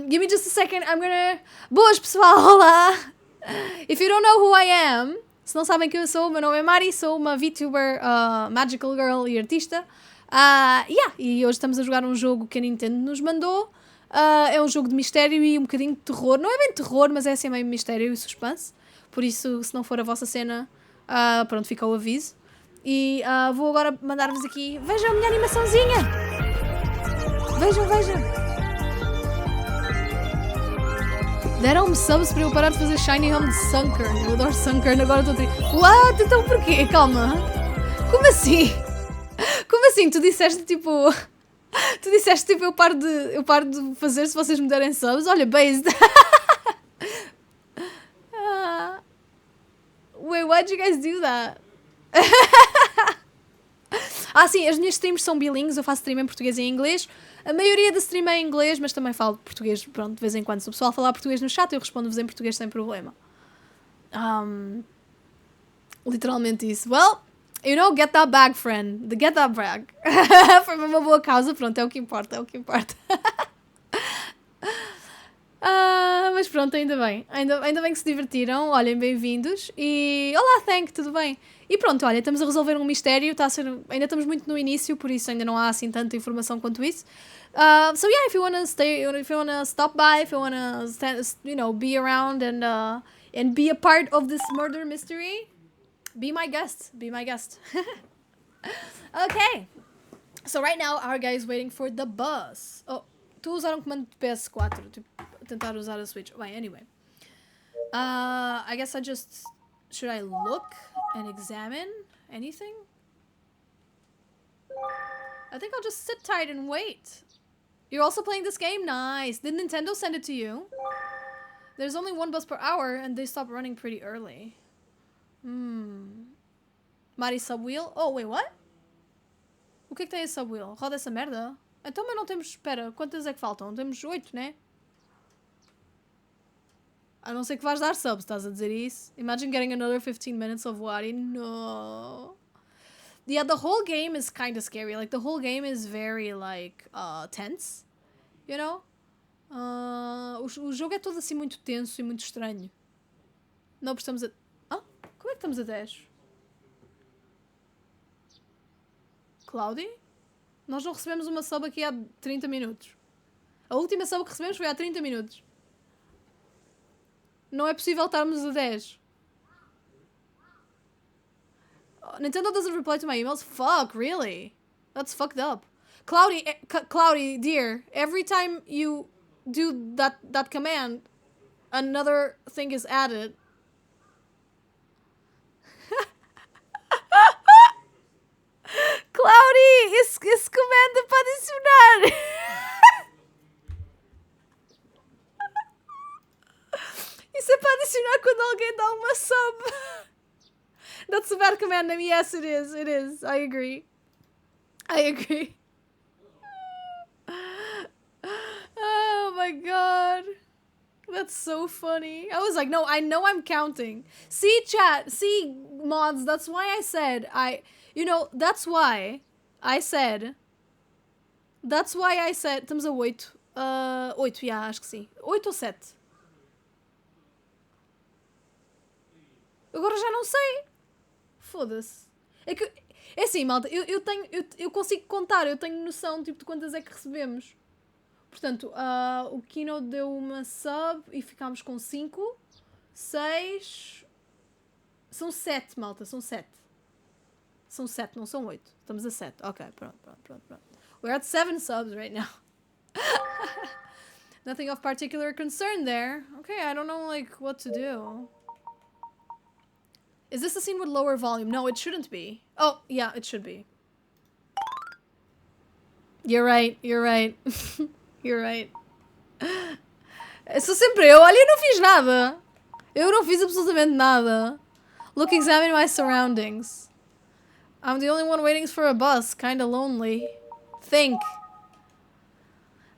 Give me just a second, I'm gonna... Boas pessoal, olá! If you don't know who I am, se não sabem quem eu sou, meu nome é Mari, sou uma VTuber, Magical Girl e artista. E hoje estamos a jogar um jogo que a Nintendo nos mandou. É um jogo de mistério e um bocadinho de terror. Não é bem terror, mas é assim meio mistério e suspense. Por isso, se não for a vossa cena, pronto, fica o aviso. E vou agora mandar-vos aqui... Vejam a minha animaçãozinha! Vejam, vejam! Deram-me subs para eu parar de fazer Shiny Home de Sunkern. Eu adoro Sunkern, agora estou triste. What? Então porquê? Calma. Como assim? Como assim? Tu disseste tipo... Tu disseste tipo eu paro de fazer se vocês me derem subs? Olha, based. Wait, why'd you guys do that? Sim, as minhas streams são bilíngues, eu faço stream em português e em inglês. A maioria da stream é em inglês, mas também falo português, pronto, de vez em quando. Se o pessoal falar português no chat, eu respondo-vos em português sem problema. Literalmente isso. Well, you know, get that bag, friend. Get that bag. Foi uma boa causa, pronto, é o que importa, é o que importa. Mas pronto, ainda bem. Ainda bem que se divertiram. Olhem, bem-vindos. E olá, Thank, tudo bem? E pronto, olha, estamos a resolver um mistério. Ainda estamos muito no início, por isso ainda não há assim tanta informação quanto isso. So yeah, if you wanna stop by, if you wanna be around and be a part of this murder mystery, be my guest. Be my guest. Okay. So right now our guy is waiting for the bus. Oh, tu a usar um comando de PS4, tipo, tentar usar a Switch. Bem, anyway. I guess should I look and examine anything? I think I'll just sit tight and wait. You're also playing this game? Nice. Did Nintendo send it to you? There's only 1 bus per hour and they stop running pretty early. Mari Subwheel? Oh, wait, what? O que é que tem esse subwheel? Roda essa merda? Então, mas não temos... Espera, quantas é que faltam? Temos 8, né? A não ser que vais dar subs, estás a dizer isso? Imagine getting another 15 minutes of Wari. No. Yeah, the whole game is kind of scary. Like, the whole game is very, like, tense. You know? O jogo é todo assim muito tenso e muito estranho. Não, estamos a... Ah? Como é que estamos a 10? Cloudy? Nós não recebemos uma sub aqui há 30 minutos. A última sub que recebemos foi há 30 minutos. Não é possível estarmos a 10. Nintendo doesn't reply to my emails? Fuck, really? That's fucked up. Cloudy, dear, every time you do that command, another thing is added. Cloudy, esse comando é para adicionar. Isso é para adicionar quando alguém dá uma sub. That's a bad command name. Yes, it is. It is. I agree. Oh my god. That's so funny. I was like, no, I know I'm counting. See, chat. See, mods. That's why I said that's why I said. Estamos a 8. 8, yeah, acho que sim. 8 ou 7. Agora já não sei. Foda-se. É assim, malta, eu consigo contar, eu tenho noção tipo, de quantas é que recebemos. Portanto, o Kino deu uma sub e ficámos com 5, 6... São 7, malta, são 7. São 7, não são 8. Estamos a 7. Ok, pronto. We're at 7 subs right now. Nothing of particular concern there. Okay, I don't know, like, what to do. Is this a scene with lower volume? No, it shouldn't be. Oh, yeah, it should be. You're right. You're right. Sou sempre eu. Olha, eu não fiz nada. Eu não fiz absolutamente nada. Look, examine my surroundings. I'm the only one waiting for a bus. Kinda lonely. Think.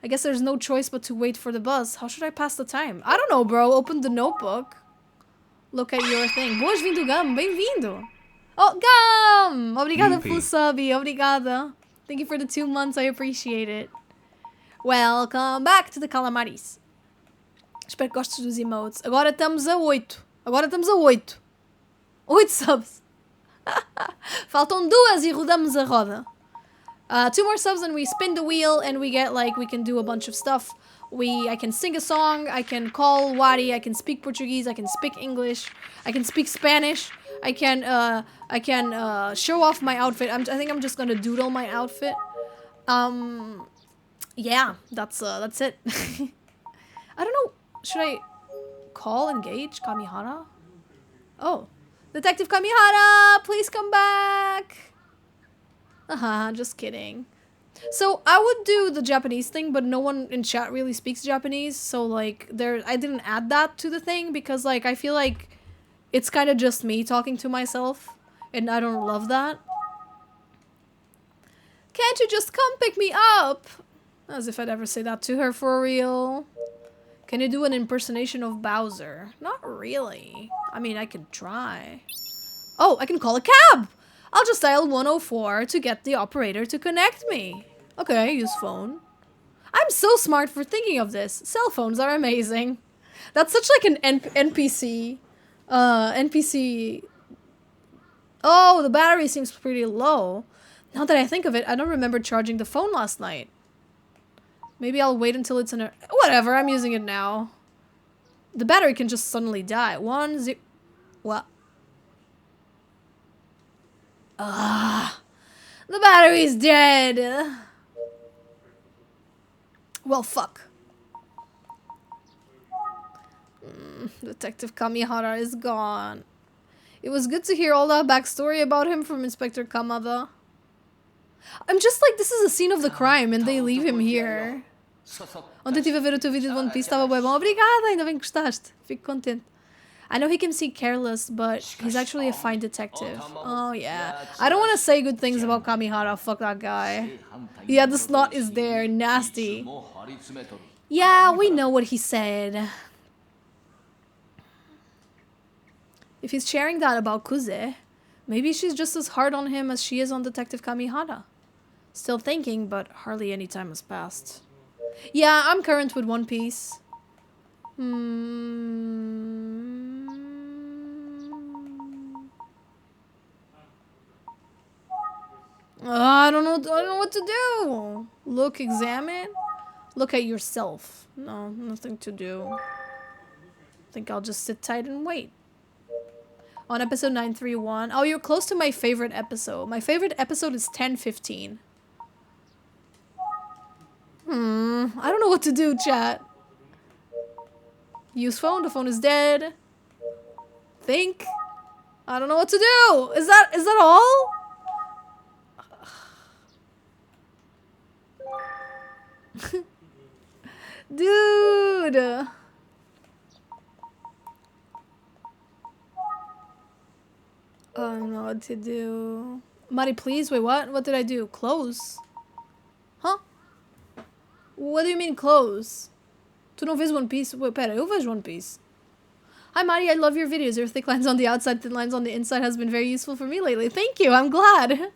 I guess there's no choice but to wait for the bus. How should I pass the time? I don't know, bro. Open the notebook. Look at your thing. Boas-vindo, Gum. Bem-vindo. Oh, Gum! Obrigada pelo sub. Obrigada. Thank you for the 2 months. I appreciate it. Welcome back to the Calamaris. Espero que gostes dos emotes. Agora estamos a 8. 8 subs. Faltam 2 e rodamos a roda. 2 more subs and we spin the wheel and we get like, we can do a bunch of stuff. I can sing a song, I can call Wari, I can speak Portuguese, I can speak English, I can speak Spanish, I can show off my outfit. I think I'm just gonna doodle my outfit. Yeah, that's it. I don't know, should I call, engage Kamihara? Oh, Detective Kamihara, please come back. Just kidding. So I would do the Japanese thing, but no one in chat really speaks Japanese, so like I didn't add that to the thing because like I feel like it's kind of just me talking to myself and I don't love that. Can't you just come pick me up? As if I'd ever say that to her for real. Can you do an impersonation of Bowser? Not really. I mean, I could try. Oh, I can call a cab! I'll just dial 104 to get the operator to connect me. Okay, use phone. I'm so smart for thinking of this. Cell phones are amazing. That's such like an NPC. NPC. Oh, the battery seems pretty low. Now that I think of it, I don't remember charging the phone last night. Maybe I'll wait until it's in a... Whatever, I'm using it now. The battery can just suddenly die. 1, 0... What? The battery's dead. Well, fuck. Detective Kamihara is gone. It was good to hear all that backstory about him from Inspector Kamada. I'm just like, this is a scene of the crime and they leave him here. Ontem estive a ver o teu vídeo de One Piece, estava bem bom. Obrigada, ainda bem que gostaste. Fico contente. I know he can seem careless, but he's actually a fine detective. Oh yeah. I don't want to say good things about Kamihara. Fuck that guy. Yeah, the snot is there. Nasty. Yeah, we know what he said. If he's sharing that about Kuze, maybe she's just as hard on him as she is on Detective Kamihara. Still thinking, but hardly any time has passed. Yeah, I'm current with One Piece. I don't know what to do. Look, examine. Look at yourself. No, nothing to do. Think I'll just sit tight and wait. On episode 931. Oh, you're close to my favorite episode. My favorite episode is 1015. I don't know what to do, chat. Use phone. The phone is dead. Think. I don't know what to do. Is that all? Dude. I don't know what to do. Mari, please. Wait, what? What did I do? Close? Huh? What do you mean close? Tu não vês One Piece? Wait, pera, eu vejo One Piece. Hi, Mari, I love your videos. Your thick lines on the outside, thin lines on the inside has been very useful for me lately. Thank you, I'm glad.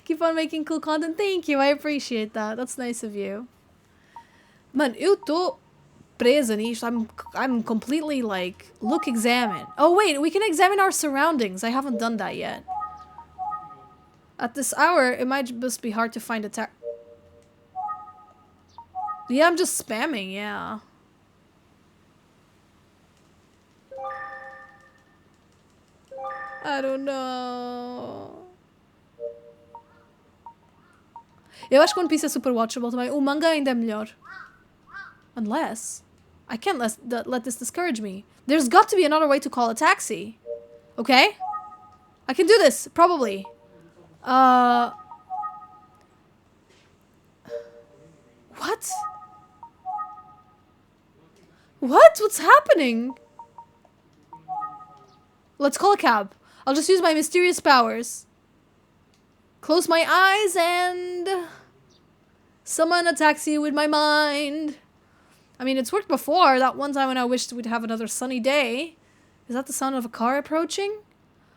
Keep on making cool content. Thank you, I appreciate that. That's nice of you. Man, eu tô presa nisto. I'm completely like, look, examine. Oh wait, we can examine our surroundings. I haven't done that yet. At this hour, it might just be hard to find a Yeah, I'm just spamming, yeah. I don't know. Eu acho que One Piece é super watchable também. O manga ainda é melhor. Unless... I can't let this discourage me. There's got to be another way to call a taxi. Okay? I can do this, probably. What? What? What's happening? Let's call a cab. I'll just use my mysterious powers. Close my eyes and... summon a taxi with my mind. I mean, it's worked before. That one time when I wished we'd have another sunny day. Is that the sound of a car approaching?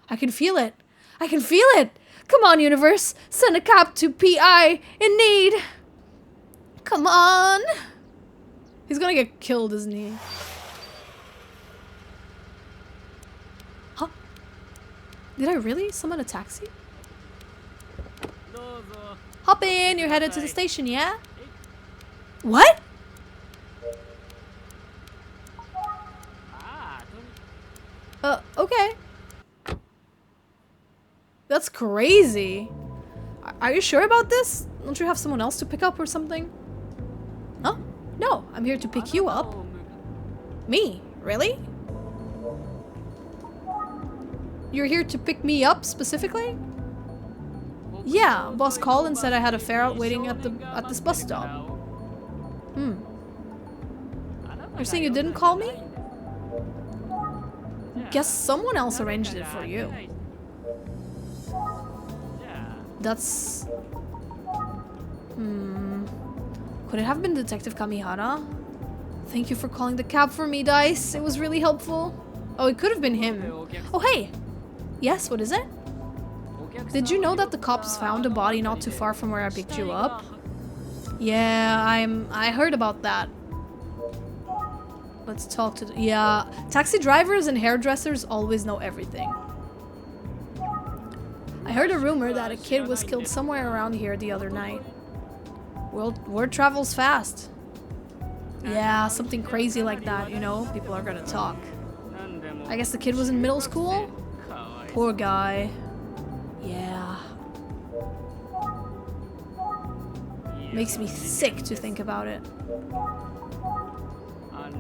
I can feel it. I can feel it! Come on, universe! Send a cab to P.I. in need! Come on! He's gonna get killed, isn't he? Huh? Did I really summon a taxi? Hop in! You're headed to the station, yeah? What? Okay. That's crazy. Are you sure about this? Don't you have someone else to pick up or something? Huh? No, I'm here to pick you up. Me? Really? You're here to pick me up specifically? Yeah, boss called and said I had a fare out waiting at this bus stop. You're saying you didn't call me? Guess someone else arranged it for you. That's... Could it have been Detective Kamihara? Thank you for calling the cab for me, Dice. It was really helpful. Oh, it could have been him. Oh, hey! Yes, what is it? Did you know that the cops found a body not too far from where I picked you up? Yeah, I heard about that. Let's talk to yeah, taxi drivers and hairdressers always know everything. I heard a rumor that a kid was killed somewhere around here the other night. Word travels fast. Yeah, something crazy like that, you know, people are gonna talk. I guess the kid was in middle school? Poor guy. Yeah. Makes me sick to think about it.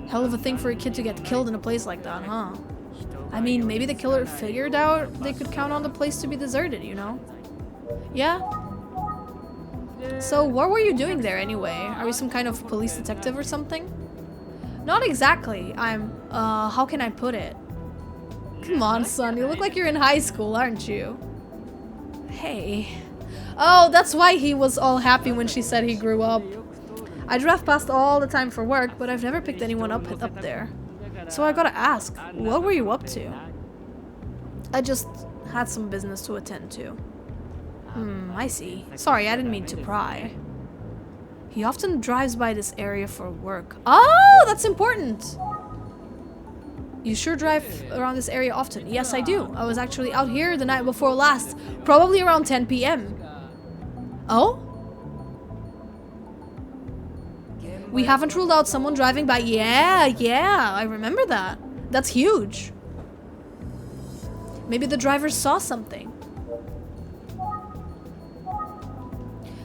Hell of a thing for a kid to get killed in a place like that, huh? I mean, maybe the killer figured out they could count on the place to be deserted, you know? Yeah. So, what were you doing there anyway? Are you some kind of police detective or something? Not exactly. I'm, how can I put it? Come on, son. You look like you're in high school, aren't you? Hey. Oh, that's why he was all happy when she said he grew up. I drive past all the time for work, but I've never picked anyone up there. So I gotta ask, what were you up to? I just had some business to attend to. I see. Sorry, I didn't mean to pry. He often drives by this area for work. Oh, that's important! You sure drive around this area often? Yes, I do. I was actually out here the night before last, probably around 10 p.m. Oh? We haven't ruled out someone driving by. Yeah, I remember that. That's huge. Maybe the driver saw something.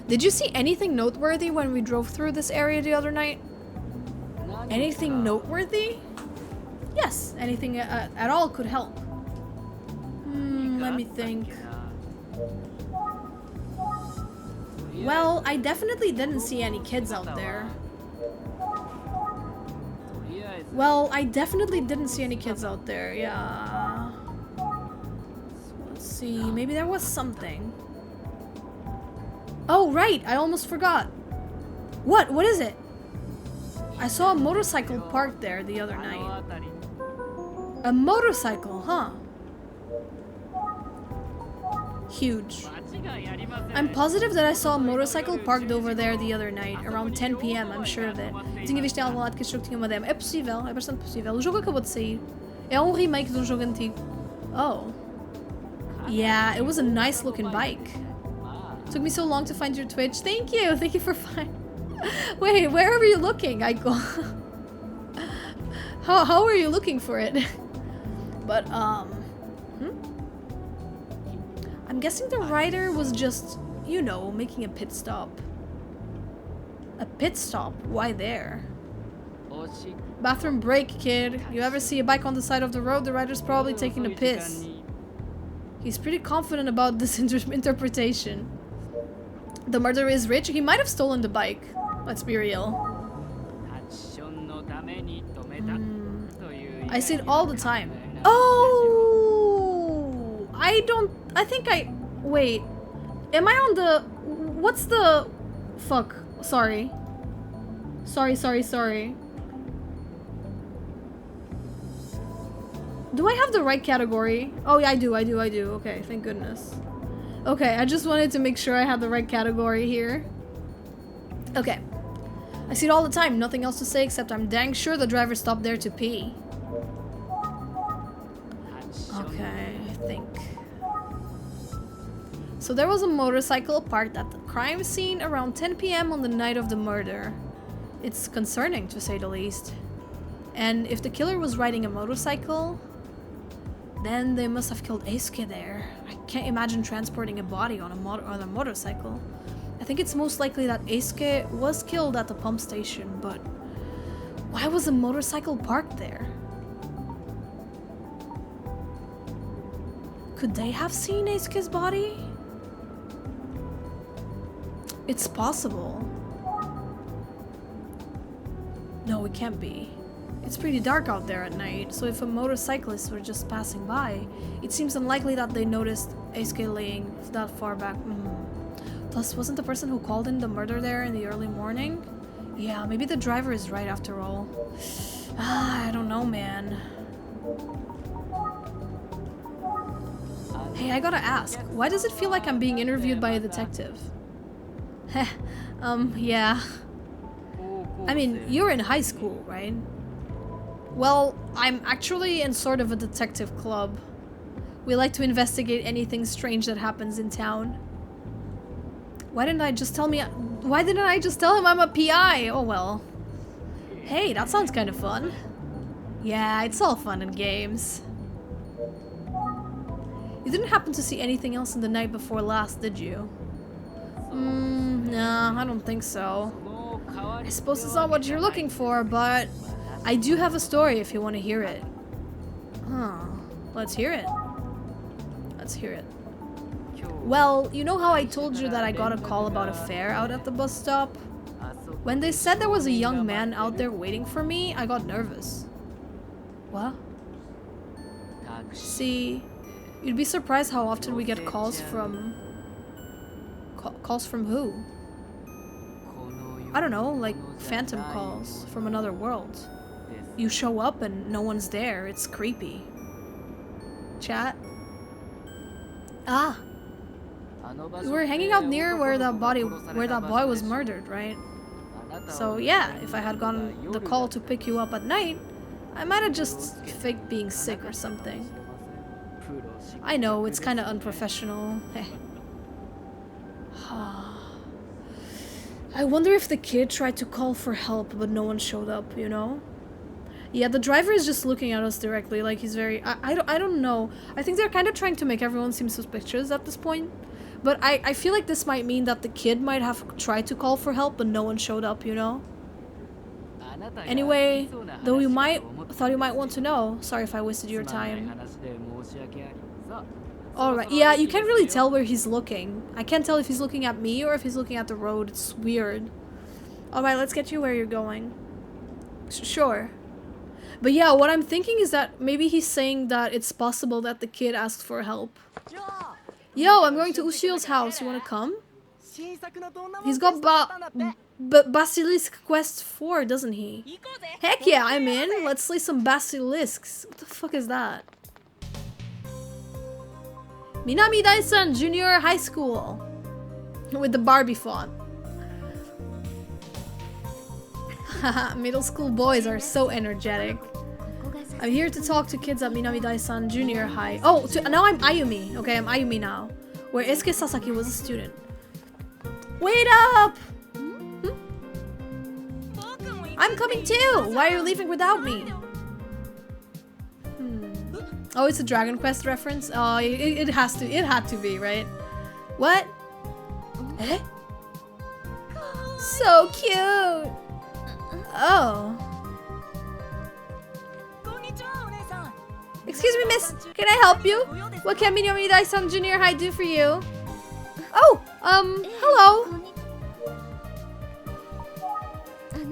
Did you see anything noteworthy when we drove through this area the other night? Anything noteworthy? Yes, anything at all could help. Let me think. Well, I definitely didn't see any kids out there. Yeah. Let's see, maybe there was something. Oh, right, I almost forgot. What is it? I saw a motorcycle parked there the other night. A motorcycle, huh? Huge. I'm positive that I saw a motorcycle parked over there the other night, around 10 p.m. I'm sure of it. Tinha visto ela lá de que tinha uma demo. É possível, é bastante possível. O jogo acabou de sair. É remake de jogo antigo. Oh. Yeah, it was a nice looking bike. Took me so long to find your Twitch. Thank you for finding. Wait, where were you looking? I go. How are you looking for it? But I'm guessing the rider was just, you know, making a pit stop. A pit stop? Why there? Bathroom break, kid. You ever see a bike on the side of the road? The rider's probably taking a piss. He's pretty confident about this interpretation. The murderer is rich. He might have stolen the bike. Let's be real. I see it all the time. Oh! Wait. Am I on the... What's the... Fuck. Sorry. Sorry. Do I have the right category? Oh yeah, I do. Okay, thank goodness. Okay, I just wanted to make sure I had the right category here. Okay. I see it all the time. Nothing else to say except I'm dang sure the driver stopped there to pee. Okay, I think. So there was a motorcycle parked at the crime scene around 10 p.m. on the night of the murder. It's concerning, to say the least. And if the killer was riding a motorcycle, then they must have killed Eisuke there. I can't imagine transporting a body on a motorcycle. I think it's most likely that Eisuke was killed at the pump station, but why was a motorcycle parked there? Could they have seen Eisuke's body? It's possible. No, it can't be. It's pretty dark out there at night, so if a motorcyclist were just passing by, it seems unlikely that they noticed Eisuke laying that far back. Plus, wasn't the person who called in the murder there in the early morning? Yeah, maybe the driver is right after all. I don't know, man. Hey, I gotta ask, why does it feel like I'm being interviewed by a detective? Heh, yeah. I mean, you're in high school, right? Well, I'm actually in sort of a detective club. We like to investigate anything strange that happens in town. Why didn't I just tell him I'm a PI? Oh well. Hey, that sounds kind of fun. Yeah, it's all fun and games. You didn't happen to see anything else in the night before last, did you? Nah, I don't think so. I suppose it's not what you're looking for, but I do have a story if you want to hear it. Huh. Let's hear it. Well, you know how I told you that I got a call about a fare out at the bus stop? When they said there was a young man out there waiting for me, I got nervous. What? See, you'd be surprised how often we get calls from... calls from who? I don't know, like phantom calls from another world. You show up and no one's there. It's creepy. Chat? Ah! You were hanging out near where that boy was murdered, right? So yeah, if I had gotten the call to pick you up at night, I might have just faked being sick or something. I know, it's kinda unprofessional. I wonder if the kid tried to call for help, but no one showed up, you know? Yeah, the driver is just looking at us directly, like he's very... I don't know. I think they're kind of trying to make everyone seem suspicious at this point. But I feel like this might mean that the kid might have tried to call for help, but no one showed up, you know? Anyway, thought you might want to know. Sorry if I wasted your time. Alright, yeah, you can't really tell where he's looking. I can't tell if he's looking at me or if he's looking at the road. It's weird. Alright, let's get you where you're going. Sure. But yeah, what I'm thinking is that maybe he's saying that it's possible that the kid asked for help. Yo, I'm going to Ushio's house. You wanna come? He's got Basilisk Quest 4, doesn't he? Heck yeah, I'm in. Let's slay some basilisks. What the fuck is that? Minami Daisan Junior High School. With the Barbie font. Haha, middle school boys are so energetic. I'm here to talk to kids at Minami Daisan Junior High. Oh, now I'm Ayumi. Okay, I'm Ayumi now. Where Eisuke Sasaki was a student. Wait up! Hmm? I'm coming too! Why are you leaving without me? Oh, it's a Dragon Quest reference? Oh, it has to. It had to be, right? What? Eh? So cute! Oh. Excuse me, miss. Can I help you? What can Minami Daisan Junior High do for you? Oh, hello.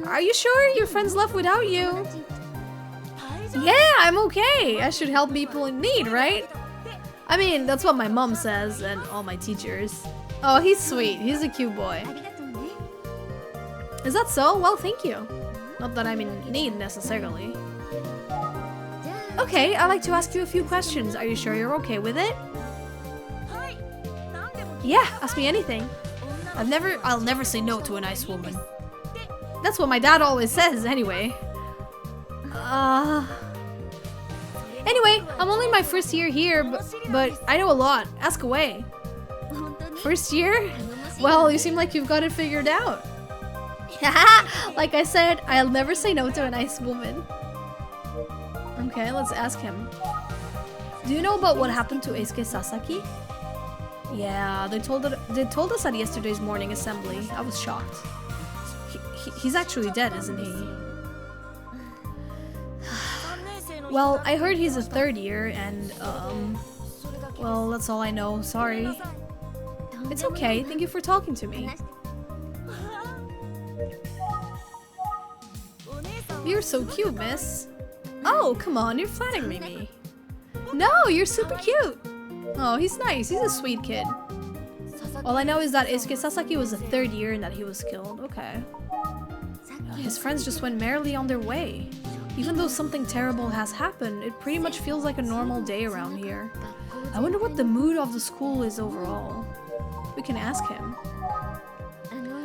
Are you sure your friends left without you? Yeah, I'm okay. I should help people in need, right? I mean, that's what my mom says and all my teachers. Oh, he's sweet. He's a cute boy. Is that so? Well, thank you. Not that I'm in need necessarily. Okay, I'd like to ask you a few questions. Are you sure you're okay with it? Yeah, ask me anything. I'll never say no to a nice woman. That's what my dad always says, anyway. Anyway, I'm only my first year here, but I know a lot. Ask away. First year? Well, you seem like you've got it figured out. Like I said, I'll never say no to a nice woman. Okay, let's ask him. Do you know about what happened to Eisuke Sasaki? Yeah, they told us at yesterday's morning assembly. I was shocked. He's actually dead, isn't he? Well, I heard he's a third year and, well, that's all I know. Sorry. It's okay. Thank you for talking to me. You're so cute, miss. Oh, come on. You're flattering me. No, you're super cute. Oh, he's nice. He's a sweet kid. All I know is that Eisuke Sasaki was a third year and that he was killed. Okay. His friends just went merrily on their way. Even though something terrible has happened, it pretty much feels like a normal day around here. I wonder what the mood of the school is overall. We can ask him.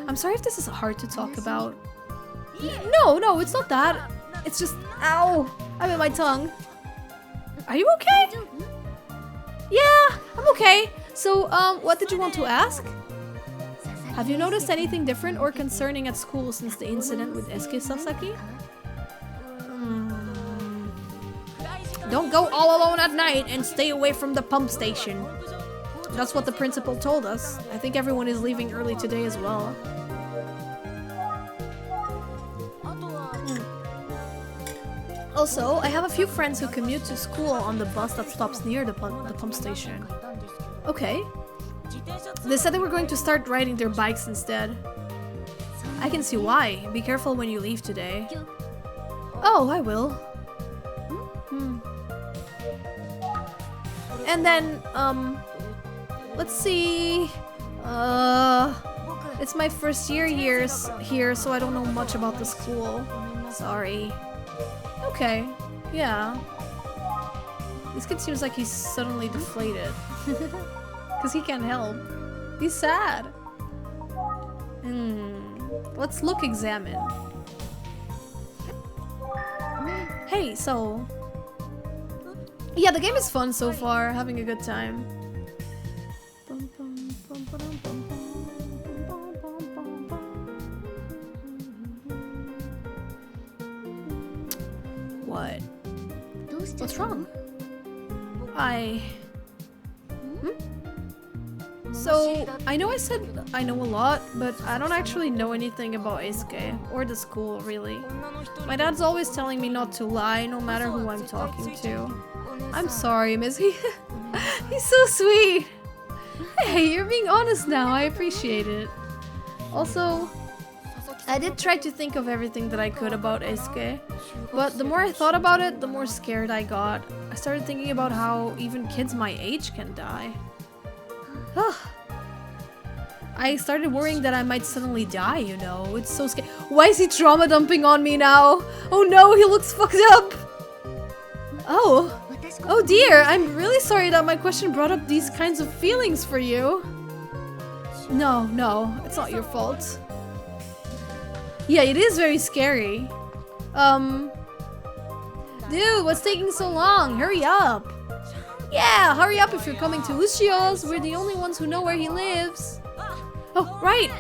I'm sorry if this is hard to talk about. No, it's not that. It's just, ow, I'm in my tongue. Are you okay? Yeah, I'm okay. So, what did you want to ask? Have you noticed anything different or concerning at school since the incident with Eisuke Sasaki? Don't go all alone at night and stay away from the pump station. That's what the principal told us. I think everyone is leaving early today as well. Also, I have a few friends who commute to school on the bus that stops near the pump station. Okay. They said they were going to start riding their bikes instead. I can see why. Be careful when you leave today. Oh, I will. And then, let's see. It's my first year here, so I don't know much about the school. Sorry. Okay, yeah. This kid seems like he's suddenly deflated. Because he can't help. He's sad. Let's look examine. Hey, so... Yeah, the game is fun so far. Having a good time. What? What's wrong? So, I know I said I know a lot, but I don't actually know anything about Eisuke, or the school, really. My dad's always telling me not to lie, no matter who I'm talking to. I'm sorry, Miss. He's so sweet! Hey, you're being honest now, I appreciate it. Also, I did try to think of everything that I could about Eisuke, but the more I thought about it, the more scared I got. I started thinking about how even kids my age can die. I started worrying that I might suddenly die, you know. It's so scary. Why is he trauma dumping on me now? Oh no, he looks fucked up! Oh. Oh dear, I'm really sorry that my question brought up these kinds of feelings for you. No, it's not your fault. Yeah, it is very scary. Dude, what's taking so long? Hurry up! Yeah, hurry up if you're coming to Ushio's. We're the only ones who know where he lives. Oh, right!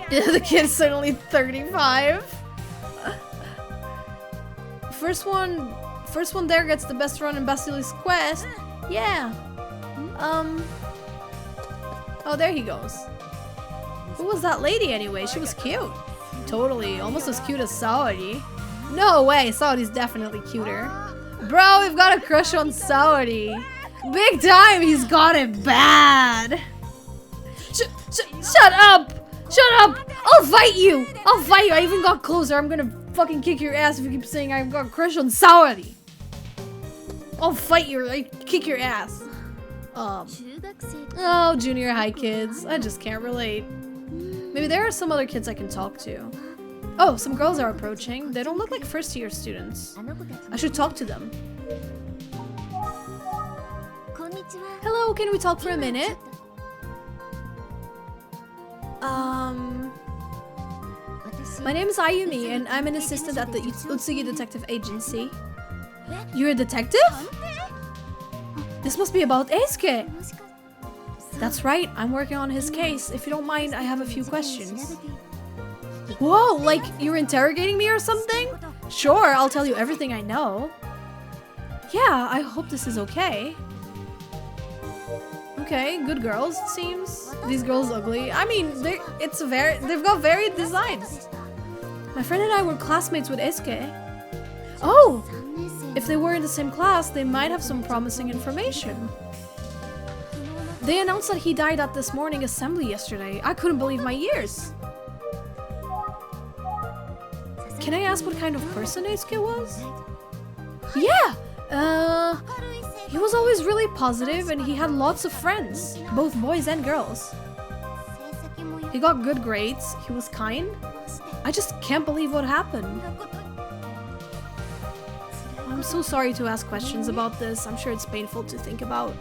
The kid's suddenly 35. First one there gets the best run in Basilisk Quest. Yeah. Oh, there he goes. Who was that lady anyway? She was cute. Totally, almost as cute as Saori. No way, Saori's definitely cuter. Bro, we've got a crush on Saori. Big time, he's got it bad. Shut up! Shut up! I'll fight you! I'll fight you! I even got closer. I'm gonna fucking kick your ass if you keep saying I've got a crush on Saori. I'll fight you. I kick your ass. Oh, junior high kids. I just can't relate. Maybe there are some other kids I can talk to. Oh, some girls are approaching. They don't look like first-year students. I should talk to them. Hello, can we talk for a minute? My name is Ayumi, and I'm an assistant at the Utsugi Detective Agency. You're a detective? This must be about Eisuke! That's right, I'm working on his case. If you don't mind, I have a few questions. Whoa, like you're interrogating me or something? Sure, I'll tell you everything I know. Yeah, I hope this is okay. Okay, good girls, it seems. These girls ugly. I mean, they've got varied designs. My friend and I were classmates with Eisuke. Oh! If they were in the same class, they might have some promising information. They announced that he died at this morning assembly yesterday. I couldn't believe my ears. Can I ask what kind of person Eisuke was? Yeah! He was always really positive and he had lots of friends, both boys and girls. He got good grades, he was kind. I just can't believe what happened. I'm so sorry to ask questions about this. I'm sure it's painful to think about.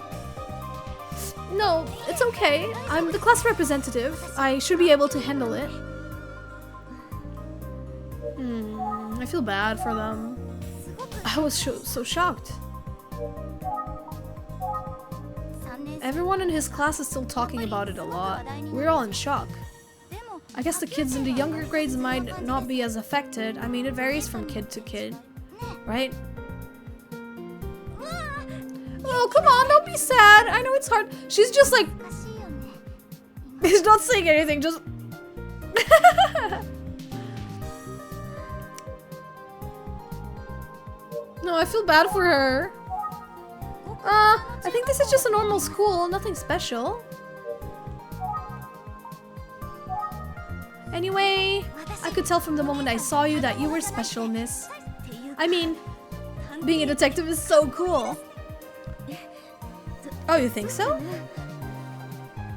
No, it's okay. I'm the class representative. I should be able to handle it. I feel bad for them. I was so shocked. Everyone in his class is still talking about it a lot. We're all in shock. I guess the kids in the younger grades might not be as affected. I mean, it varies from kid to kid, right? Oh, come on, don't be sad. I know it's hard. She's just like... He's not saying anything, just... No, I feel bad for her. I think this is just a normal school, nothing special. Anyway, I could tell from the moment I saw you that you were special, miss. I mean, being a detective is so cool. Oh, you think so?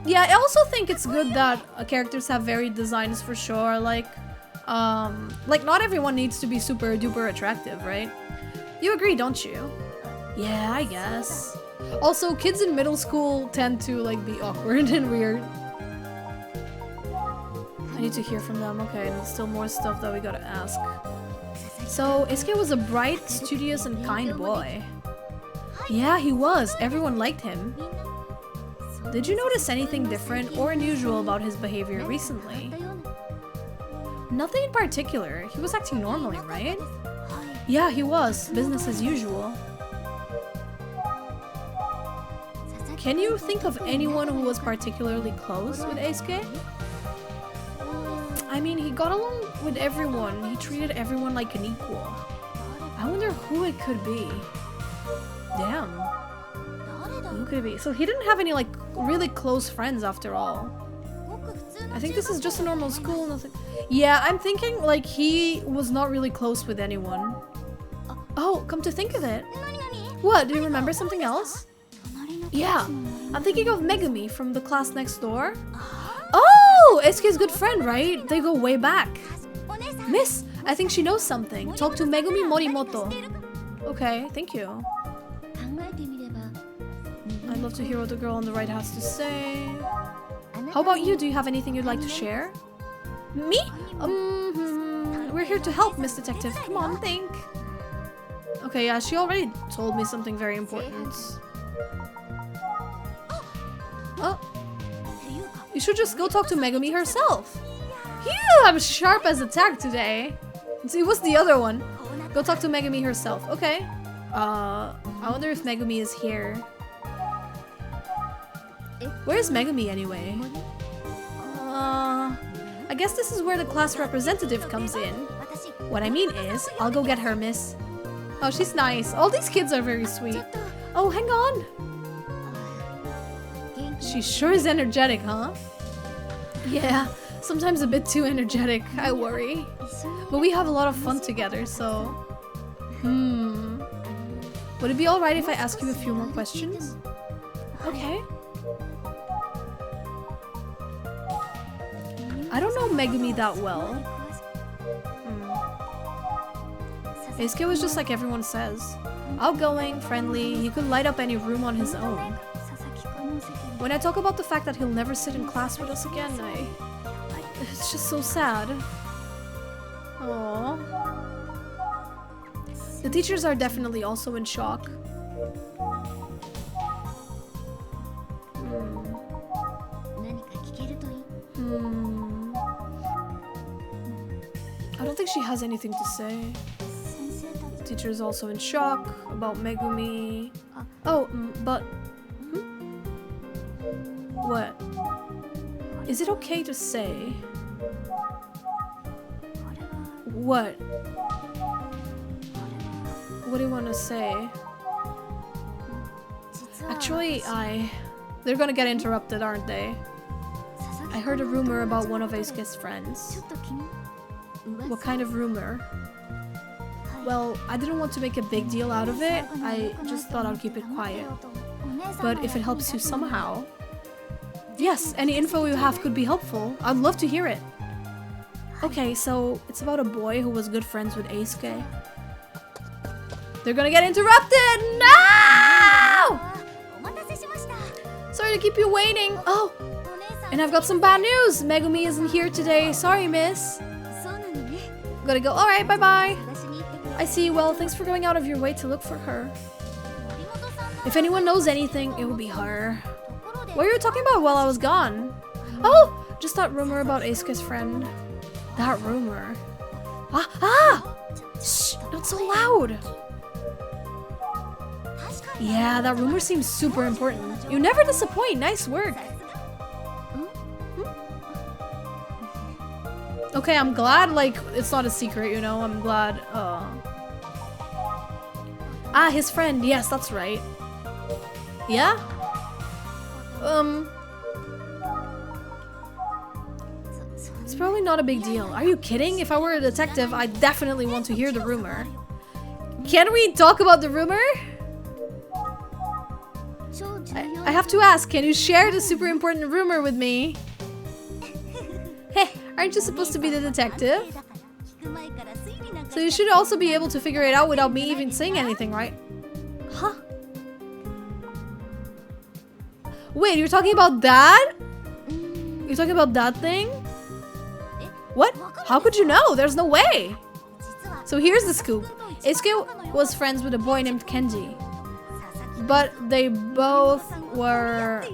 Yeah, I also think it's good that characters have varied designs for sure. Like not everyone needs to be super duper attractive, right? You agree, don't you? Yeah, I guess. Also, kids in middle school tend to like be awkward and weird. I need to hear from them. Okay, and there's still more stuff that we gotta ask. So, Isuke was a bright, studious, and kind boy. Yeah, he was. Everyone liked him. Did you notice anything different or unusual about his behavior recently? Nothing in particular. He was acting normally, right? Yeah, he was. Business as usual. Can you think of anyone who was particularly close with Eisuke? I mean, he got along with everyone. He treated everyone like an equal. I wonder who it could be. Damn. Who could it be? So he didn't have any like really close friends after all. I think this is just a normal school. Nothing. Yeah, I'm thinking like he was not really close with anyone. Oh, come to think of it. What? Do you remember something else? Yeah, I'm thinking of Megumi from the class next door. Oh, Eisuke's good friend, right? They go way back. Miss, I think she knows something. Talk to Megumi Morimoto. Okay, thank you. I'd love to hear what the girl on the right has to say. How about you? Do you have anything you'd like to share? Me? We're here to help, Miss Detective. Come on, think. Okay, yeah, she already told me something very important. Oh. You should just go talk to Megumi herself. Phew, I'm sharp as a tack today. Let's see, what's the other one? Go talk to Megumi herself. Okay. I wonder if Megumi is here. Where's Megumi anyway? I guess this is where the class representative comes in. What I mean is, I'll go get her, miss. Oh, she's nice. All these kids are very sweet. Oh, hang on. She sure is energetic, huh? Yeah, sometimes a bit too energetic. I worry. But we have a lot of fun together, so... Would it be alright if I ask you a few more questions? Okay. I don't know Megumi that well. Eisuke was just like everyone says. Outgoing, friendly, he could light up any room on his own. When I talk about the fact that he'll never sit in class with us again, it's just so sad. Aww. The teachers are definitely also in shock. I don't think she has anything to say. The teacher is also in shock about Megumi. Oh, but... What? Is it okay to say? What? What do you want to say? Actually, they're gonna get interrupted, aren't they? I heard a rumor about one of Eisuke's friends. What kind of rumor? Well, I didn't want to make a big deal out of it. I just thought I'd keep it quiet. But if it helps you somehow... Yes, any info you have could be helpful. I'd love to hear it. Okay, so it's about a boy who was good friends with Eisuke. They're gonna get interrupted! No! Sorry to keep you waiting. Oh, and I've got some bad news. Megumi isn't here today. Sorry, miss. Gotta go. Alright, bye-bye. I see. Well, thanks for going out of your way to look for her. If anyone knows anything, it would be her. What were you talking about while I was gone? Oh, just that rumor about Eisuke's friend. That rumor. Shh, not so loud. Yeah, that rumor seems super important. You never disappoint. Nice work. Okay, I'm glad, like, it's not a secret, you know? I'm glad, his friend. Yes, that's right. Yeah? It's probably not a big deal. Are you kidding? If I were a detective, I'd definitely want to hear the rumor. Can we talk about the rumor? I have to ask, can you share the super important rumor with me? Heh, aren't you supposed to be the detective? So you should also be able to figure it out without me even saying anything, right? Huh? Wait, you're talking about that? You're talking about that thing? What? How could you know? There's no way! So here's the scoop. Eisuke was friends with a boy named Kenji. But they both were...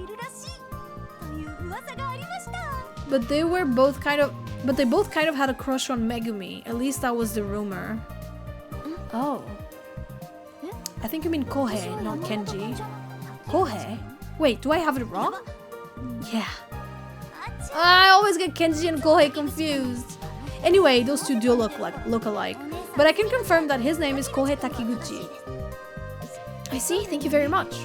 But they both kind of had a crush on Megumi. At least that was the rumor. Oh. I think you mean Kohei, not Kenji. Kohei? Wait, do I have it wrong? Yeah. I always get Kenji and Kohei confused. Anyway, those two do look alike. But I can confirm that his name is Kohei Takiguchi. I see, thank you very much.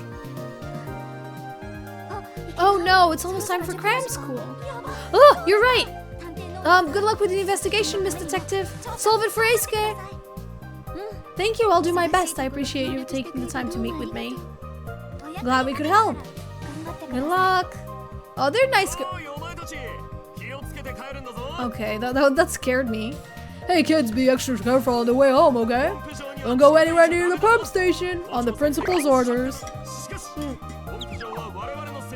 Oh no, it's almost time for cram school. Oh, you're right. Good luck with the investigation, Miss Detective. Solve it for Eisuke. Thank you, I'll do my best. I appreciate you taking the time to meet with me. Glad we could help. Good luck. Oh, they're nice. Okay, that scared me. Hey kids, be extra careful on the way home, okay? Don't go anywhere near the pump station on the principal's orders.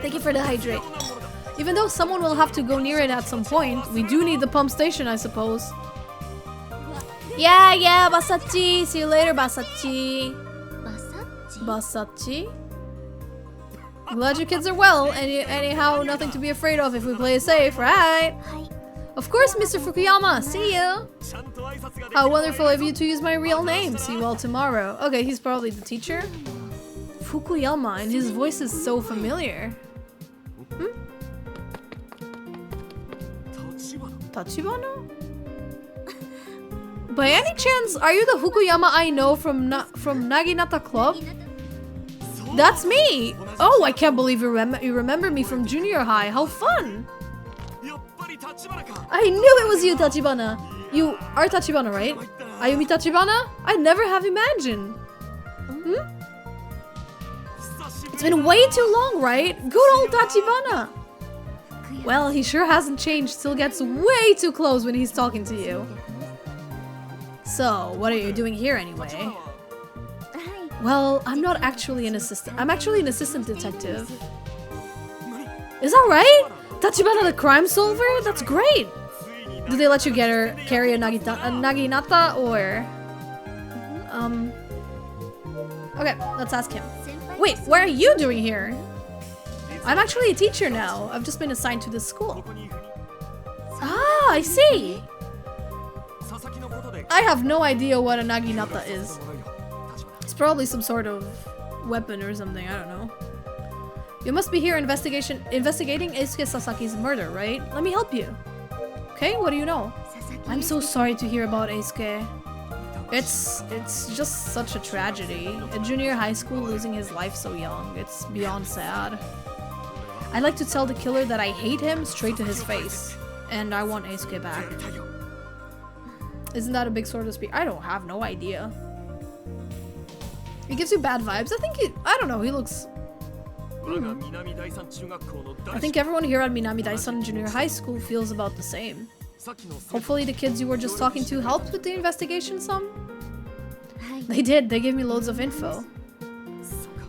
Thank you for the hydrate. Even though someone will have to go near it at some point, we do need the pump station, I suppose. Yeah, Basachi. See you later, Basachi. Basachi? Glad you kids are well. Anyhow, nothing to be afraid of if we play it safe, right? Of course, Mr. Fukuyama. See you. How wonderful of you to use my real name. See you all tomorrow. Okay, he's probably the teacher. Fukuyama, and his voice is so familiar. Tachibana? By any chance, are you the Fukuyama I know from Naginata Club? That's me! Oh, I can't believe you remember me from junior high. How fun! I knew it was you, Tachibana. You are Tachibana, right? Ayumi Tachibana? I'd never have imagined. It's been way too long, right? Good old Tachibana. Well, he sure hasn't changed. Still gets way too close when he's talking to you. So, what are you doing here anyway? Well, I'm not actually an assistant. I'm actually an assistant detective. Is that right? Tachibana the crime solver? That's great! Do they let you carry a naginata or... Okay, let's ask him. Wait, what are you doing here? I'm actually a teacher now. I've just been assigned to this school. Ah, I see! I have no idea what a naginata is. It's probably some sort of weapon or something, I don't know. You must be here investigating Eisuke Sasaki's murder, right? Let me help you. Okay, what do you know? I'm so sorry to hear about Eisuke. It's just such a tragedy. A junior high school losing his life so young. It's beyond sad. I'd like to tell the killer that I hate him straight to his face. And I want Eisuke back. Isn't that a big sort of speech? I don't have no idea. He gives you bad vibes. I don't know, he looks... I think everyone here at Minami Daisan Junior High School feels about the same. Hopefully the kids you were just talking to helped with the investigation some? They did, they gave me loads of info.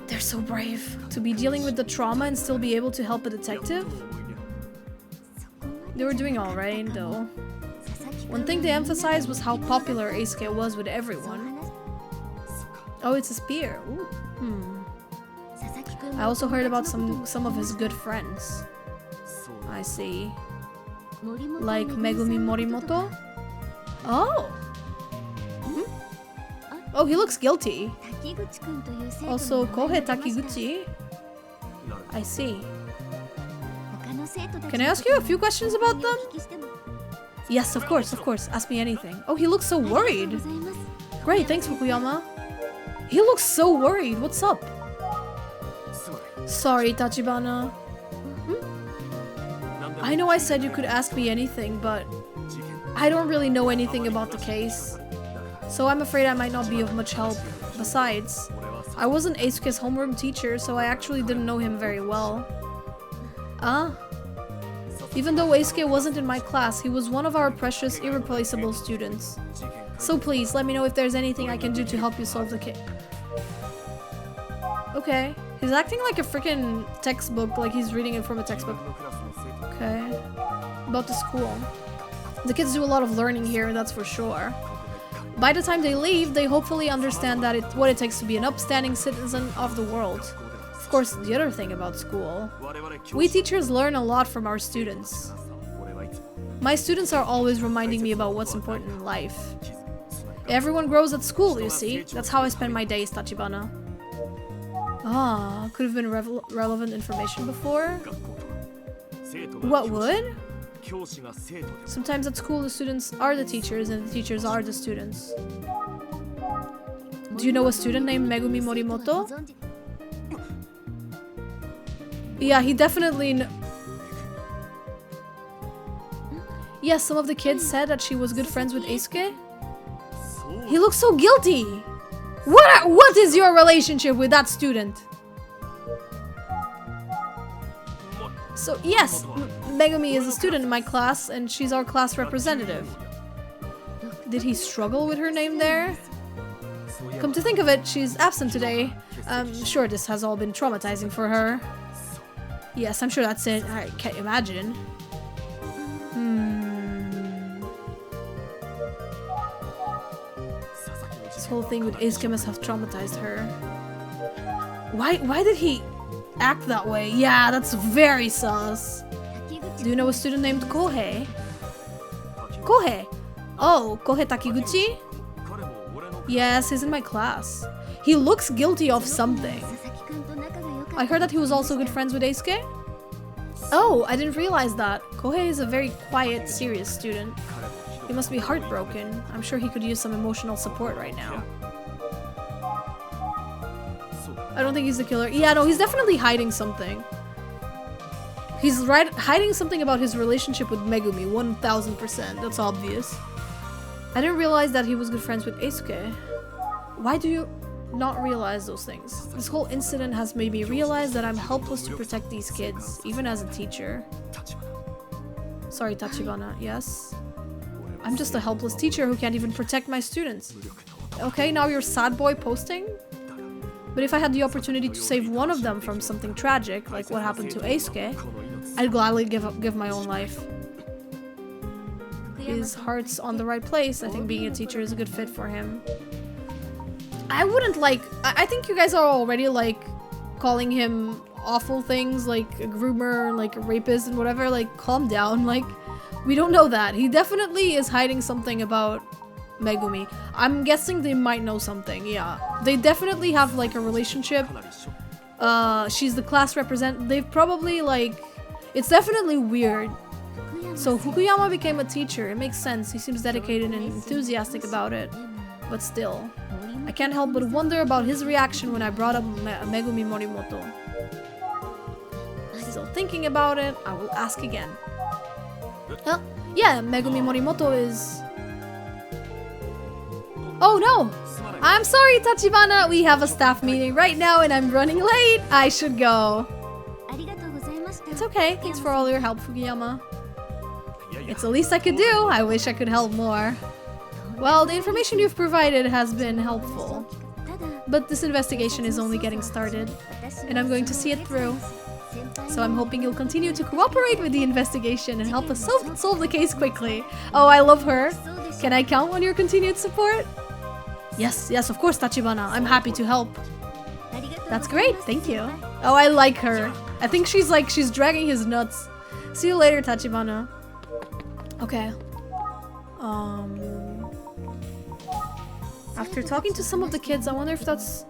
They're so brave. To be dealing with the trauma and still be able to help a detective? They were doing alright, though. One thing they emphasized was how popular Eisuke was with everyone. Oh, it's a spear. Ooh. I also heard about some of his good friends. I see. Like Megumi Morimoto? Oh! Oh, he looks guilty. Also, Kohei Takiguchi? I see. Can I ask you a few questions about them? Yes, of course. Ask me anything. Oh, he looks so worried. Great, thanks, Fukuyama. He looks so worried. What's up? Sorry, Tachibana. I know I said you could ask me anything, but I don't really know anything about the case. So I'm afraid I might not be of much help. Besides, I wasn't Eisuke's homeroom teacher, so I actually didn't know him very well. Ah. Even though Eisuke wasn't in my class, he was one of our precious, irreplaceable students. So please, let me know if there's anything I can do to help you solve the case. Okay. He's acting like a freaking textbook, like he's reading it from a textbook. Okay. About the school. The kids do a lot of learning here, that's for sure. By the time they leave, they hopefully understand that what it takes to be an upstanding citizen of the world. Of course, the other thing about school. We teachers learn a lot from our students. My students are always reminding me about what's important in life. Everyone grows at school, you see. That's how I spend my days, Tachibana. Ah, could have been relevant information before. What would? Sometimes at school the students are the teachers and the teachers are the students. Do you know a student named Megumi Morimoto? Yeah, he definitely Yes, some of the kids said that she was good friends with Eisuke. He looks so guilty! What is your relationship with that student? So, yes, Megumi is a student in my class, and she's our class representative. Did he struggle with her name there? Come to think of it, she's absent today. I'm sure this has all been traumatizing for her. Yes, I'm sure that's it. I can't imagine. This whole thing with Eisuke must have traumatized her. Why did he act that way? Yeah, that's very sus. Do you know a student named Kohei? Kohei? Oh, Kohei Takiguchi? Yes, he's in my class. He looks guilty of something. I heard that he was also good friends with Eisuke? Oh, I didn't realize that. Kohei is a very quiet, serious student. He must be heartbroken. I'm sure he could use some emotional support right now. I don't think he's the killer. Yeah, no, he's definitely hiding something. He's hiding something about his relationship with Megumi, 1000%. That's obvious. I didn't realize that he was good friends with Eisuke. Why do you not realize those things? This whole incident has made me realize that I'm helpless to protect these kids, even as a teacher. Sorry, Tachibana, yes? I'm just a helpless teacher who can't even protect my students. Okay, now you're sad boy posting? But if I had the opportunity to save one of them from something tragic, like what happened to Eisuke, I'd gladly give my own life. His heart's on the right place. I think being a teacher is a good fit for him. I wouldn't like... I think you guys are already like calling him awful things like a groomer, like a rapist and whatever. Like, calm down. Like, we don't know that. He definitely is hiding something about Megumi. I'm guessing they might know something, yeah. They definitely have like a relationship. She's the class representative. They've probably like... It's definitely weird. So Fukuyama became a teacher. It makes sense. He seems dedicated and enthusiastic about it. But still, I can't help but wonder about his reaction when I brought up Megumi Morimoto. Still thinking about it, I will ask again. Yeah, Megumi Morimoto is... Oh no! I'm sorry, Tachibana! We have a staff meeting right now and I'm running late! I should go. It's okay, thanks for all your help, Fukuyama. It's the least I could do. I wish I could help more. Well, the information you've provided has been helpful. But this investigation is only getting started, and I'm going to see it through. So I'm hoping you'll continue to cooperate with the investigation and help us solve the case quickly. Oh, I love her. Can I count on your continued support? Yes, of course, Tachibana. I'm happy to help. That's great, thank you. Oh, I like her. I think she's dragging his nuts. See you later, Tachibana. Okay. After talking to some of the kids, I wonder if that's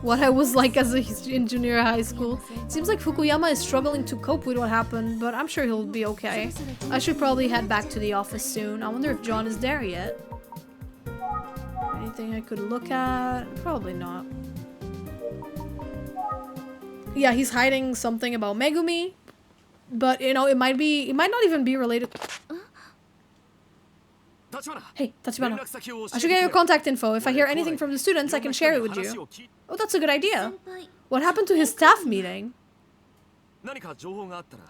what I was like as in junior high school. It seems like Fukuyama is struggling to cope with what happened, but I'm sure he'll be okay. I should probably head back to the office soon. I wonder if John is there yet. Anything I could look at? Probably not. Yeah, he's hiding something about Megumi, but you know, it might not even be related. Hey, Tachibana. I should get your contact info. If I hear anything from the students, I can share it with you. Oh, that's a good idea. What happened to his staff meeting?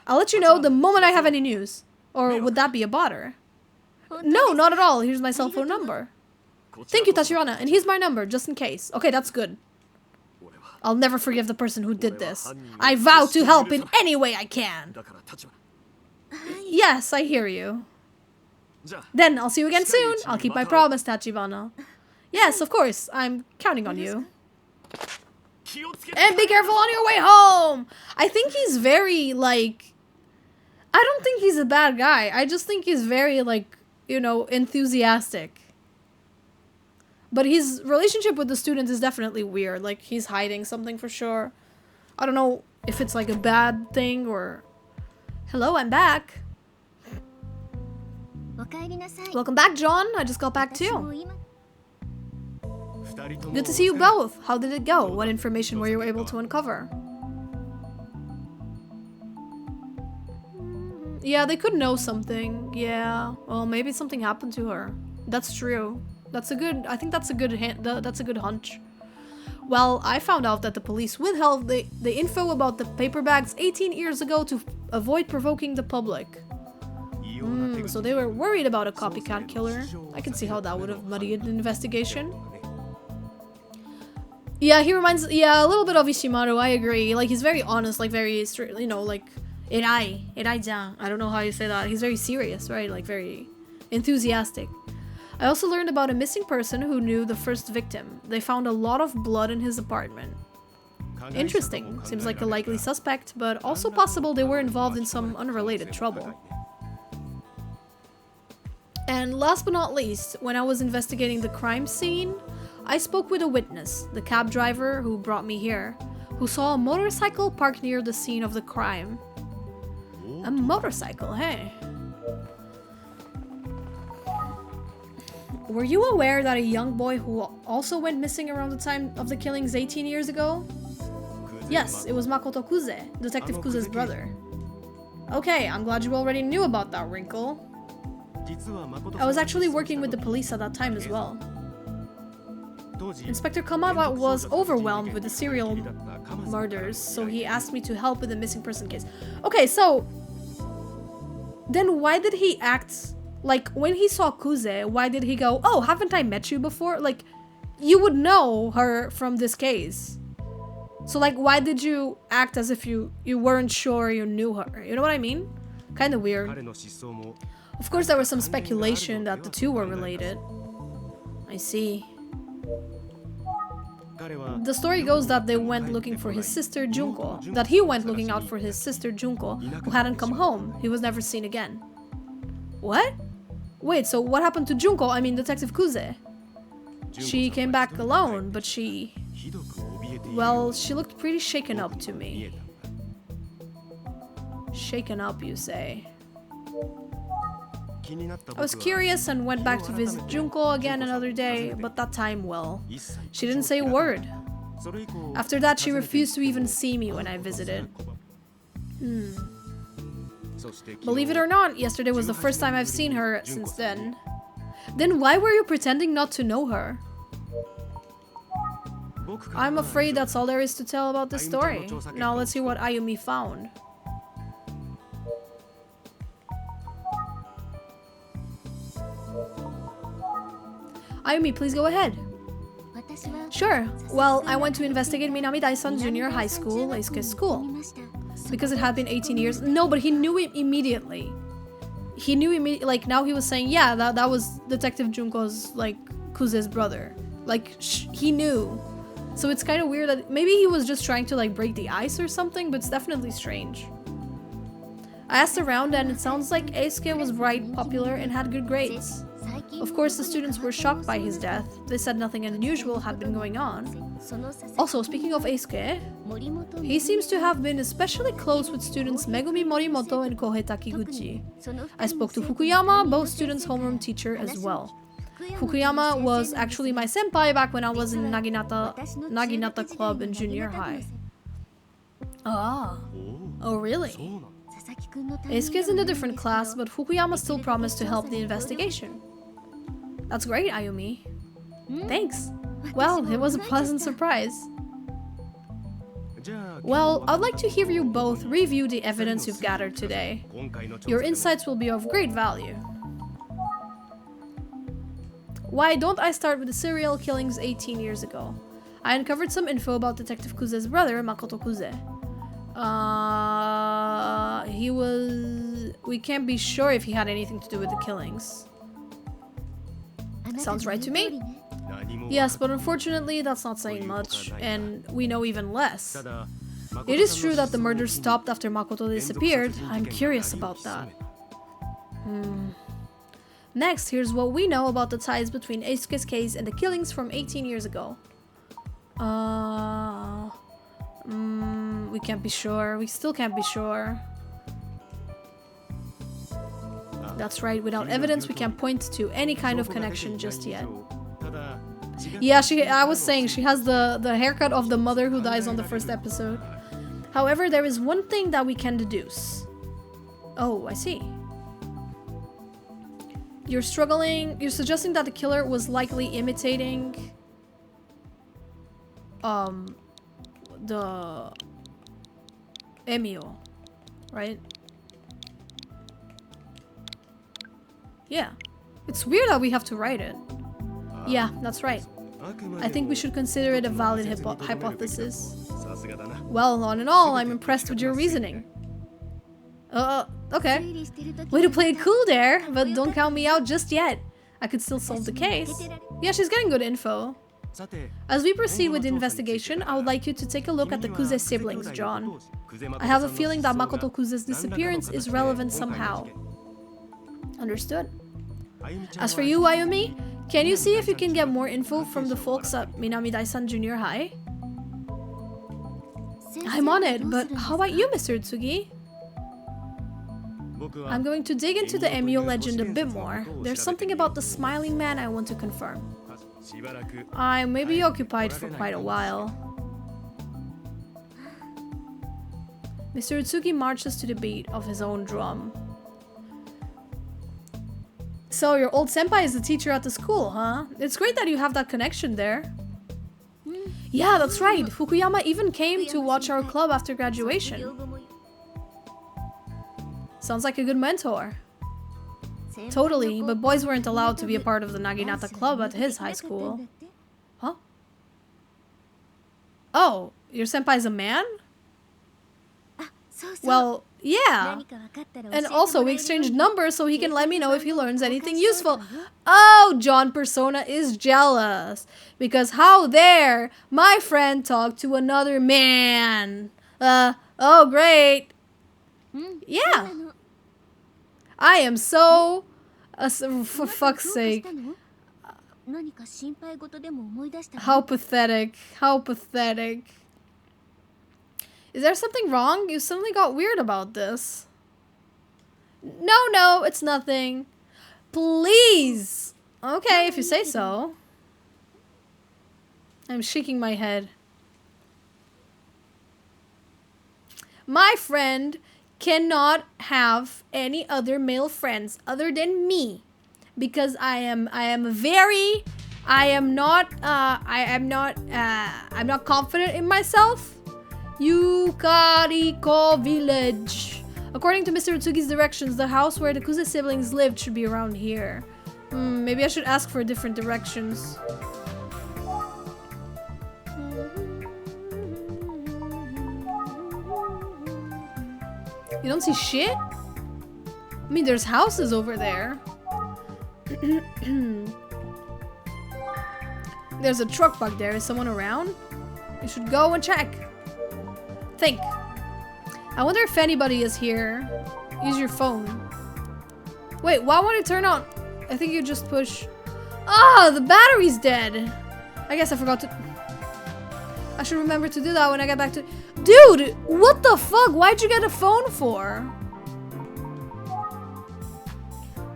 I'll let you know the moment I have any news. Or would that be a bother? No, not at all. Here's my cell phone number. Thank you, Tachibana. And here's my number, just in case. Okay, that's good. I'll never forgive the person who did this. I vow to help in any way I can. Yes, I hear you. Then I'll see you again soon. I'll keep my promise, Tachibana. Yes, of course. I'm counting on you. And be careful on your way home! I think he's very, like... I don't think he's a bad guy. I just think he's very, like, you know, enthusiastic. But his relationship with the students is definitely weird. Like, he's hiding something for sure. I don't know if it's, like, a bad thing or... Hello, I'm back. Welcome back, John. I just got back too. Good to see you both. How did it go? What information were you able to uncover? Yeah, they could know something. Yeah. Well, maybe something happened to her. That's true. That's a good... I think that's a good that's a good hunch. Well, I found out that the police withheld the info about the paper bags 18 years ago to avoid provoking the public. So they were worried about a copycat killer. I can see how that would have muddied the investigation. Yeah, he reminds... Yeah, a little bit of Ishimaru, I agree. Like, he's very honest, like, very straight, you know, like... Erai-jan. I don't know how you say that. He's very serious, right? Like, very enthusiastic. I also learned about a missing person who knew the first victim. They found a lot of blood in his apartment. Interesting. Seems like a likely suspect, but also possible they were involved in some unrelated trouble. And last but not least, when I was investigating the crime scene, I spoke with a witness, the cab driver who brought me here, who saw a motorcycle parked near the scene of the crime. A motorcycle, hey. Were you aware that a young boy who also went missing around the time of the killings 18 years ago? Yes, it was Makoto Kuze, Detective Kuze's brother. Okay, I'm glad you already knew about that wrinkle. I was actually working with the police at that time as well. Inspector Kamaba was overwhelmed with the serial murders, so he asked me to help with the missing person case. Okay, so... Then why did he act... Like, when he saw Kuze, why did he go, oh, haven't I met you before? Like, you would know her from this case. So, like, why did you act as if you weren't sure you knew her? You know what I mean? Kind of weird. Of course, there was some speculation that the two were related. I see. The story goes that they went looking for his sister Junko. That he went looking out for his sister Junko, who hadn't come home. He was never seen again. What? Wait, so what happened to Junko? I mean, Detective Kuze. She came back alone, but she... Well, she looked pretty shaken up to me. Shaken up, you say? I was curious and went back to visit Junko again another day, but that time, well, she didn't say a word. After that, she refused to even see me when I visited. Believe it or not, yesterday was the first time I've seen her since then. Then why were you pretending not to know her? I'm afraid that's all there is to tell about this story. Now let's hear what Ayumi found. Ayumi, please go ahead. Sure. Well, I went to investigate Minami Daisan Junior High School, Eisuke's school. Because it had been 18 years. No, but he knew it immediately. He knew immediately. Like, now he was saying, yeah, that was Detective Junko's, like, Kuze's brother. Like, he knew. So it's kind of weird that maybe he was just trying to, like, break the ice or something, but it's definitely strange. I asked around and it sounds like Eisuke was bright, popular, and had good grades. Of course, the students were shocked by his death. They said nothing unusual had been going on. Also, speaking of Eisuke, he seems to have been especially close with students Megumi Morimoto and Kohei Takiguchi. I spoke to Fukuyama, both students' homeroom teacher as well. Fukuyama was actually my senpai back when I was in Naginata Club in junior high. Ah. Oh, really? Eisuke is in a different class, but Fukuyama still promised to help the investigation. That's great, Ayumi. Thanks. Well, it was a pleasant surprise. Well, I'd like to hear you both review the evidence you've gathered today. Your insights will be of great value. Why don't I start with the serial killings 18 years ago? I uncovered some info about Detective Kuze's brother, Makoto Kuze. We can't be sure if he had anything to do with the killings. Sounds right to me. Yes, but unfortunately that's not saying much, and we know even less. It is true that the murder stopped after Makoto disappeared. I'm curious about that. Next, here's what we know about the ties between Eisuke's case and the killings from 18 years ago. We can't be sure. We still can't be sure. That's right, without evidence we can't point to any kind of connection just yet. Yeah, I was saying, she has the haircut of the mother who dies on the first episode. However, there is one thing that we can deduce. Oh, I see. You're suggesting that the killer was likely imitating the Emio, right? Yeah. It's weird that we have to write it. Yeah, that's right. I think we should consider it a valid hypothesis. Well, all in all, I'm impressed with your reasoning. Okay. Way to play it cool there, but don't count me out just yet. I could still solve the case. Yeah, she's getting good info. As we proceed with the investigation, I would like you to take a look at the Kuze siblings, John. I have a feeling that Makoto Kuze's disappearance is relevant somehow. Understood. As for you, Ayumi, can you see if you can get more info from the folks at Minami Daisan Junior High? I'm on it, but how about you, Mr. Utsugi? I'm going to dig into the Emio legend a bit more. There's something about the smiling man I want to confirm. I may be occupied for quite a while. Mr. Utsugi marches to the beat of his own drum. So your old senpai is the teacher at the school, huh? It's great that you have that connection there. Yeah, that's right. Fukuyama even came to watch our club after graduation. Sounds like a good mentor. Totally, but boys weren't allowed to be a part of the Naginata club at his high school. Huh? Oh, your senpai's a man? Well, yeah. And also, we exchanged numbers so he can let me know if he learns anything useful. Oh, John Persona is jealous. Because how dare my friend talk to another man? Oh, great. Yeah. I am so... for fuck's sake. How pathetic. How pathetic. Is there something wrong? You suddenly got weird about this. No, it's nothing. Please. Okay, if you say so. I'm shaking my head. My friend cannot have any other male friends other than me, because I'm not confident in myself. Yukariko Village. According to Mr. Utsugi's directions, the house where the Kuze siblings lived should be around here. Maybe I should ask for different directions. You don't see shit? I mean, there's houses over there. There's a truck back there. Is someone around? You should go and check. Think. I wonder if anybody is here. Use your phone. Wait, why won't it turn on? I think you just push... Oh, the battery's dead. I guess I forgot to... I should remember to do that when I get back to... Dude, what the fuck? Why'd you get a phone for?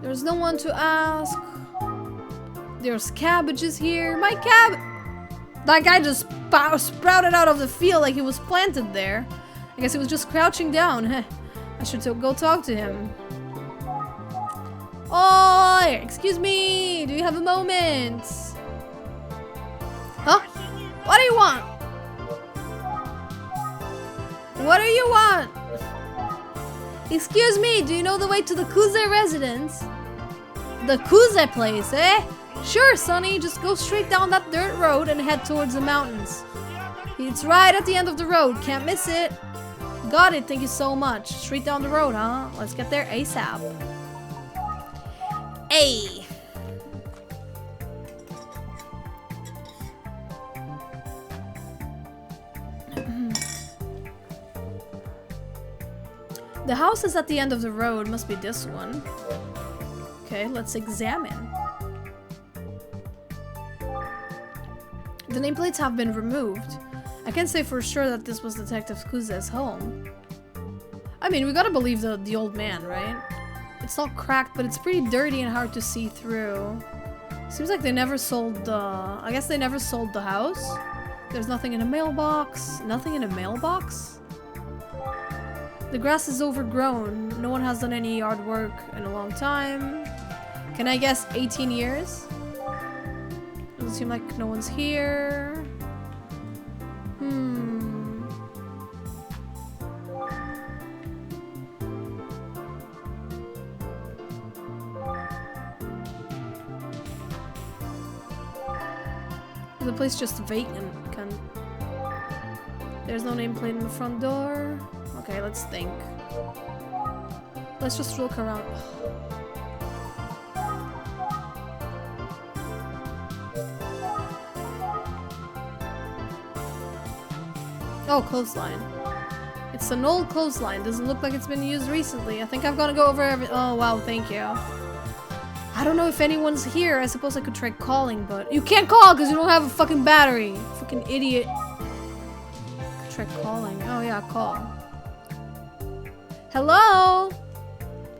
There's no one to ask. There's cabbages here. My cab... That guy just sprouted out of the field like he was planted there. I guess he was just crouching down. I should go talk to him. Oi! here. Excuse me. Do you have a moment? Huh? What do you want? What do you want? Excuse me. Do you know the way to the Kuze residence? The Kuze place, eh? Sure, Sonny. Just go straight down that dirt road and head towards the mountains. It's right at the end of the road. Can't miss it. Got it. Thank you so much. Straight down the road, huh? Let's get there ASAP. Hey. The house is at the end of the road. Must be this one. Okay, let's examine. The nameplates have been removed. I can't say for sure that this was Detective Kuze's home. I mean, we gotta believe the old man, right? It's all cracked, but it's pretty dirty and hard to see through. Seems like they never sold the... I guess they never sold the house. There's nothing in a mailbox. Nothing in a mailbox? The grass is overgrown. No one has done any yard work in a long time. Can I guess 18 years? Doesn't seem like no one's here. The place just vacant. There's no nameplate in the front door. Okay, let's think. Let's just look around. Oh, clothesline. It's an old clothesline. Doesn't look like it's been used recently. I think I'm gonna go over every- Oh, wow, thank you. I don't know if anyone's here. I suppose I could try calling, but... You can't call because you don't have a fucking battery. Fucking idiot. Try calling. Oh, yeah, call. Hello?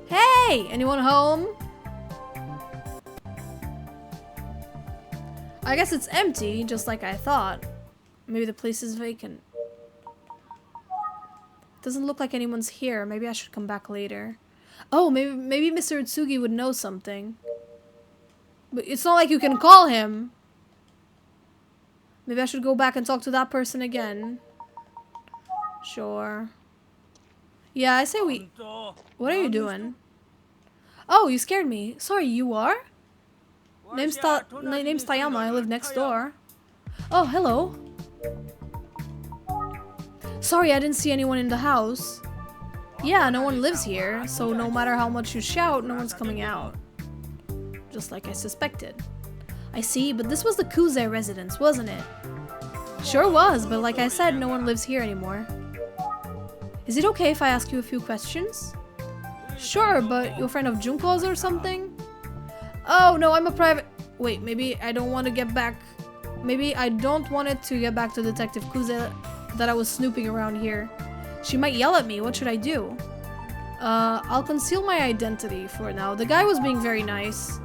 Hey! Anyone home? I guess it's empty, just like I thought. Maybe the place is vacant. Doesn't look like anyone's here. Maybe I should come back later. Oh, maybe Mr. Utsugi would know something. But it's not like you can call him. Maybe I should go back and talk to that person again. Sure. Yeah, I say we... What are you doing? Oh, you scared me. Sorry, you are? My name's Tayama. I live next door. Oh, hello. Sorry, I didn't see anyone in the house. Yeah, no one lives here, so no matter how much you shout, no one's coming out. Just like I suspected. I see, but this was the Kuze residence, wasn't it? Sure was, but like I said, no one lives here anymore. Is it okay if I ask you a few questions? Sure, but you're a friend of Junko's or something? Oh, no, I'm a private... Wait, maybe I don't want to get back... Maybe I don't want it to get back to Detective Kuze that I was snooping around here. She might yell at me. What should I do? I'll conceal my identity for now. The guy was being very nice.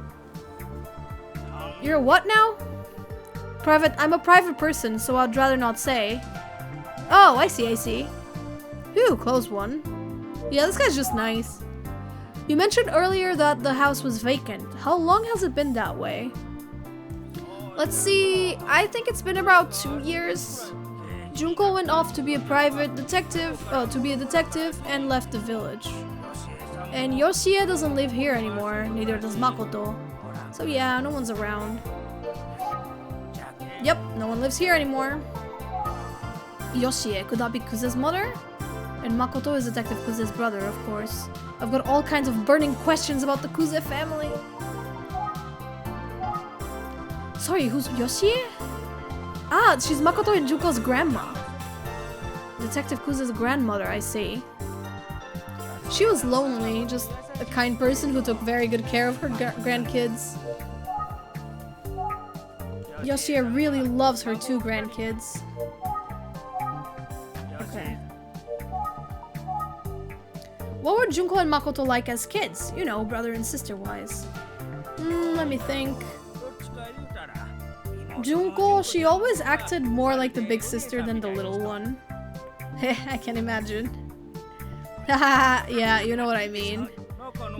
You're a what now? Private. I'm a private person, so I'd rather not say. Oh, I see, I see. Phew, close one. Yeah, this guy's just nice. You mentioned earlier that the house was vacant. How long has it been that way? Let's see. I think it's been about 2 years. Junko went off to be a private detective, and left the village. And Yoshie doesn't live here anymore, neither does Makoto. So yeah, no one's around. Yep, no one lives here anymore. Yoshie, could that be Kuze's mother? And Makoto is Detective Kuze's brother, of course. I've got all kinds of burning questions about the Kuze family. Sorry, who's Yoshie? Ah, she's Makoto and Junko's grandma. Detective Kuze's grandmother, I see. She was lonely, just a kind person who took very good care of her grandkids. Yoshie really loves her 2 grandkids. Okay. What were Junko and Makoto like as kids? You know, brother and sister wise. Let me think. Junko, she always acted more like the big sister than the little one. I can imagine. Haha, yeah, you know what I mean.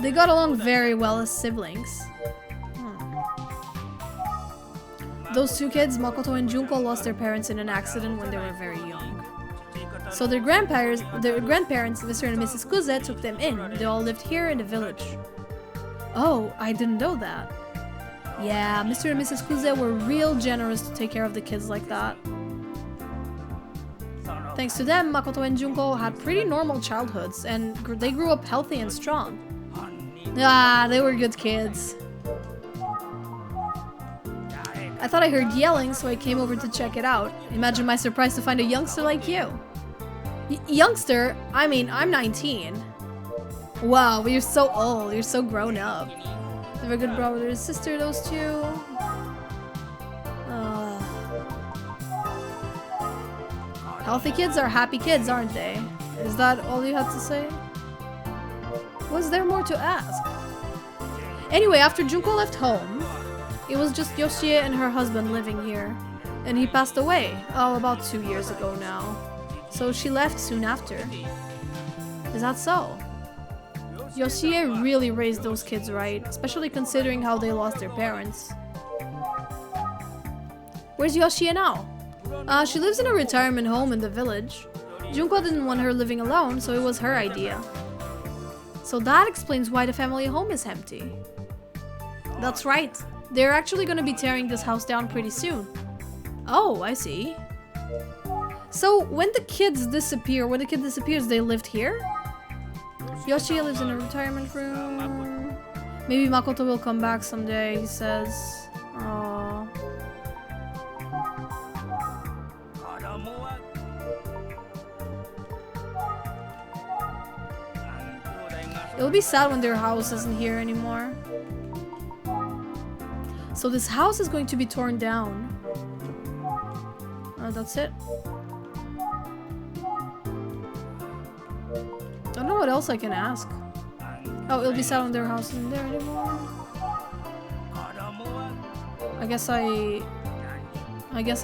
They got along very well as siblings. Those two kids, Makoto and Junko, lost their parents in an accident when they were very young. So their grandparents, Mr. and Mrs. Kuze, took them in. They all lived here in the village. Oh, I didn't know that. Yeah, Mr. and Mrs. Kuze were real generous to take care of the kids like that. Thanks to them, Makoto and Junko had pretty normal childhoods, and they grew up healthy and strong. Ah, they were good kids. I thought I heard yelling, so I came over to check it out. Imagine my surprise to find a youngster like you. Youngster? I mean, I'm 19. Wow, but you're so old. You're so grown up. They were good brother and sister, those two. Healthy kids are happy kids, aren't they? Is that all you had to say? Was there more to ask? Anyway, after Junko left home, it was just Yoshie and her husband living here. And he passed away, about 2 years ago now. So she left soon after. Is that so? Yoshie really raised those kids right, especially considering how they lost their parents. Where's Yoshie now? She lives in a retirement home in the village. Junko didn't want her living alone, so it was her idea. So that explains why the family home is empty. That's right. They're actually going to be tearing this house down pretty soon. Oh, I see. So when the kid disappears, they lived here? Yoshie lives in a retirement room. Maybe Makoto will come back someday, he says. Aww. It'll be sad when their house isn't here anymore. So this house is going to be torn down. That's it. I don't know what else I can ask. Oh, it'll be sad when their house isn't there anymore. I guess I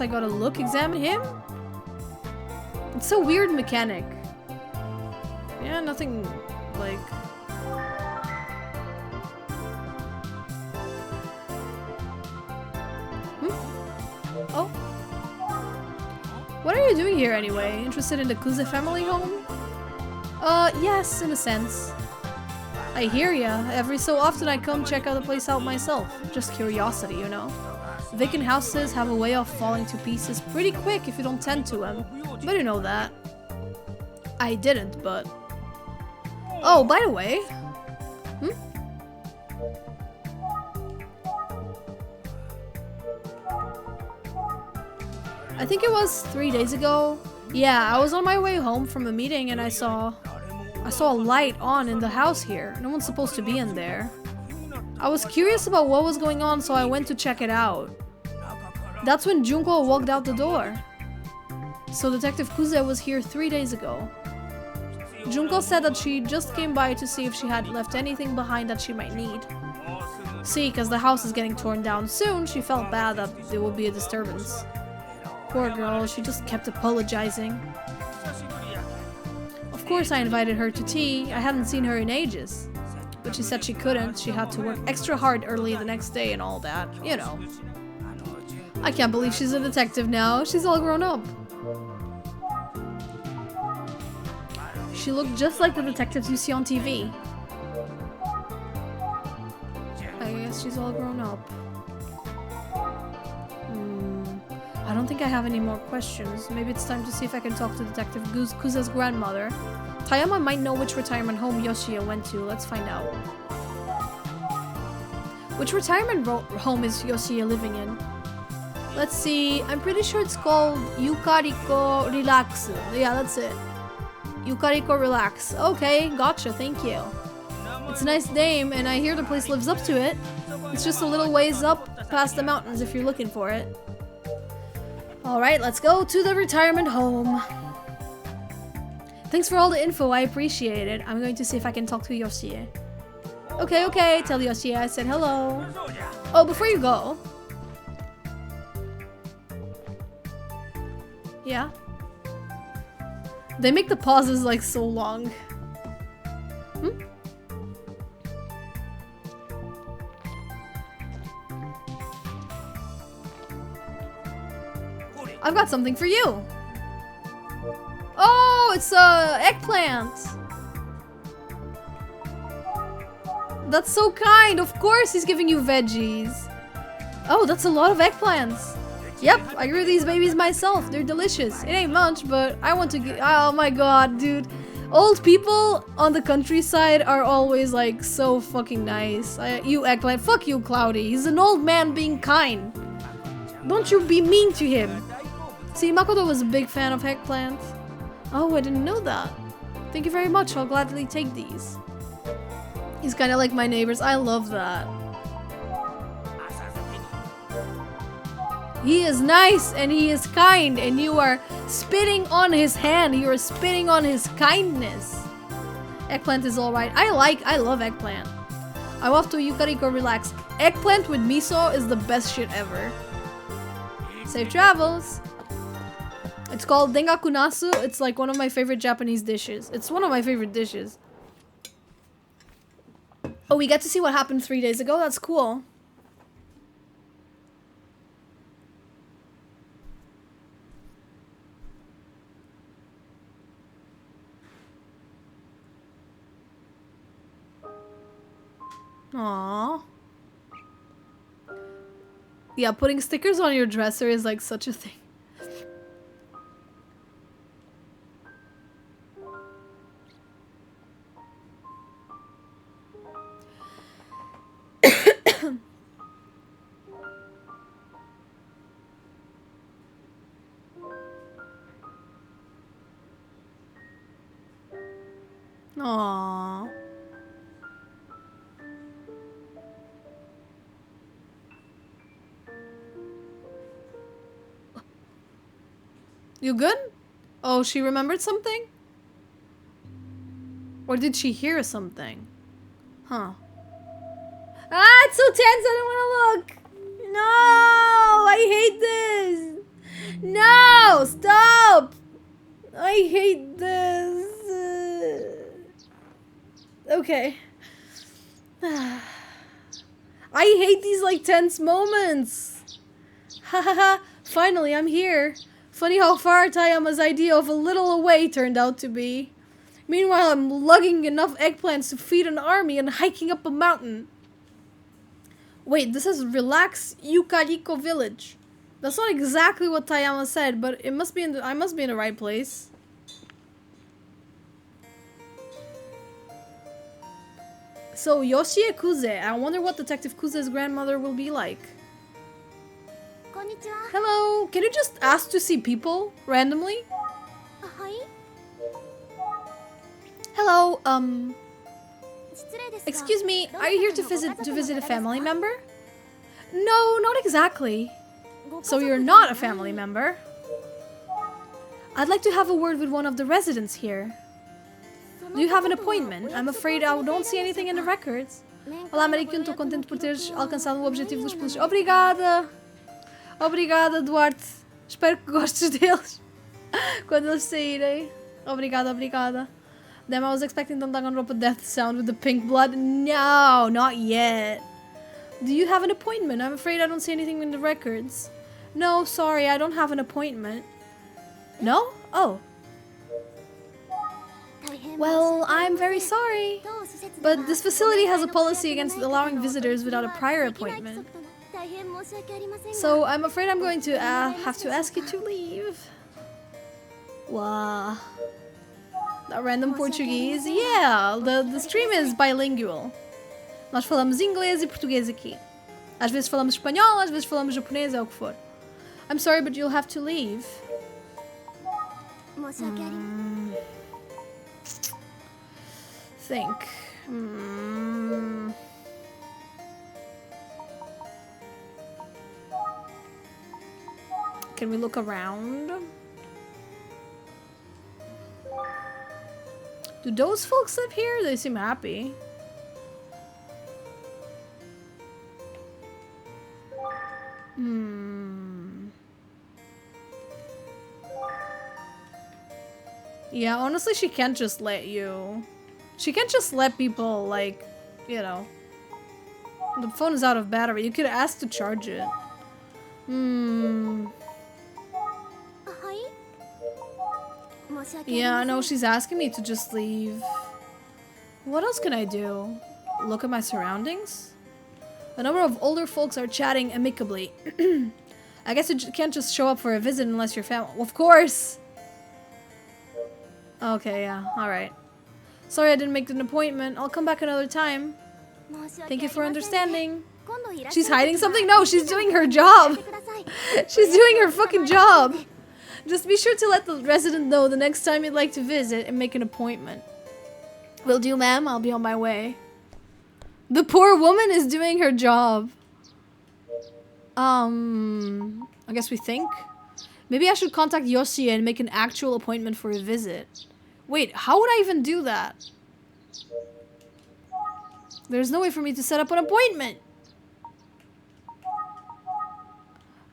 gotta examine him? It's a weird mechanic. Yeah, nothing like... Oh. What are you doing here anyway? Interested in the Kuze family home? Yes, in a sense. I hear ya. Every so often I come check out the place out myself. Just curiosity, you know. Vacant houses have a way of falling to pieces pretty quick if you don't tend to them. But you know that. I didn't, but... Oh, by the way... I think it was 3 days ago. Yeah, I was on my way home from a meeting and I saw a light on in the house here. No one's supposed to be in there. I was curious about what was going on, so I went to check it out. That's when Junko walked out the door. So Detective Kuze was here 3 days ago. Junko said that she just came by to see if she had left anything behind that she might need. See, because the house is getting torn down soon, she felt bad that there will be a disturbance. Poor girl, she just kept apologizing. Of course I invited her to tea. I hadn't seen her in ages. But she said she couldn't. She had to work extra hard early the next day and all that. You know. I can't believe she's a detective now. She's all grown up. She looked just like the detectives you see on TV. I guess she's all grown up. I don't think I have any more questions. Maybe it's time to see if I can talk to Detective Kuze's grandmother. Tayama might know which retirement home Yoshie went to. Let's find out. Which retirement home is Yoshie living in? Let's see. I'm pretty sure it's called Yukariko Relax. Yeah, that's it. Yukariko Relax. Okay, gotcha. Thank you. It's a nice name, and I hear the place lives up to it. It's just a little ways up past the mountains if you're looking for it. Alright, let's go to the retirement home. Thanks for all the info, I appreciate it. I'm going to see if I can talk to Yoshie. Okay, tell Yoshie I said hello. Oh, before you go. Yeah? They make the pauses like so long. I've got something for you. Oh, it's eggplant. That's so kind. Of course he's giving you veggies. Oh, that's a lot of eggplants. Yep, I grew these babies myself. They're delicious. It ain't much, but I want to get... Oh my god, dude. Old people on the countryside are always like so fucking nice. You eggplant. Fuck you, Cloudy. He's an old man being kind. Don't you be mean to him. See, Makoto was a big fan of eggplant. Oh, I didn't know that. Thank you very much. I'll gladly take these. He's kind of like my neighbors. I love that. He is nice and he is kind, and you are spitting on his hand. You are spitting on his kindness. Eggplant is alright. I love eggplant. I'm off to Yukariko Relax. Eggplant with miso is the best shit ever. Safe travels. It's called Dengaku Nasu. It's like one of my favorite Japanese dishes. It's one of my favorite dishes. Oh, we get to see what happened 3 days ago? That's cool. Aww. Yeah, putting stickers on your dresser is like such a thing. Aww. You good? Oh, she remembered something? Or did she hear something? Huh. Ah, it's so tense, I don't want to look! No! I hate this! No! Stop! I hate this! Okay. I hate these, like, tense moments! Ha ha ha! Finally, I'm here! Funny how far Tayama's idea of a little away turned out to be. Meanwhile, I'm lugging enough eggplants to feed an army and hiking up a mountain. Wait, this is Relax Yukariko Village. That's not exactly what Tayama said, but it must be in the, I must be in the right place. So, Yoshie Kuze. I wonder what Detective Kuze's grandmother will be like. Hello, can you just ask to see people randomly? Hello, excuse me, are you here to visit a family member? No, not exactly. So you're not a family member? I'd like to have a word with one of the residents here. Do you have an appointment? I'm afraid I don't see anything in the records. Olá, Marikyuun, estou contente por teres alcançado o objetivo dos polícias. Obrigada! Obrigada, Duarte. Espero que gostes deles quando eles saírem. Obrigada, obrigada. Damn, I was expecting Danganronpa death sound with the pink blood. No, not yet. Do you have an appointment? I'm afraid I don't see anything in the records. No, sorry, I don't have an appointment. No? Oh. Well, I'm very sorry, but this facility has a policy against allowing visitors without a prior appointment. So I'm afraid I'm going to have to ask you to leave. Wow. That random Portuguese? Yeah, the stream is bilingual. Nós falamos inglês e português aqui. Às vezes falamos espanhol, às vezes falamos japonês, é o que for. I'm sorry, but you'll have to leave. Think. Can we look around? Do those folks live here? They seem happy. Yeah, honestly, she can't just let you. She can't just let people, like, you know. The phone is out of battery. You could ask to charge it. Yeah, I know she's asking me to just leave. What else can I do? Look at my surroundings? A number of older folks are chatting amicably. I guess you can't just show up for a visit unless you're family. Of course! Okay, yeah, alright. Sorry I didn't make an appointment. I'll come back another time. Thank you for understanding. She's hiding something? No, she's doing her job. She's doing her fucking job. Just be sure to let the resident know the next time you'd like to visit and make an appointment. Will do, ma'am. I'll be on my way. The poor woman is doing her job. I guess we think. Maybe I should contact Yoshie and make an actual appointment for a visit. Wait, how would I even do that? There's no way for me to set up an appointment.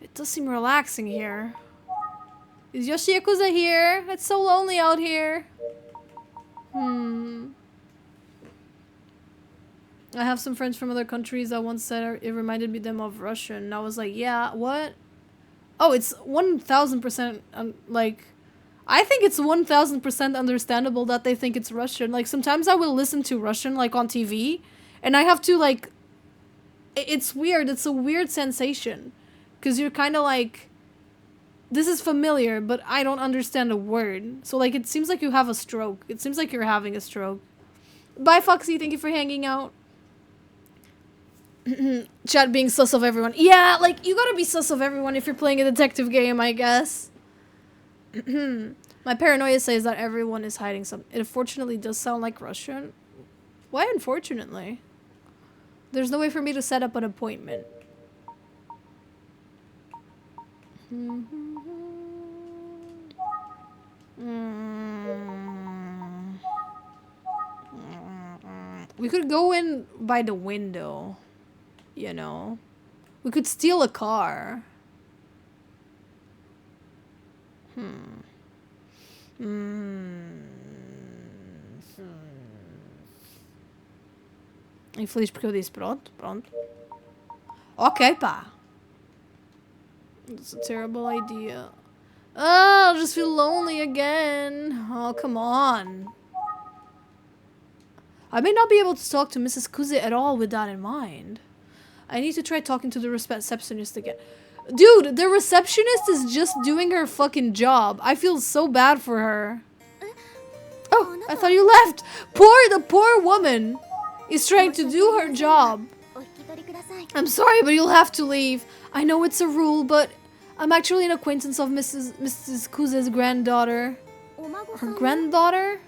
It does seem relaxing here. Is Yoshie Yakuza here? It's so lonely out here. I have some friends from other countries that once said it reminded me them of Russian. And I was like, yeah, what? Oh, it's 1000% like, I think it's 1000% understandable that they think it's Russian. Like, sometimes I will listen to Russian, like, on TV, and I have to, like, it's weird. It's a weird sensation. Because you're kind of like, this is familiar, but I don't understand a word. So, like, it seems like you have a stroke. It seems like you're having a stroke. Bye, Foxy. Thank you for hanging out. Chat being sus of everyone. Yeah, like, you gotta be sus of everyone if you're playing a detective game, I guess. My paranoia says that everyone is hiding something. It unfortunately does sound like Russian. Why unfortunately? There's no way for me to set up an appointment. We could go in by the window. You know, we could steal a car. Infeliz porque eu disse pronto. Ok, pá. That's a terrible idea. Oh, I'll just feel lonely again. Oh, come on. I may not be able to talk to Mrs. Kuze at all with that in mind. I need to try talking to the receptionist again. Dude, the receptionist is just doing her fucking job. I feel so bad for her. Oh, I thought you left. The poor woman is trying to do her job. I'm sorry, but you'll have to leave. I know it's a rule, but I'm actually an acquaintance of Mrs. Kuze's granddaughter. Her granddaughter?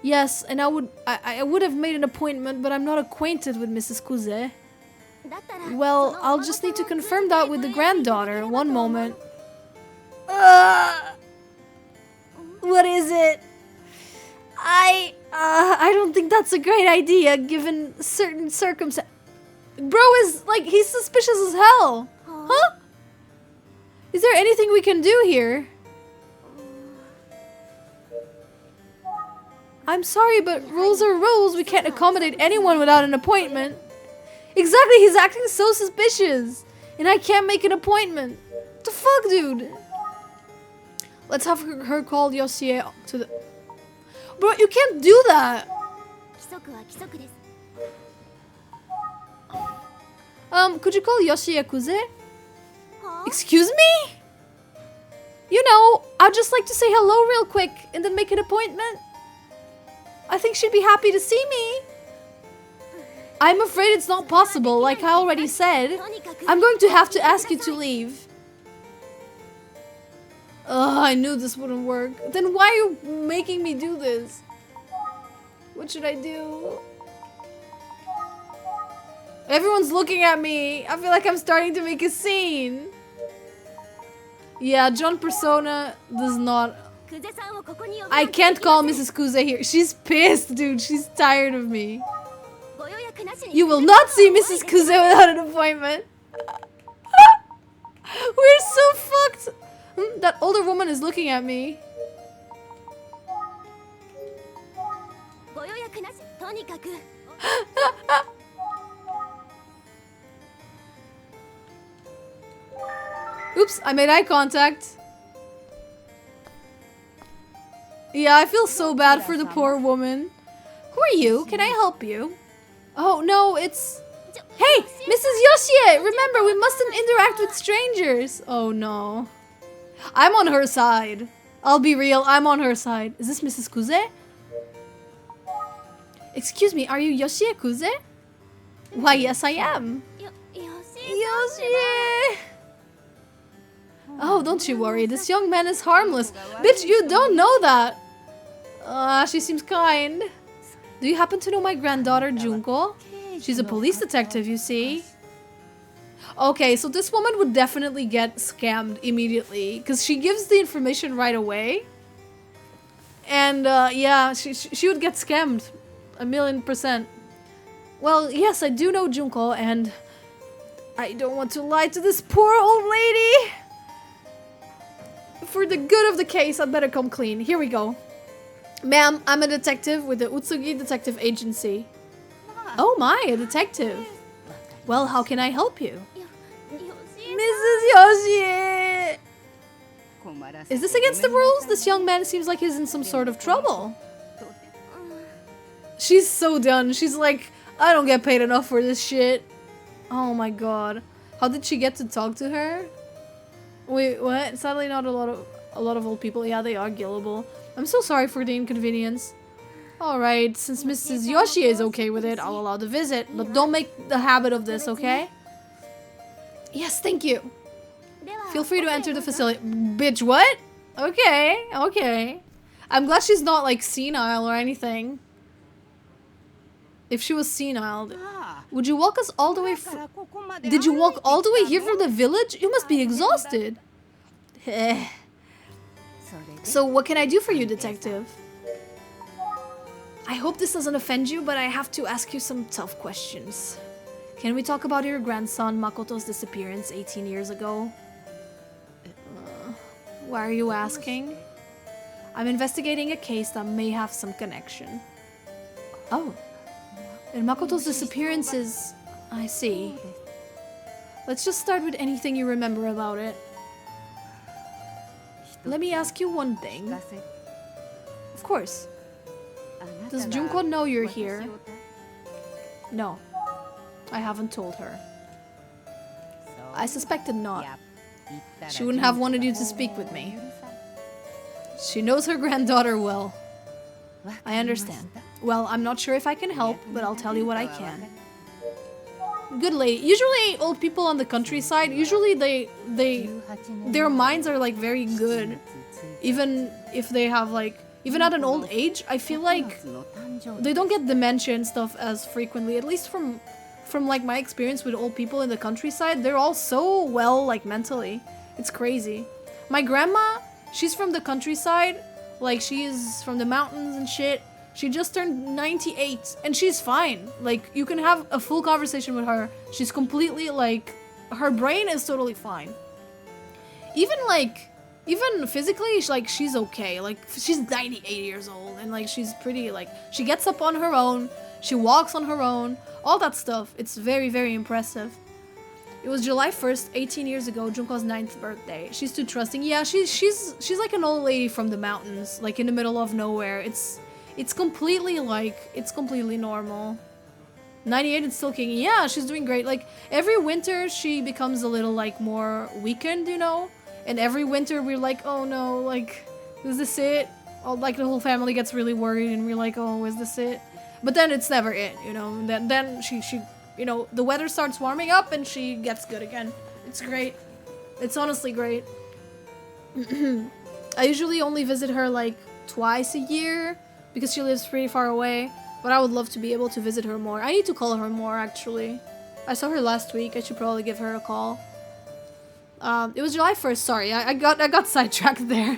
Yes, and I would have made an appointment, but I'm not acquainted with Mrs. Kuze. Well, I'll just need to confirm that with the granddaughter. One moment. What is it? I don't think that's a great idea, given certain circumstances. Bro is, like, he's suspicious as hell. Huh? Is there anything we can do here? I'm sorry, but rules are rules. We can't accommodate anyone without an appointment. Exactly, he's acting so suspicious. And I can't make an appointment. What the fuck, dude? Let's have her call Yoshie to the... Bro, you can't do that. Could you call Yoshie Yakuze? Excuse me? You know, I'd just like to say hello real quick and then make an appointment. I think she'd be happy to see me. I'm afraid it's not possible, like I already said. I'm going to have to ask you to leave. Ugh, I knew this wouldn't work. Then why are you making me do this? What should I do? Everyone's looking at me. I feel like I'm starting to make a scene. Yeah, John Persona does not... I can't call Mrs. Kuze here. She's pissed, dude. She's tired of me. You will not see Mrs. Kuze without an appointment. We're so fucked. That older woman is looking at me. Oops, I made eye contact. Yeah, I feel so bad for the poor woman. Who are you? Can I help you? Oh, no, it's... Hey, Mrs. Yoshie! Remember, we mustn't interact with strangers. Oh, no. I'm on her side. I'll be real, I'm on her side. Is this Mrs. Kuze? Excuse me, are you Yoshie Kuze? Why, yes, I am. Yoshie! Oh, don't you worry. This young man is harmless. Bitch, you don't know that. She seems kind. Do you happen to know my granddaughter, Junko? She's a police detective, you see. Okay, so this woman would definitely get scammed immediately because she gives the information right away. And yeah, she would get scammed 1,000,000%. Well, yes, I do know Junko, and I don't want to lie to this poor old lady. For the good of the case, I'd better come clean. Here we go. Ma'am, I'm a detective with the Utsugi Detective Agency. Oh my, a detective. Well, how can I help you? Mrs. Yoshie! Is this against the rules? This young man seems like he's in some sort of trouble. She's so done. She's like, I don't get paid enough for this shit. Oh my god. How did she get to talk to her? Wait, what? Sadly not a lot of old people. Yeah, they are gullible. I'm so sorry for the inconvenience. Alright, since Mrs. Yoshie is okay with it, I'll allow the visit. But don't make the habit of this, okay? Yes, thank you. Feel free to enter the facility. Bitch, what? Okay, okay. I'm glad she's not like senile or anything. If she was senile, would you walk us all the way Did you walk all the way here from the village? You must be exhausted. So what can I do for you, detective? I hope this doesn't offend you, but I have to ask you some tough questions. Can we talk about your grandson Makoto's disappearance 18 years ago? Why are you asking? I'm investigating a case that may have some connection. Oh. And Makoto's disappearance is... I see. Let's just start with anything you remember about it. Let me ask you one thing. Of course. Does Junko know you're here? No. I haven't told her. I suspected not. She wouldn't have wanted you to speak with me. She knows her granddaughter well. I understand. Well, I'm not sure if I can help, but I'll tell you what I can. Good lady. Usually old people on the countryside, usually their minds are like very good. Even if they have like, even at an old age, I feel like they don't get dementia and stuff as frequently, at least from like my experience with old people in the countryside. They're all so well like mentally. It's crazy. My grandma, she's from the countryside, like she's from the mountains and shit. She just turned 98 and she's fine. Like you can have a full conversation with her. She's completely like, her brain is totally fine. Even physically, she's okay. Like she's 98 years old and like she's pretty, like she gets up on her own, she walks on her own, all that stuff. It's very, very impressive. It was July 1st, 18 years ago, Junko's 9th birthday. She's too trusting. Yeah, she's like an old lady from the mountains, like in the middle of nowhere. It's completely normal. 98 and still kicking. Yeah, she's doing great. Like every winter she becomes a little like more weakened, you know? And every winter we're like, oh no, like, is this it? Oh, like the whole family gets really worried and we're like, oh, is this it? But then it's never it, you know? Then she you know, the weather starts warming up and she gets good again. It's great. It's honestly great. I usually only visit her like twice a year because she lives pretty far away, but I would love to be able to visit her more. I need to call her more actually. I saw her last week. I should probably give her a call. It was July 1st, sorry. I got sidetracked there.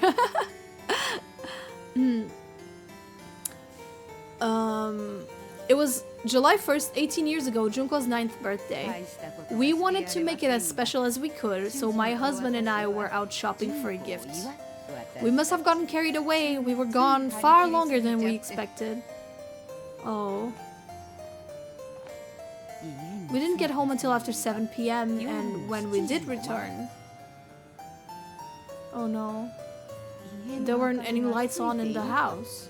It was July 1st, 18 years ago, Junko's 9th birthday. We wanted to make it as special as we could, so my husband and I were out shopping for gifts. We must have gotten carried away. We were gone far longer than we expected. Oh. We didn't get home until after 7 p.m. and when we did return... Oh no. There weren't any lights on in the house.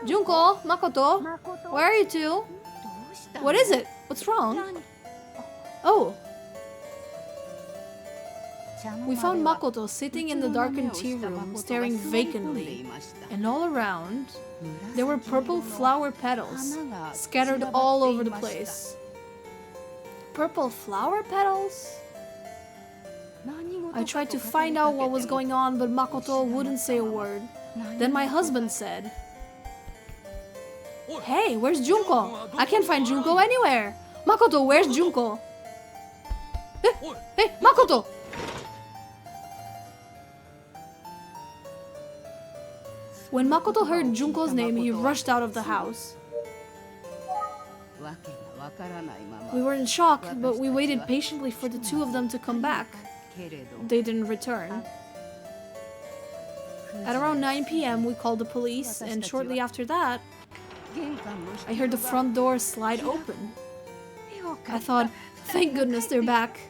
Junko, Makoto, where are you two? What is it? What's wrong? Oh. We found Makoto sitting in the darkened tea room, staring vacantly. And all around, there were purple flower petals, scattered all over the place. Purple flower petals? I tried to find out what was going on, but Makoto wouldn't say a word. Then my husband said, "Hey, where's Junko? I can't find Junko anywhere. Makoto, where's Junko?" Hey, Makoto! When Makoto heard Junko's name, he rushed out of the house. We were in shock, but we waited patiently for the two of them to come back. They didn't return. At around 9 p.m., we called the police, and shortly after that, I heard the front door slide open. I thought, thank goodness they're back.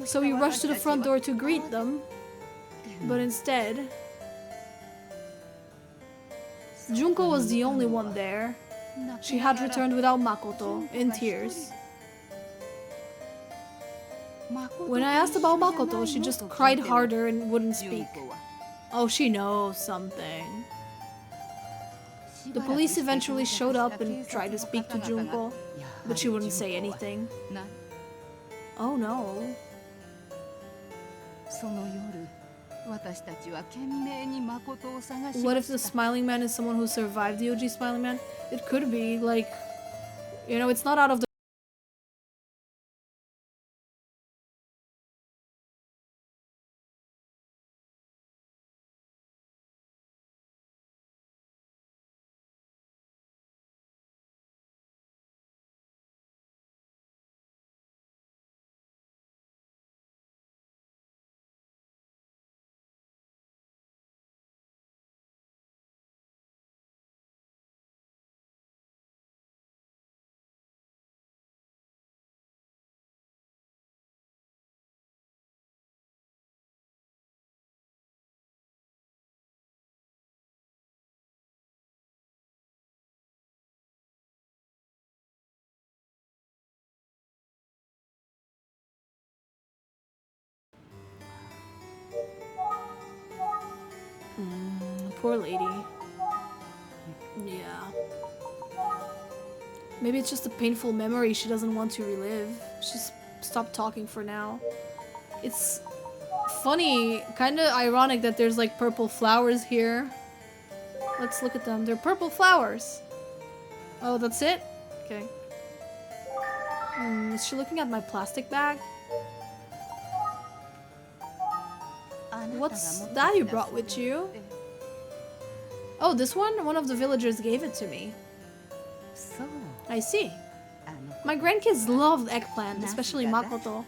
So we rushed to the front door to greet them. But instead, Junko was the only one there. She had returned without Makoto, in tears. When I asked about Makoto, she just cried harder and wouldn't speak. Oh, she knows something. The police eventually showed up and tried to speak to Junko, but she wouldn't say anything. Oh no. What if the Smiling Man is someone who survived the OG Smiling Man? It could be, like, you know, it's not out of the poor lady. Yeah. Maybe it's just a painful memory she doesn't want to relive. She's stopped talking for now. It's funny, kind of ironic that there's like purple flowers here. Let's look at them. They're purple flowers. Oh, that's it? Okay. Is she looking at my plastic bag? What's that you brought with you? Oh, this one? One of the villagers gave it to me. I see. My grandkids love eggplant, especially Makoto.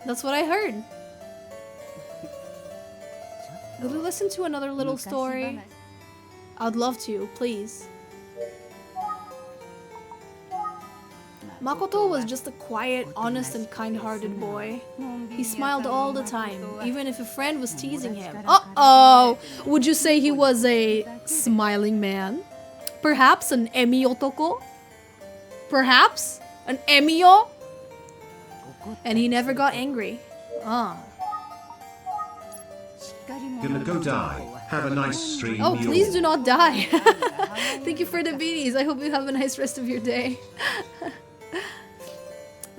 That's what I heard. Will you listen to another little story? I'd love to, please. Makoto was just a quiet, honest, and kind-hearted boy. He smiled all the time, even if a friend was teasing him. Uh-oh! Would you say he was a smiling man? Perhaps an emi otoko? Perhaps an emio? And he never got angry. Gonna go die. Have a nice stream. Oh, please do not die. Thank you for the beanies. I hope you have a nice rest of your day.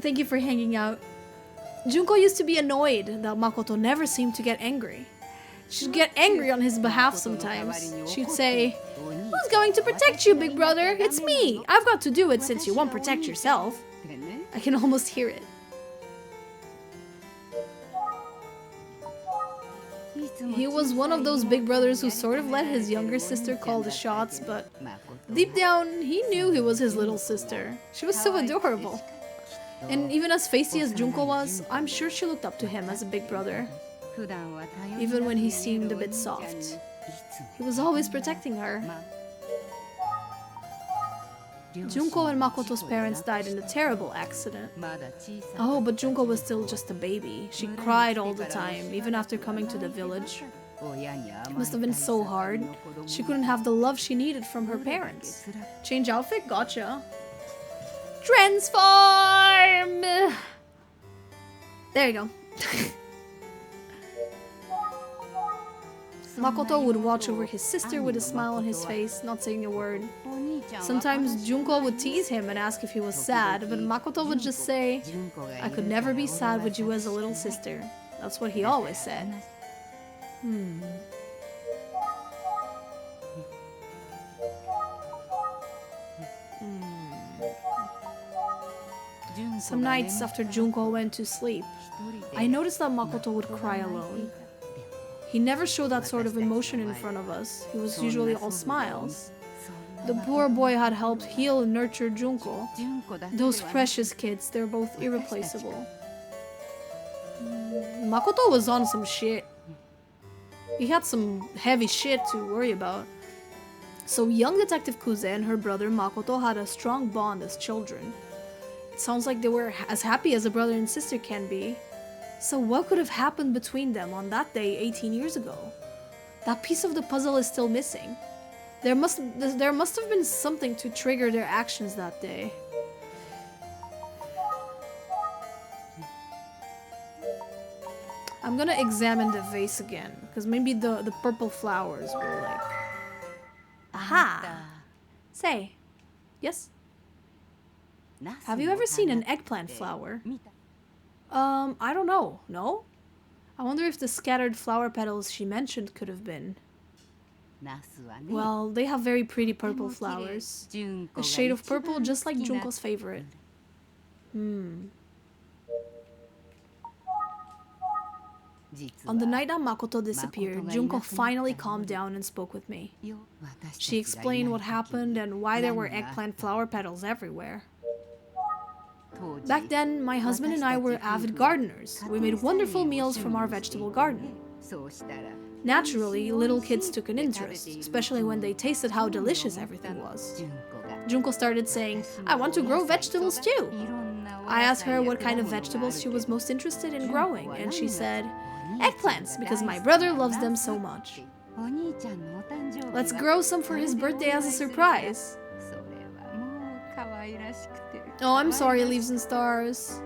Thank you for hanging out. Junko used to be annoyed that Makoto never seemed to get angry. She'd get angry on his behalf sometimes. She'd say, "Who's going to protect you, big brother? It's me. I've got to do it since you won't protect yourself." I can almost hear it. He was one of those big brothers who sort of let his younger sister call the shots, but deep down, he knew he was his little sister. She was so adorable. And even as feisty as Junko was, I'm sure she looked up to him as a big brother. Even when he seemed a bit soft. He was always protecting her. Junko and Makoto's parents died in a terrible accident. Oh, but Junko was still just a baby. She cried all the time, even after coming to the village. It must have been so hard. She couldn't have the love she needed from her parents. Change outfit? Gotcha. Transform! There you go. Makoto would watch over his sister with a smile on his face, not saying a word. Sometimes Junko would tease him and ask if he was sad, but Makoto would just say, "I could never be sad with you as a little sister." That's what he always said. Some nights after Junko went to sleep, I noticed that Makoto would cry alone. He never showed that sort of emotion in front of us. He was usually all smiles. The poor boy had helped heal and nurture Junko. Those precious kids, they're both irreplaceable. Makoto was on some shit. He had some heavy shit to worry about. So young Detective Kuze and her brother Makoto had a strong bond as children. It sounds like they were as happy as a brother and sister can be. So what could have happened between them on that day 18 years ago? That piece of the puzzle is still missing. There must have been something to trigger their actions that day. I'm gonna examine the vase again, because maybe the purple flowers were like... Aha! Say, yes? Have you ever seen an eggplant flower? I don't know. No? I wonder if the scattered flower petals she mentioned could have been. Well, they have very pretty purple flowers. A shade of purple just like Junko's favorite. On the night that Makoto disappeared, Junko finally calmed down and spoke with me. She explained what happened and why there were eggplant flower petals everywhere. Back then, my husband and I were avid gardeners. We made wonderful meals from our vegetable garden. Naturally, little kids took an interest, especially when they tasted how delicious everything was. Junko started saying, "I want to grow vegetables too." I asked her what kind of vegetables she was most interested in growing, and she said, "Eggplants, because my brother loves them so much. Let's grow some for his birthday as a surprise." Oh, I'm sorry, Leaves and Stars.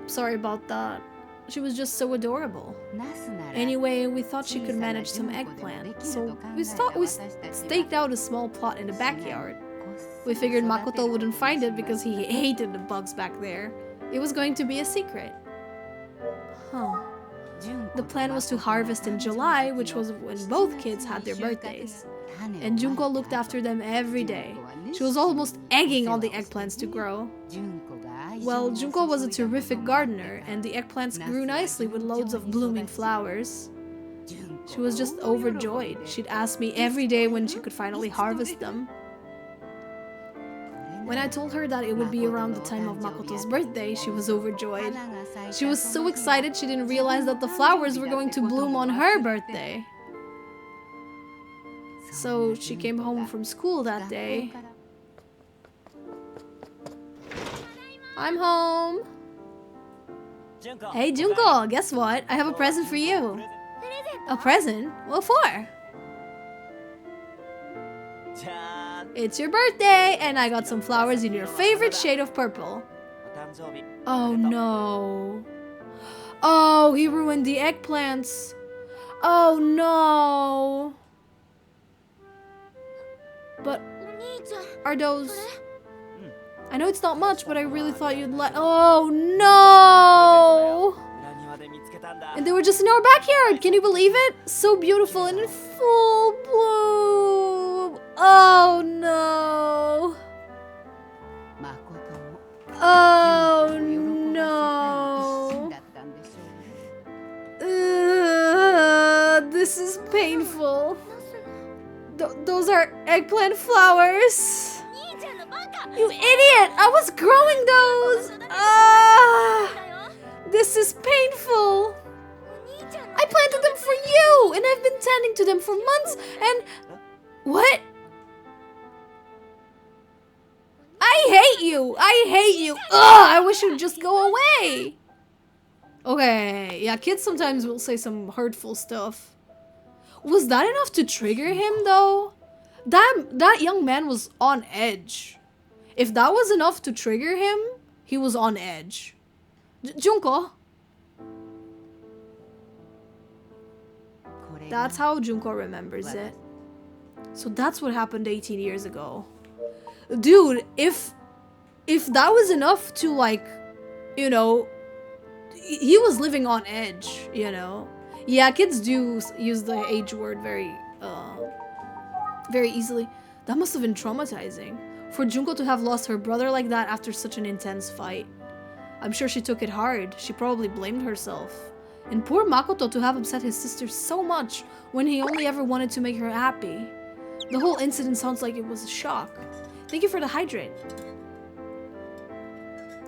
Sorry about that. She was just so adorable. Anyway, we thought she could manage some eggplant, so we staked out a small plot in the backyard. We figured Makoto wouldn't find it because he hated the bugs back there. It was going to be a secret. The plan was to harvest in July, which was when both kids had their birthdays. And Junko looked after them every day. She was almost egging all the eggplants to grow. Well, Junko was a terrific gardener, and the eggplants grew nicely with loads of blooming flowers. She was just overjoyed. She'd ask me every day when she could finally harvest them. When I told her that it would be around the time of Makoto's birthday, she was overjoyed. She was so excited she didn't realize that the flowers were going to bloom on her birthday. So she came home from school that day. I'm home. Hey Junko, guess what? I have a present for you. A present? What for? It's your birthday, and I got some flowers in your favorite shade of purple. Oh no. Oh, he ruined the eggplants. Oh no. But are those... I know it's not much, but I really thought you'd like... Oh no! And they were just in our backyard. Can you believe it? So beautiful and in full bloom. Oh no. Oh no. This is painful. Those are eggplant flowers. You idiot! I was growing those! This is painful. I planted them for you, and I've been tending to them for months, and... What? hate you. Ugh, I wish you'd just go away. Okay, yeah, kids sometimes will say some hurtful stuff. Was that enough to trigger him, though? That young man was on edge. If that was enough to trigger him, he was on edge. Junko. That's how Junko remembers it. So that's what happened 18 years ago. Dude, if that was enough to, like, you know, he was living on edge, you know. Yeah, kids do use the age word very easily. That must have been traumatizing. For Junko to have lost her brother like that after such an intense fight. I'm sure she took it hard. She probably blamed herself. And poor Makoto to have upset his sister so much when he only ever wanted to make her happy. The whole incident sounds like it was a shock. Thank you for the hydrate.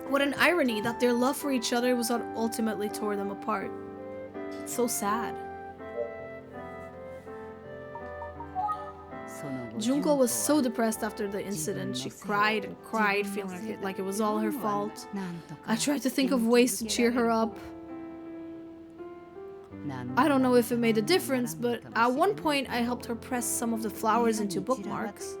What an irony that their love for each other was what ultimately tore them apart. It's so sad. Junko was so depressed after the incident. She cried and cried, feeling like it was all her fault. I tried to think of ways to cheer her up. I don't know if it made a difference, but at one point I helped her press some of the flowers into bookmarks.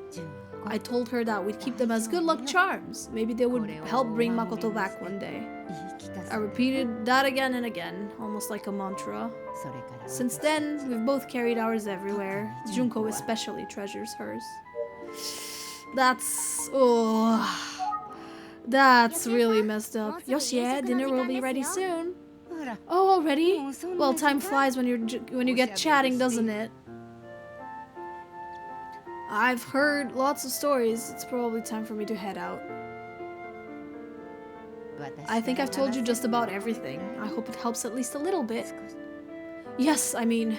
I told her that we'd keep them as good luck charms. Maybe they would help bring Makoto back one day. I repeated that again and again, almost like a mantra. Since then, we've both carried ours everywhere. Junko especially treasures hers. That's really messed up. Yoshie, dinner will be ready soon. Oh, already? Well, time flies when you get chatting, doesn't it? I've heard lots of stories. It's probably time for me to head out. I think I've told you just about everything. I hope it helps at least a little bit. Yes, I mean...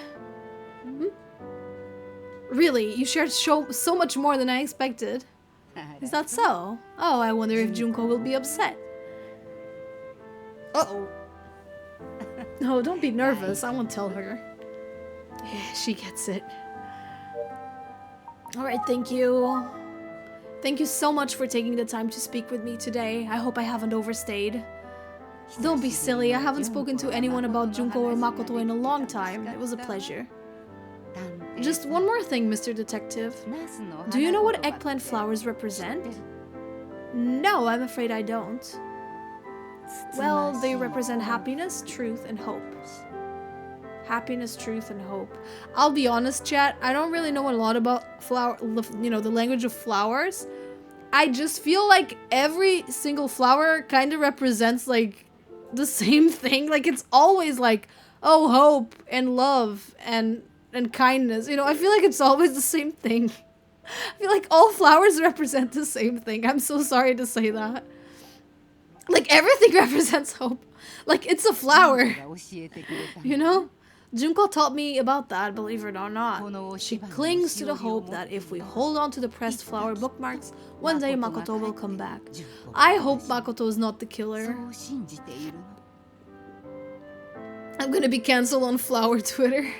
Really, you shared so much more than I expected. Is that so? Oh, I wonder if Junko will be upset. Uh-oh. No, don't be nervous. I won't tell her. Yeah, she gets it. Alright, thank you. Thank you so much for taking the time to speak with me today. I hope I haven't overstayed. Don't be silly. I haven't spoken to anyone about Junko or Makoto in a long time. It was a pleasure. Just one more thing, Mr. Detective. Do you know what eggplant flowers represent? No, I'm afraid I don't. Well, they represent happiness, truth, and hope. Happiness, truth, and hope. I'll be honest, chat, I don't really know a lot about the language of flowers. I just feel like every single flower kind of represents, like, the same thing. Like, it's always like, oh, hope, and love, and kindness. You know, I feel like it's always the same thing. I feel like all flowers represent the same thing. I'm so sorry to say that. Like, everything represents hope. Like, it's a flower. You know? Junko taught me about that, believe it or not. She clings to the hope that if we hold on to the pressed flower bookmarks, one day Makoto will come back. I hope Makoto is not the killer. I'm gonna be cancelled on flower Twitter.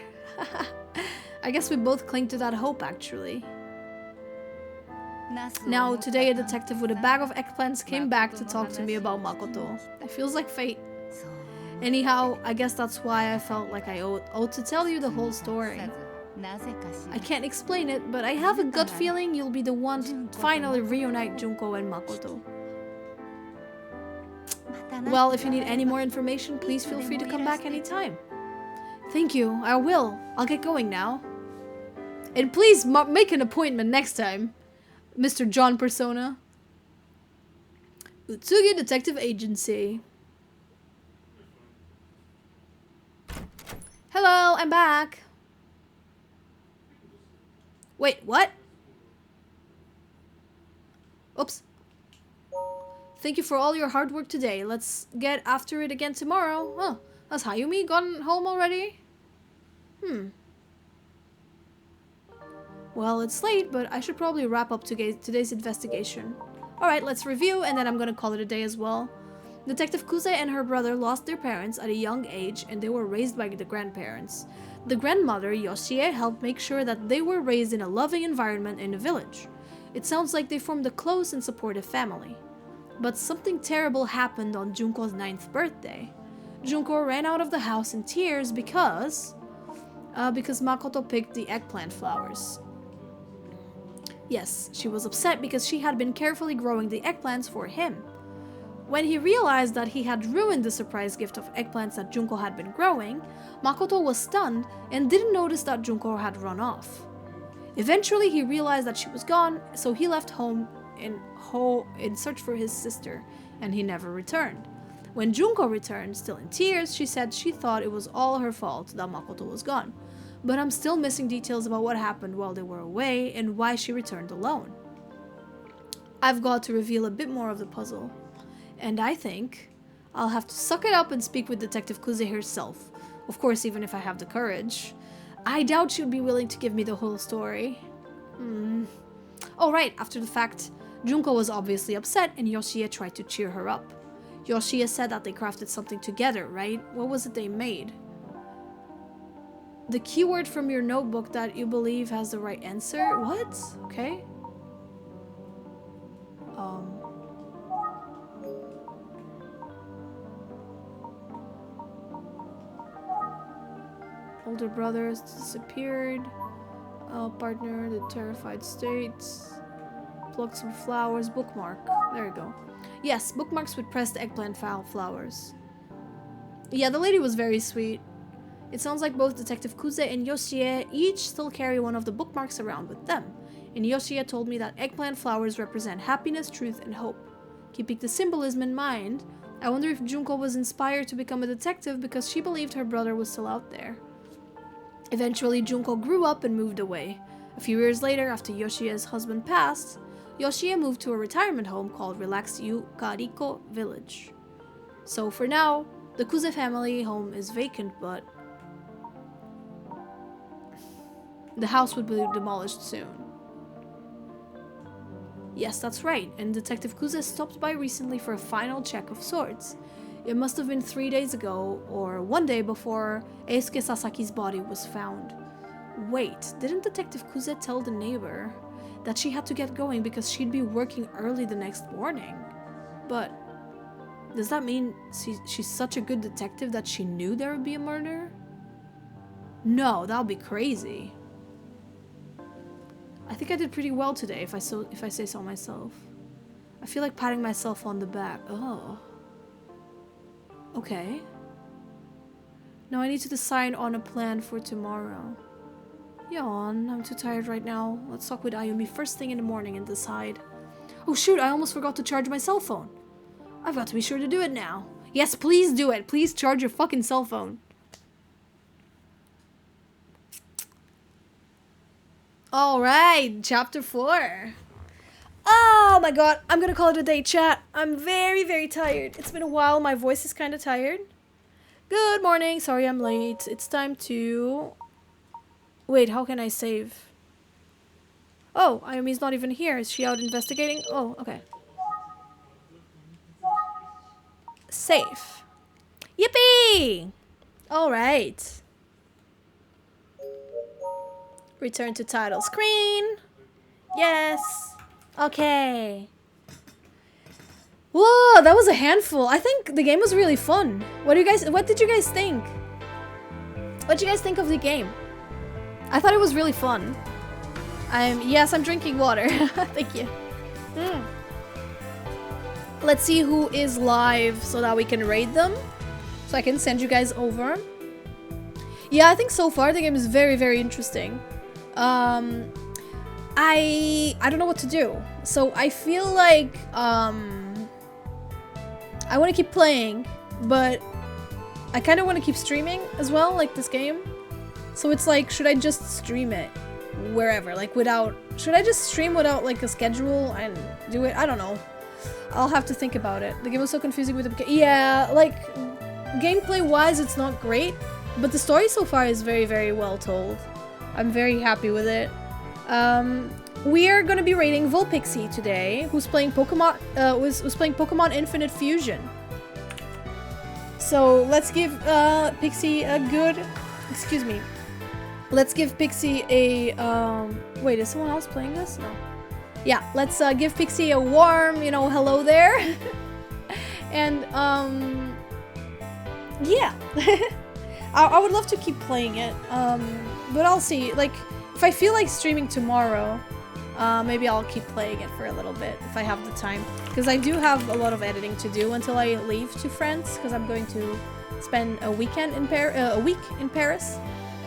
I guess we both cling to that hope, actually. Now, today a detective with a bag of eggplants came back to talk to me about Makoto. It feels like fate. Anyhow, I guess that's why I felt like I owed to tell you the whole story. I can't explain it, but I have a gut feeling you'll be the one to finally reunite Junko and Makoto. Well, if you need any more information, please feel free to come back anytime. Thank you, I will. I'll get going now. And please make an appointment next time, Mr. John Persona. Utsugi Detective Agency. Hello, I'm back. Wait, what? Oops. Thank you for all your hard work today. Let's get after it again tomorrow. Oh, has Hayumi gone home already? Well, it's late, but I should probably wrap up today's investigation. Alright, let's review, and then I'm gonna call it a day as well. Detective Kuze and her brother lost their parents at a young age, and they were raised by the grandparents. The grandmother, Yoshie, helped make sure that they were raised in a loving environment in the village. It sounds like they formed a close and supportive family. But something terrible happened on Junko's 9th birthday. Junko ran out of the house in tears because Makoto picked the eggplant flowers. Yes, she was upset because she had been carefully growing the eggplants for him. When he realized that he had ruined the surprise gift of eggplants that Junko had been growing, Makoto was stunned and didn't notice that Junko had run off. Eventually, he realized that she was gone, so he left home in search for his sister, and he never returned. When Junko returned, still in tears, she said she thought it was all her fault that Makoto was gone. But I'm still missing details about what happened while they were away and why she returned alone. I've got to reveal a bit more of the puzzle. And I think I'll have to suck it up and speak with Detective Kuze herself. Of course, even if I have the courage. I doubt she'd be willing to give me the whole story. Oh right, after the fact, Junko was obviously upset and Yoshie tried to cheer her up. Yoshie said that they crafted something together, right? What was it they made? The keyword from your notebook that you believe has the right answer? What? Okay. Older brothers disappeared. Partner, the terrified state. Pluck some flowers. Bookmark. There you go. Yes, bookmarks with pressed eggplant flowers. Yeah, the lady was very sweet. It sounds like both Detective Kuze and Yoshie each still carry one of the bookmarks around with them. And Yoshie told me that eggplant flowers represent happiness, truth, and hope. Keeping the symbolism in mind, I wonder if Junko was inspired to become a detective because she believed her brother was still out there. Eventually, Junko grew up and moved away. A few years later, after Yoshie's husband passed, Yoshie moved to a retirement home called Relax You Kariko Village. So for now, the Kuze family home is vacant, but the house would be demolished soon. Yes, that's right, and Detective Kuze stopped by recently for a final check of sorts. It must have been 3 days ago, or 1 day before Eisuke Sasaki's body was found. Wait, didn't Detective Kuze tell the neighbor that she had to get going because she'd be working early the next morning? But does that mean she's such a good detective that she knew there would be a murder? No, that would be crazy. I think I did pretty well today, if I say so myself. I feel like patting myself on the back. Oh. Okay. Now I need to decide on a plan for tomorrow. Yawn, I'm too tired right now. Let's talk with Ayumi first thing in the morning and decide. Oh shoot, I almost forgot to charge my cell phone. I've got to be sure to do it now. Yes, please do it. Please charge your fucking cell phone. Alright, chapter 4. Oh my god, I'm gonna call it a day, chat. I'm very, very tired. It's been a while, my voice is kind of tired. Good morning, sorry I'm late. It's time to... Wait, how can I save? Oh, Ayumi's not even here. Is she out investigating? Oh, okay. Save. Yippee! Alright. Return to title screen. Yes. Okay. Whoa, that was a handful. I think the game was really fun. What did you guys think? What did you guys think of the game? I thought it was really fun. Yes, I'm drinking water. Thank you. Let's see who is live so that we can raid them. So I can send you guys over. Yeah, I think so far the game is very, very interesting. I don't know what to do. So I feel like I want to keep playing, but I kind of want to keep streaming as well, like this game. So it's like, should I just stream it wherever? Like should I just stream without like a schedule and do it? I don't know. I'll have to think about it. The game was so confusing with the... Yeah, like gameplay wise it's not great, but the story so far is very, very well told. I'm very happy with it. We are gonna be rating Volpixie today, who's playing Pokemon, was playing Pokemon Infinite Fusion. So let's give Pixie a good... Excuse me. Let's give Pixie a... Wait, is someone else playing this? No. yeah, let's give Pixie a warm, you know, hello there. And yeah. I would love to keep playing it, but I'll see. Like, if I feel like streaming tomorrow, maybe I'll keep playing it for a little bit if I have the time. Because I do have a lot of editing to do until I leave to France, because I'm going to spend a weekend in a week in Paris.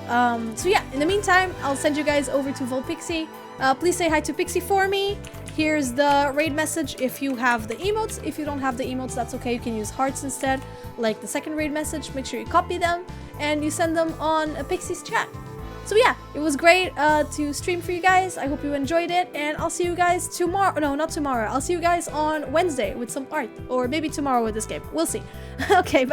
So yeah, in the meantime, I'll send you guys over to Volpixie. Please say hi to Pixie for me. Here's the raid message if you have the emotes. If you don't have the emotes, that's okay. You can use hearts instead, like the second raid message. Make sure you copy them and you send them on a Pixie's chat. So yeah, it was great to stream for you guys. I hope you enjoyed it, and I'll see you guys tomorrow. No, not tomorrow. I'll see you guys on Wednesday with some art, or maybe tomorrow with this game. We'll see. Okay, bye.